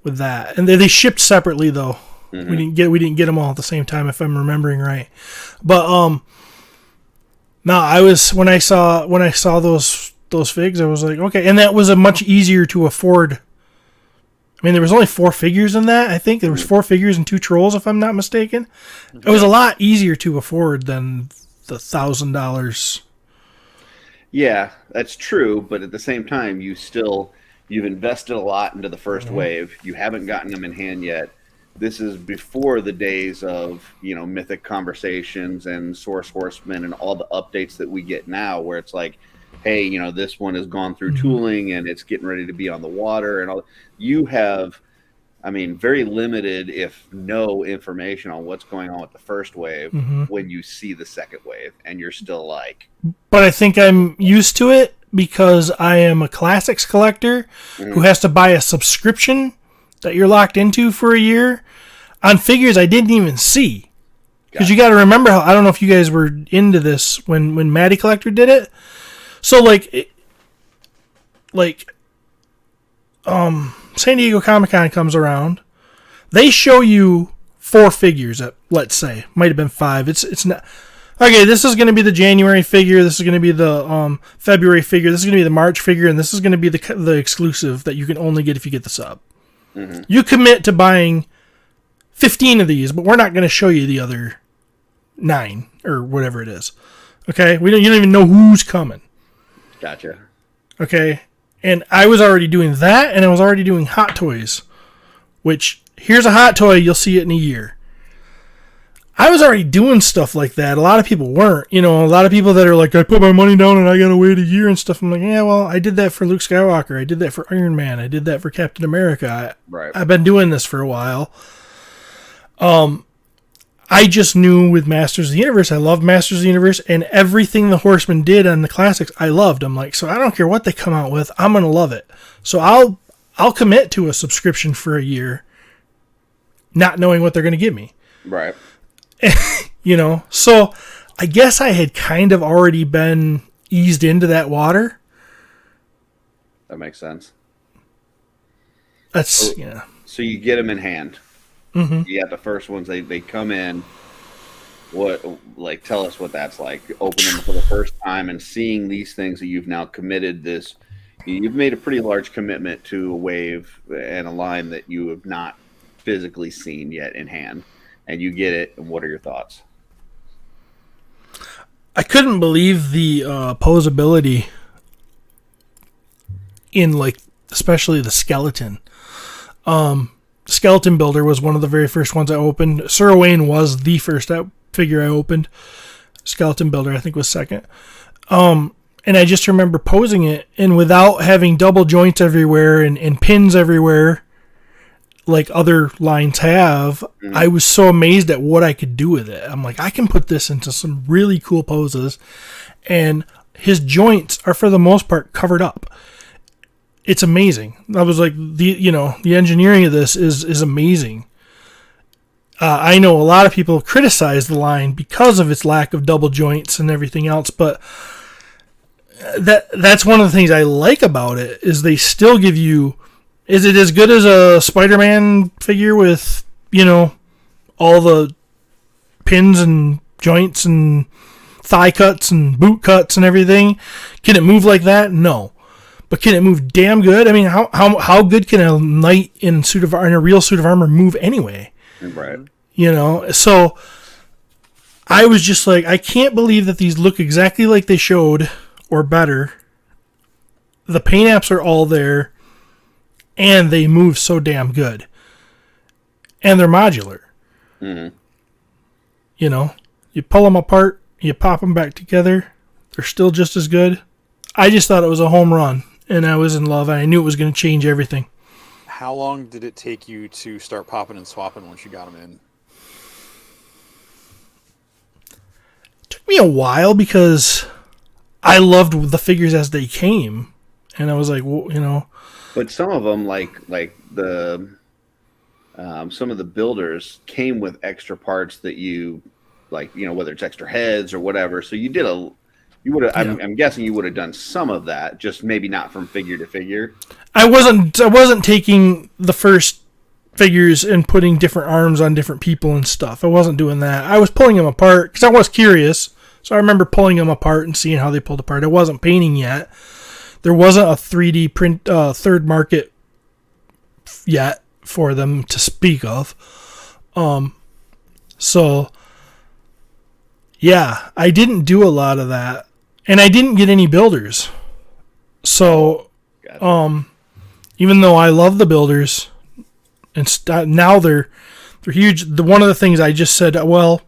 with that. And they shipped separately though. Mm-hmm. We didn't get them all at the same time, if I'm remembering right. But no, I was when I saw those figs, I was like, okay, and that was a much easier to afford. I mean, there was only 4 figures in that. I think there was 4 figures and 2 trolls, if I'm not mistaken. It was a lot easier to afford than the $1,000. Yeah, that's true. But at the same time, you've invested a lot into the first wave. You haven't gotten them in hand yet. This is before the days of Mythic Conversations and Source Horsemen and all the updates that we get now, where it's like, hey, this one has gone through tooling and it's getting ready to be on the water and all. You have, very limited, if no information on what's going on with the first wave when you see the second wave, and you're still like. But I think I'm used to it because I am a classics collector who has to buy a subscription that you're locked into for a year on figures I didn't even see. Because you got to remember how, I don't know if you guys were into this when Matty Collector did it. So San Diego Comic-Con comes around. They show you 4 figures, let's say. Might have been 5. It's not. Okay, this is going to be the January figure. This is going to be the February figure. This is going to be the March figure. And this is going to be the exclusive that you can only get if you get the sub. Mm-hmm. You commit to buying 15 of these, but we're not going to show you the other 9 or whatever it is. Okay? You don't even know who's coming. Gotcha. Okay? And I was already doing that, and I was already doing Hot Toys, which, here's a Hot Toy, you'll see it in a year. I was already doing stuff like that. A lot of people weren't. A lot of people that are like, I put my money down and I gotta wait a year and stuff. I'm like, yeah, well, I did that for Luke Skywalker. I did that for Iron Man. I did that for Captain America. I've been doing this for a while. I just knew with Masters of the Universe, I loved Masters of the Universe, and everything the Horsemen did on the classics, I loved. I'm like, so I don't care what they come out with, I'm gonna love it. So I'll commit to a subscription for a year, not knowing what they're gonna give me. Right. So I guess I had kind of already been eased into that water. That makes sense. That's, So you get them in hand. Mm-hmm. You got the first ones, they come in. Tell us what that's like. Open them for the first time and seeing these things that you've now committed this. You've made a pretty large commitment to a wave and a line that you have not physically seen yet in hand. And you get it, and what are your thoughts? I couldn't believe the posability in, especially the skeleton. Skeleton Builder was one of the very first ones I opened. Sir Owain was the first figure I opened. Skeleton Builder, I think, was second. And I just remember posing it, and without having double joints everywhere and pins everywhere like other lines have, I was so amazed at what I could do with it. I'm like, I can put this into some really cool poses, and his joints are for the most part covered up. It's amazing. I was like, the engineering of this is amazing. I know a lot of people criticize the line because of its lack of double joints and everything else, but that's one of the things I like about it, is they still give you... Is it as good as a Spider-Man figure with, all the pins and joints and thigh cuts and boot cuts and everything? Can it move like that? No. But can it move damn good? I mean, how good can a knight in a real suit of armor move anyway? Right. So I was just like, I can't believe that these look exactly like they showed, or better. The paint apps are all there, and they move so damn good. And they're modular. Mm-hmm. You pull them apart, you pop them back together, they're still just as good. I just thought it was a home run, and I was in love, and I knew it was going to change everything. How long did it take you to start popping and swapping once you got them in? It took me a while because I loved the figures as they came, and I was like, well, But some of them, like the some of the builders came with extra parts that you whether it's extra heads or whatever. So you would have. Yeah. I'm guessing you would have done some of that, just maybe not from figure to figure. I wasn't taking the first figures and putting different arms on different people and stuff. I wasn't doing that. I was pulling them apart because I was curious. So I remember pulling them apart and seeing how they pulled apart. I wasn't painting yet. There wasn't a 3D print third market yet for them to speak of. So yeah, I didn't do a lot of that, and I didn't get any builders. So even though I love the builders, and now they're huge. One of the things I just said, well,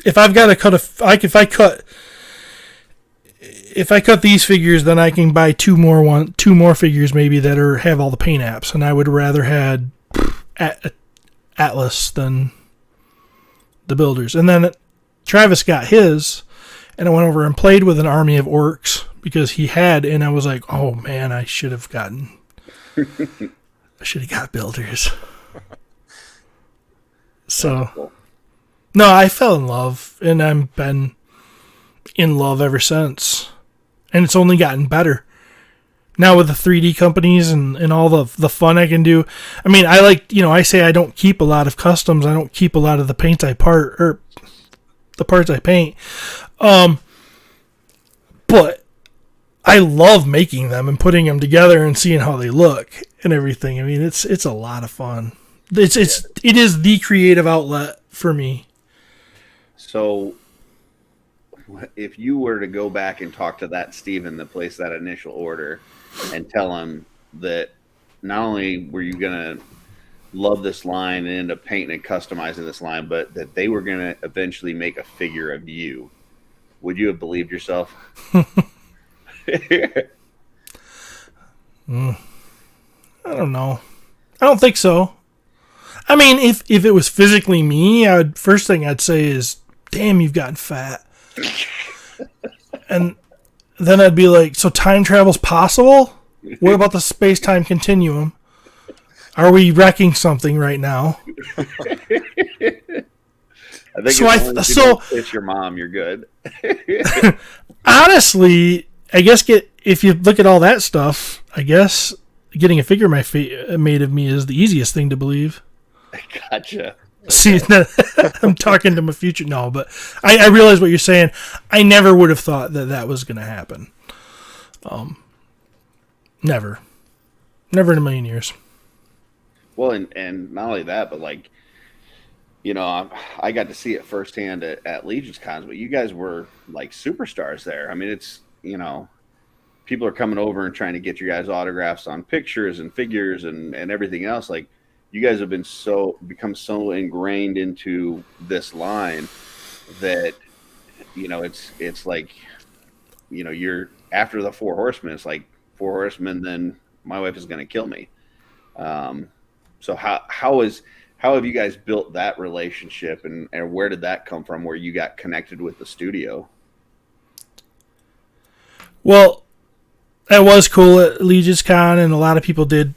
if I've got to cut if I cut these figures, then I can buy two more figures maybe that have all the paint apps, and I would rather had Atlas than the builders. And then Travis got his, and I went over and played with an army of orcs because he had, and I was like, oh man, I should have got builders. So cool. No, I fell in love, and I've been in love ever since. And it's only gotten better. Now with the 3D companies and all the fun I can do. I mean, I say I don't keep a lot of customs. I don't keep a lot of the paints the parts I paint. But I love making them and putting them together and seeing how they look and everything. I mean, it's a lot of fun. It is the creative outlet for me. So if you were to go back and talk to that Steven that placed that initial order and tell him that not only were you going to love this line and end up painting and customizing this line, but that they were going to eventually make a figure of you, would you have believed yourself? I don't know. I don't think so. I mean, if it was physically me, first thing I'd say is, damn, you've gotten fat. And then I'd be like, so time travel's possible? What about the space-time continuum? Are we wrecking something right now? I think it's your mom, you're good. Honestly, I guess if you look at all that stuff, I guess getting a figure made of me is the easiest thing to believe. Gotcha. See, I'm talking to my future. No, but I realize what you're saying. I never would have thought that was going to happen. Never in a million years. Well, and not only that, but I got to see it firsthand at Legion's Cons, but you guys were like superstars there. I mean, it's, people are coming over and trying to get your guys autographs on pictures and figures and everything else. Like, you guys have become so ingrained into this line that, it's like, you're after the Four Horsemen. It's like Four Horsemen, then my wife is going to kill me. So how have you guys built that relationship, and where did that come from, where you got connected with the studio? Well, that was cool at Legion's Con, and a lot of people did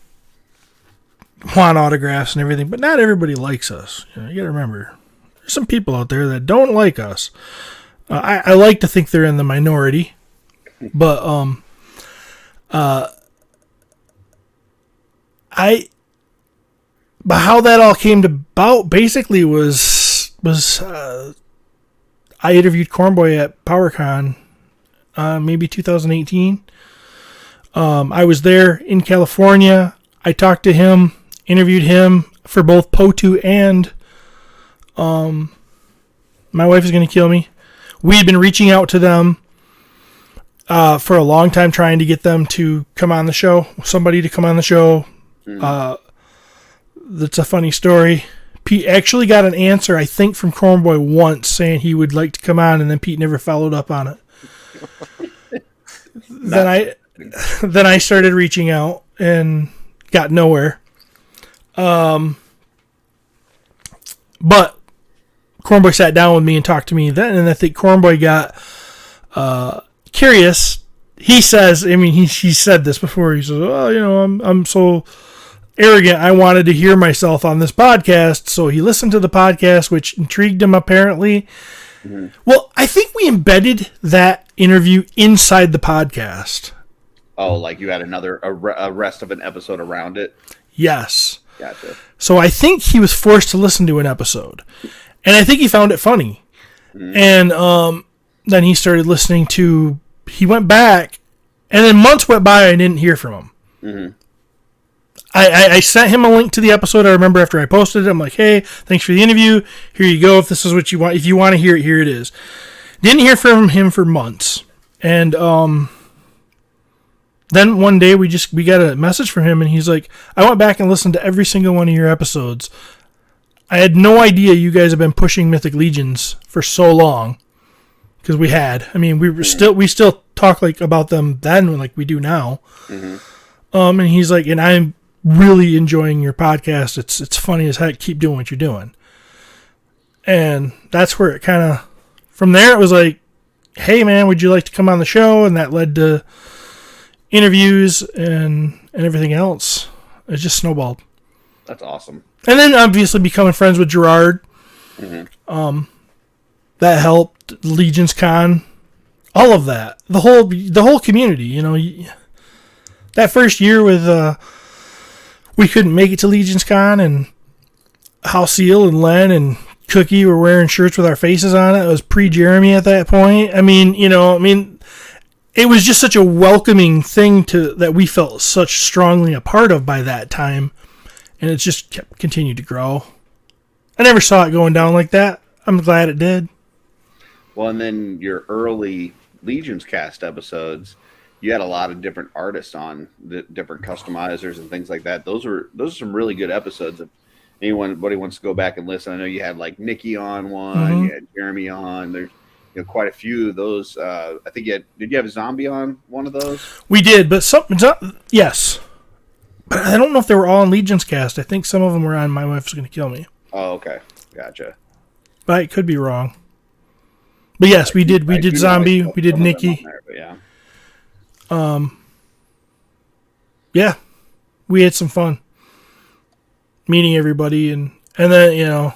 want autographs and everything, but not everybody likes us. You got to remember, there's some people out there that don't like us. I like to think they're in the minority, but but how that all came about basically was I interviewed Cornboy at PowerCon, maybe 2018. I was there in California. I talked to him, interviewed him for both PO2 and My Wife Is Gonna Kill Me. We had been reaching out to them for a long time, trying to get them to come on the show, somebody to come on the show. That's a funny story. Pete actually got an answer, I think, from Cornboy once saying he would like to come on, and then Pete never followed up on it. Then I started reaching out and got nowhere. But Cornboy sat down with me and talked to me then, and I think Cornboy got curious. He says, I mean, he said this before. He says, "Oh, I'm so arrogant. I wanted to hear myself on this podcast." So he listened to the podcast, which intrigued him apparently. Mm-hmm. Well, I think we embedded that interview inside the podcast. Oh, like you had a rest of an episode around it? Yes. Gotcha. So I think he was forced to listen to an episode, and I think he found it funny. Mm-hmm. And then he started listening to. He went back, and then months went by. I didn't hear from him. Mm-hmm. I sent him a link to the episode. I remember after I posted it, I'm like, "Hey, thanks for the interview. Here you go. If this is what you want, if you want to hear it, here it is." Didn't hear from him for months, and then one day we got a message from him, and he's like, "I went back and listened to every single one of your episodes. I had no idea you guys have been pushing Mythic Legions for so long." Because we had. I mean, we still talk like about them then like we do now. Mm-hmm. And he's like, "And I'm really enjoying your podcast. It's funny as heck. Keep doing what you're doing." And that's where it kind of, from there it was like, "Hey man, would you like to come on the show?" And that led to interviews and everything else. It just snowballed. That's awesome. And then obviously becoming friends with Gerard. Mm-hmm. That helped. Legion's Con, all of that. The whole community. That first year with we couldn't make it to Legion's Con, and Halcyon and Len and Cookie were wearing shirts with our faces on it. It was pre-Jeremy at that point. I mean, it was just such a welcoming thing that we felt such strongly a part of by that time, and it just continued to grow. I never saw it going down like that. I'm glad it did. Well, and then your early Legion's Cast episodes, you had a lot of different artists on, the different customizers and things like that. Those are some really good episodes. If anybody wants to go back and listen, I know you had like Nikki on one, mm-hmm. You had Jeremy on. There's quite a few of those. I think did you have a Zombie on one of those? We did, but yes. But I don't know if they were all on Legion's Cast. I think some of them were on My Wife's Gonna Kill Me. Oh, okay. Gotcha. But I could be wrong. But yes, we did. We did Zombie. We did Nikki. There, yeah. Yeah, we had some fun meeting everybody, and then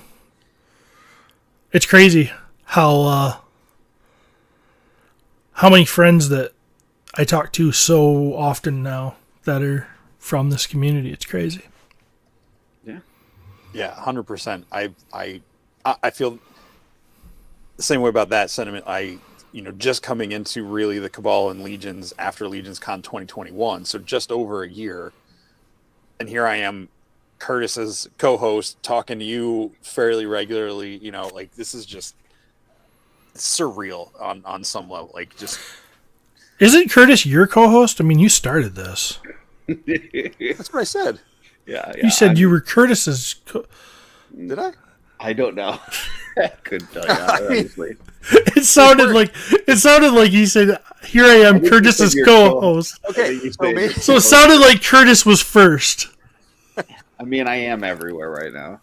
it's crazy how many friends that I talk to so often now that are from this community. It's crazy. Yeah, 100%. I feel the same way about that sentiment. Just coming into really the Cabal and Legions after Legions Con 2021, so just over a year, and here I am, Curtis's co-host, talking to you fairly regularly. This is just surreal on some level. Like, just Isn't Curtis your co-host? I mean, you started this. That's what I said. Yeah. You said you were Curtis's. Did I? I don't know. I couldn't tell you, honestly. It sounded like you said, "Here I am, Curtis's co-host." Okay, So it sounded like Curtis was first. I mean, I am everywhere right now.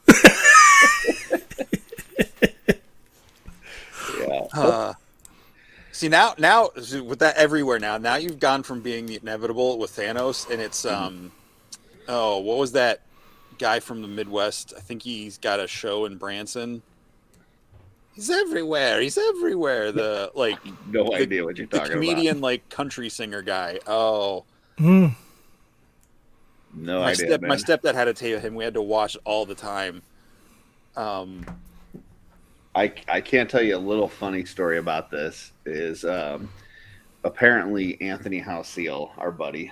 Yeah. See now with that everywhere now you've gone from being the inevitable with Thanos, and it's what was that guy from the Midwest? I think he's got a show in Branson. He's everywhere. The No idea what you're talking the comedian, about. like country singer guy. Oh, Mm. No idea. My stepdad had to tape him. We had to watch it all the time. I can't tell you a little funny story about this. Is apparently Anthony Houseel, our buddy,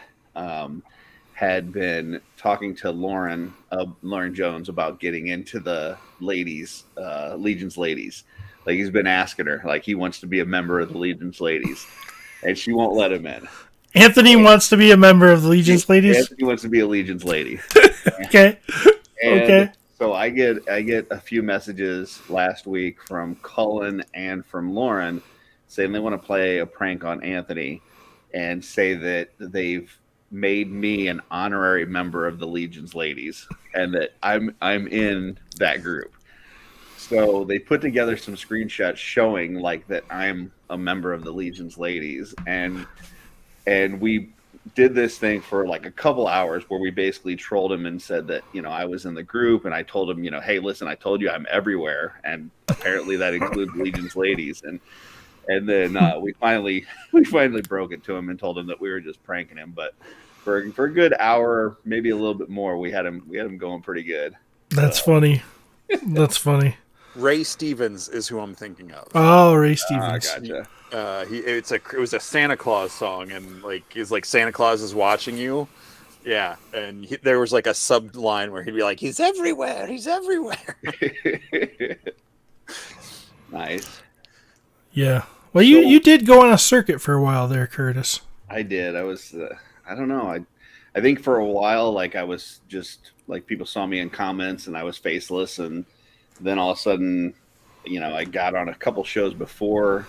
had been talking to Lauren Jones about getting into the ladies, Legion's ladies. Like, he's been asking her, like, he wants to be a member of the Legion's ladies, and she won't let him in. Anthony wants to be a member of the Legion's ladies. Anthony wants to be a Legion's lady. Okay. And okay. So I get a few messages last week from Cullen and from Lauren saying they want to play a prank on Anthony and say that they've made me an honorary member of the Legion's ladies and that I'm in that group. So they put together some screenshots showing like that I'm a member of the Legion's ladies, and we did this thing for like a couple hours where we basically trolled him and said that, you know, I was in the group, and I told him, you know, hey, listen, I told you I'm everywhere, and apparently that includes Legion's ladies, and then we finally broke it to him and told him that we were just pranking him, but for a good hour, maybe a little bit more, we had him going pretty good. That's funny. That's funny. Ray Stevens is who I'm thinking of. Oh, Ray Stevens. Gotcha. It was a Santa Claus song, and like it's like Santa Claus is watching you. Yeah, and there was like a sub line where he'd be like, "He's everywhere. He's everywhere." Nice. Yeah. Well, you did go on a circuit for a while there, Curtis. I did. I was. I don't know. I think for a while, like I was just like people saw me in comments, and I was faceless, and then all of a sudden, you know, I got on a couple shows before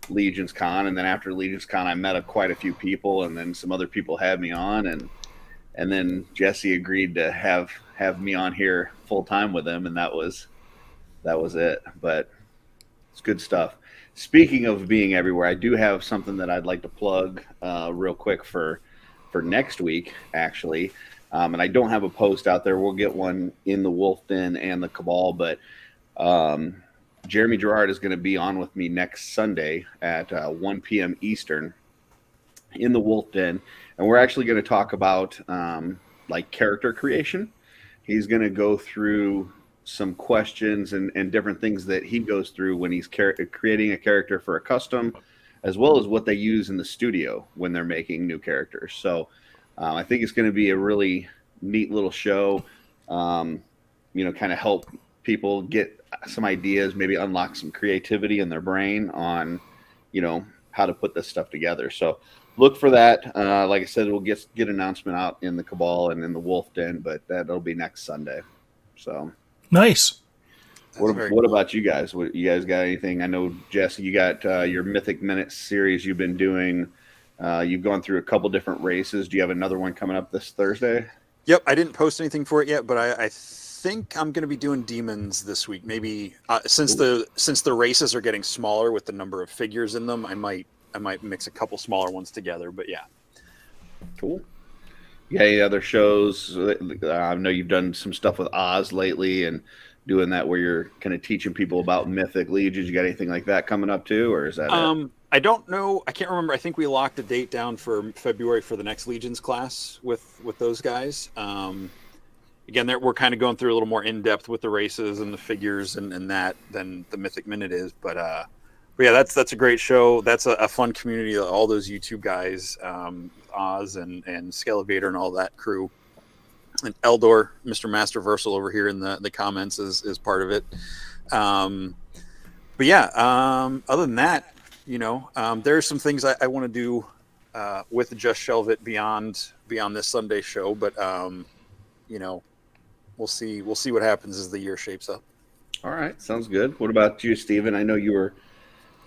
Legion's Con, and then after Legion's Con, I met quite a few people, and then some other people had me on, and then Jesse agreed to have me on here full time with him, and that was it. But it's good stuff. Speaking of being everywhere, I do have something that I'd like to plug real quick for next week, actually. And I don't have a post out there. We'll get one in the Wolf Den and the Cabal, but Jeremy Gerard is going to be on with me next Sunday at 1 p.m. Eastern in the Wolf Den, and we're actually going to talk about like character creation. He's going to go through some questions and different things that he goes through when he's creating a character for a custom, as well as what they use in the studio when they're making new characters. So I think it's going to be a really neat little show, you know, kind of help people get some ideas, maybe unlock some creativity in their brain on, you know, how to put this stuff together. So look for that. Like I said, we'll get announcement out in the Cabal and in the Wolf Den, but that'll be next Sunday. So nice. What about you guys? You guys got anything? I know, Jesse, you got your Mythic Minutes series you've been doing. You've gone through a couple different races. Do you have another one coming up this Thursday? Yep, I didn't post anything for it yet, but I think I'm going to be doing demons this week. Maybe since the races are getting smaller with the number of figures in them, I might mix a couple smaller ones together. But yeah, cool. Yeah, any other shows? I know you've done some stuff with Oz lately and doing that where you're kind of teaching people about Mythic Legions. You got anything like that coming up too, or is that it? I don't know. I can't remember. I think we locked a date down for February for the next Legions class with those guys. Again, we're kind of going through a little more in depth with the races and the figures and that than the Mythic Minute is. But yeah, that's a great show. That's a fun community. All those YouTube guys, Oz and Scalevator and all that crew. And Eldor, Mr. Masterversal over here in the comments is part of it. But yeah, other than that, you know, there's some things I want to do with Just Shelve It beyond this Sunday show, but we'll see what happens as the year shapes up. All right, sounds good. What about you, Steven? I know you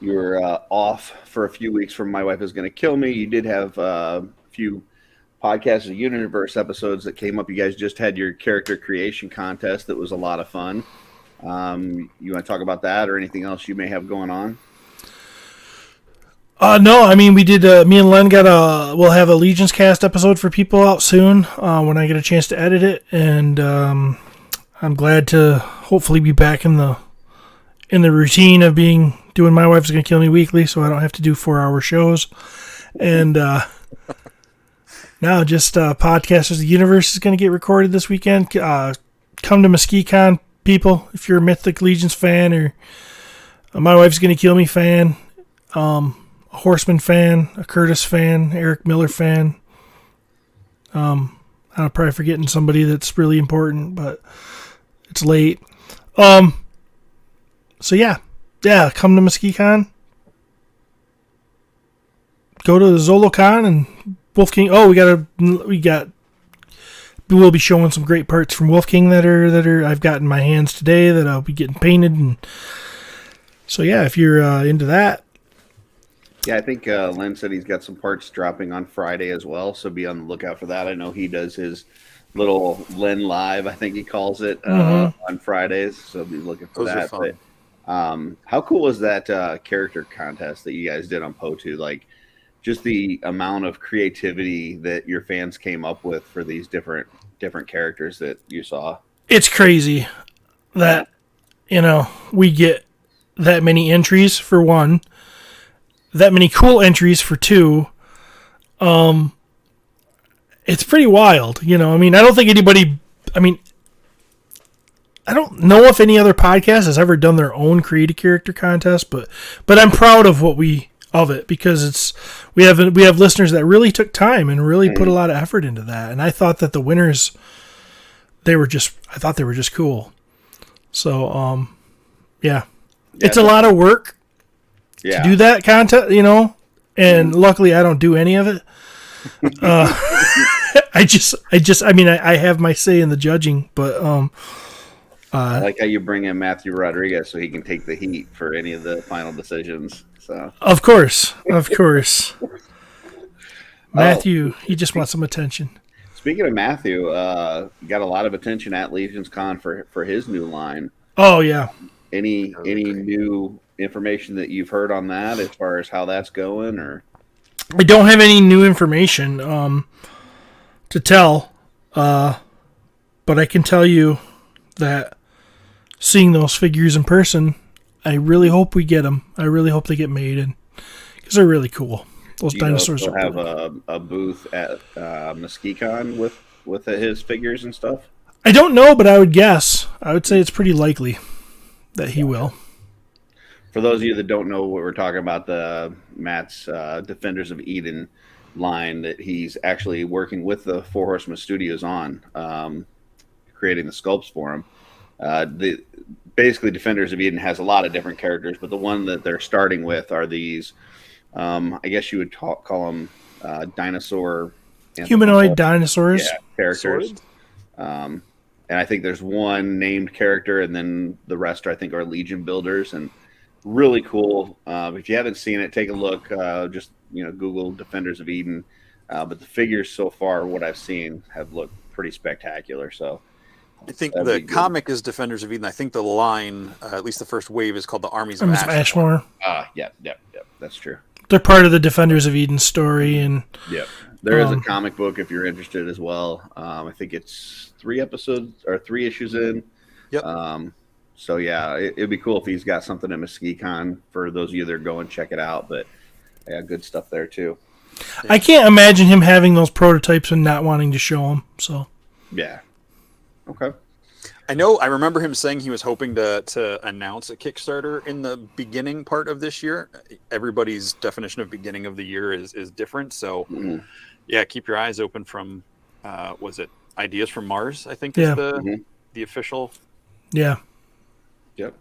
were off for a few weeks from My Wife Is Going to Kill Me. You did have a few Podcasts of Universe episodes that came up. You guys just had your character creation contest that was a lot of fun. You want to talk about that or anything else you may have going on? No, I mean, we did, me and Len we'll have a Legions cast episode for people out soon, when I get a chance to edit it, and, I'm glad to hopefully be back in the routine of doing My Wife's Gonna Kill Me weekly, so I don't have to do 4-hour shows, and, now just, Podcasters of the Universe is going to get recorded this weekend. Come to MesquiCon, people, if you're a Mythic Legions fan, or a My Wife's Gonna Kill Me fan, a Horseman fan, a Curtis fan, Eric Miller fan. I'm probably forgetting somebody that's really important, but it's late. So yeah, come to MesquiCon. Go to ZoloCon and Wolf King. Oh, we'll be showing some great parts from Wolf King that are I've got in my hands today that I'll be getting painted, and so yeah, if you're into that. Yeah, I think Len said he's got some parts dropping on Friday as well, so be on the lookout for that. I know he does his little Len Live, I think he calls it, on Fridays, so be looking for that. But, how cool was that character contest that you guys did on Bushotee? Like, just the amount of creativity that your fans came up with for these different characters that you saw. It's crazy that, we get that many entries for one, that many cool entries for two. It's pretty wild, I mean, I don't think anybody, I don't know if any other podcast has ever done their own create a character contest, but I'm proud of of it, because we have listeners that really took time and really put a lot of effort into that. And I thought that the winners, they were just cool. So, it's a lot of work to do that content, and luckily I don't do any of it. I have my say in the judging, but, I like how you bring in Matthew Rodriguez so he can take the heat for any of the final decisions. So Of course. Matthew, he just wants some attention. Speaking of Matthew, got a lot of attention at Legions Con for his new line. Oh yeah. Any new information that you've heard on that as far as how that's going, or? I don't have any new information to tell, but I can tell you that seeing those figures in person, I really hope we get them. I really hope they get made, and because they're really cool. Those dinosaurs will have a booth at MesquiCon with his figures and stuff. I don't know, but I would guess. I would say it's pretty likely that he will. For those of you that don't know what we're talking about, Matt's Defenders of Eden line that he's actually working with the Four Horsemen Studios on, creating the sculpts for him. Basically, Defenders of Eden has a lot of different characters, but the one that they're starting with are these, I guess you would call them dinosaur... humanoid dinosaurs. Yeah, characters. And I think there's one named character, and then the rest I think are Legion builders, and really cool. If you haven't seen it, take a look. Just Google Defenders of Eden. But the figures so far, what I've seen, have looked pretty spectacular. So I think the comic is Defenders of Eden. I think the line, at least the first wave, is called the Armies of Ashmore. Yep. That's true. They're part of the Defenders of Eden story, and there is a comic book if you're interested as well. I think it's 3 issues in. Yep. So yeah, it'd be cool if he's got something at MesquiCon for those of you that are going, check it out. But yeah, good stuff there too. I can't imagine him having those prototypes and not wanting to show them. So yeah. Okay. I remember him saying he was hoping to announce a Kickstarter in the beginning part of this year. Everybody's definition of beginning of the year is different. So yeah, keep your eyes open from, was it Ideas from Mars? I think is the official. Yeah. Yep.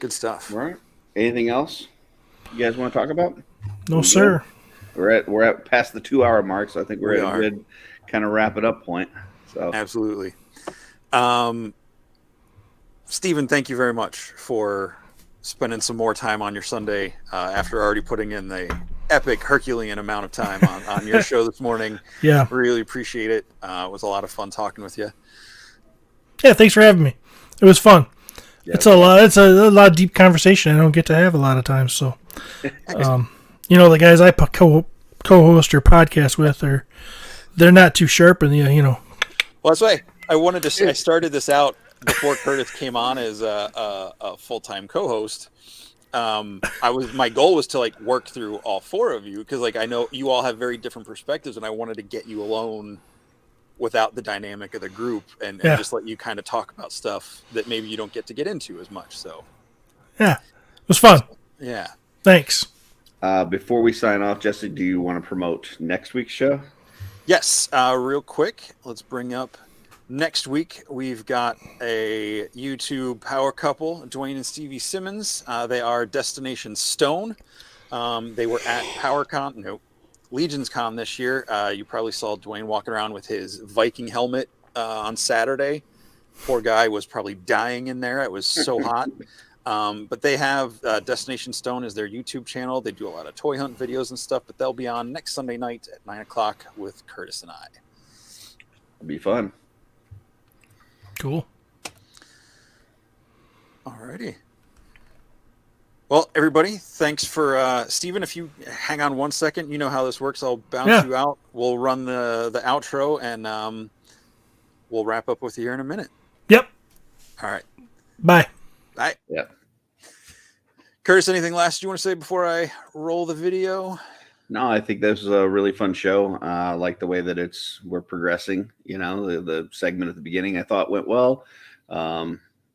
Good stuff. All right. Anything else you guys want to talk about? No, sir. we're at past the 2 hour mark, so I think we're We at are. a good kind of wrap it up point. So Absolutely. Stephen, thank you very much for spending some more time on your Sunday after already putting in the epic Herculean amount of time on your show this morning. Yeah. Really appreciate it. It was a lot of fun talking with you. Yeah, thanks for having me. It was fun. yeah, It's a lot of deep conversation I don't get to have a lot of times. So, the guys I co-host your podcast with they're not too sharp, and Well, that's why I started this out before Curtis came on as a full-time co-host. My goal was to like work through all four of you because like I know you all have very different perspectives, and I wanted to get you alone without the dynamic of the group and just let you kind of talk about stuff that maybe you don't get to get into as much. So yeah, it was fun. Yeah. Thanks. Before we sign off, Jesse, do you want to promote next week's show? Yes. Real quick, let's bring up next week. We've got a YouTube power couple, Dwayne and Stevie Simmons. They are Destination Stone. They were at Legion's Con this year. You probably saw Dwayne walking around with his Viking helmet on Saturday. Poor guy was probably dying in there. It was so hot. But they have Destination Stone as their YouTube channel. They do a lot of toy hunt videos and stuff, but they'll be on next Sunday night at 9:00 with Curtis and I. It'll be fun. Cool. Alrighty. Well, everybody, thanks for Stephen. If you hang on 1 second, you know how this works. I'll bounce you out. We'll run the outro, and we'll wrap up with you here in a minute. Yep. All right. Bye. Bye. Yeah. Curtis, anything last you want to say before I roll the video? No, I think this was a really fun show. I like the way that we're progressing. The segment at the beginning I thought went well.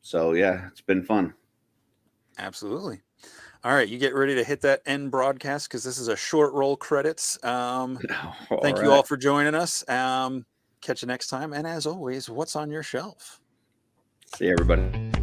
So yeah, it's been fun. Absolutely. All right, you get ready to hit that end broadcast because this is a short roll credits. Thank you all for joining us. Catch you next time. And as always, what's on your shelf? See you, everybody.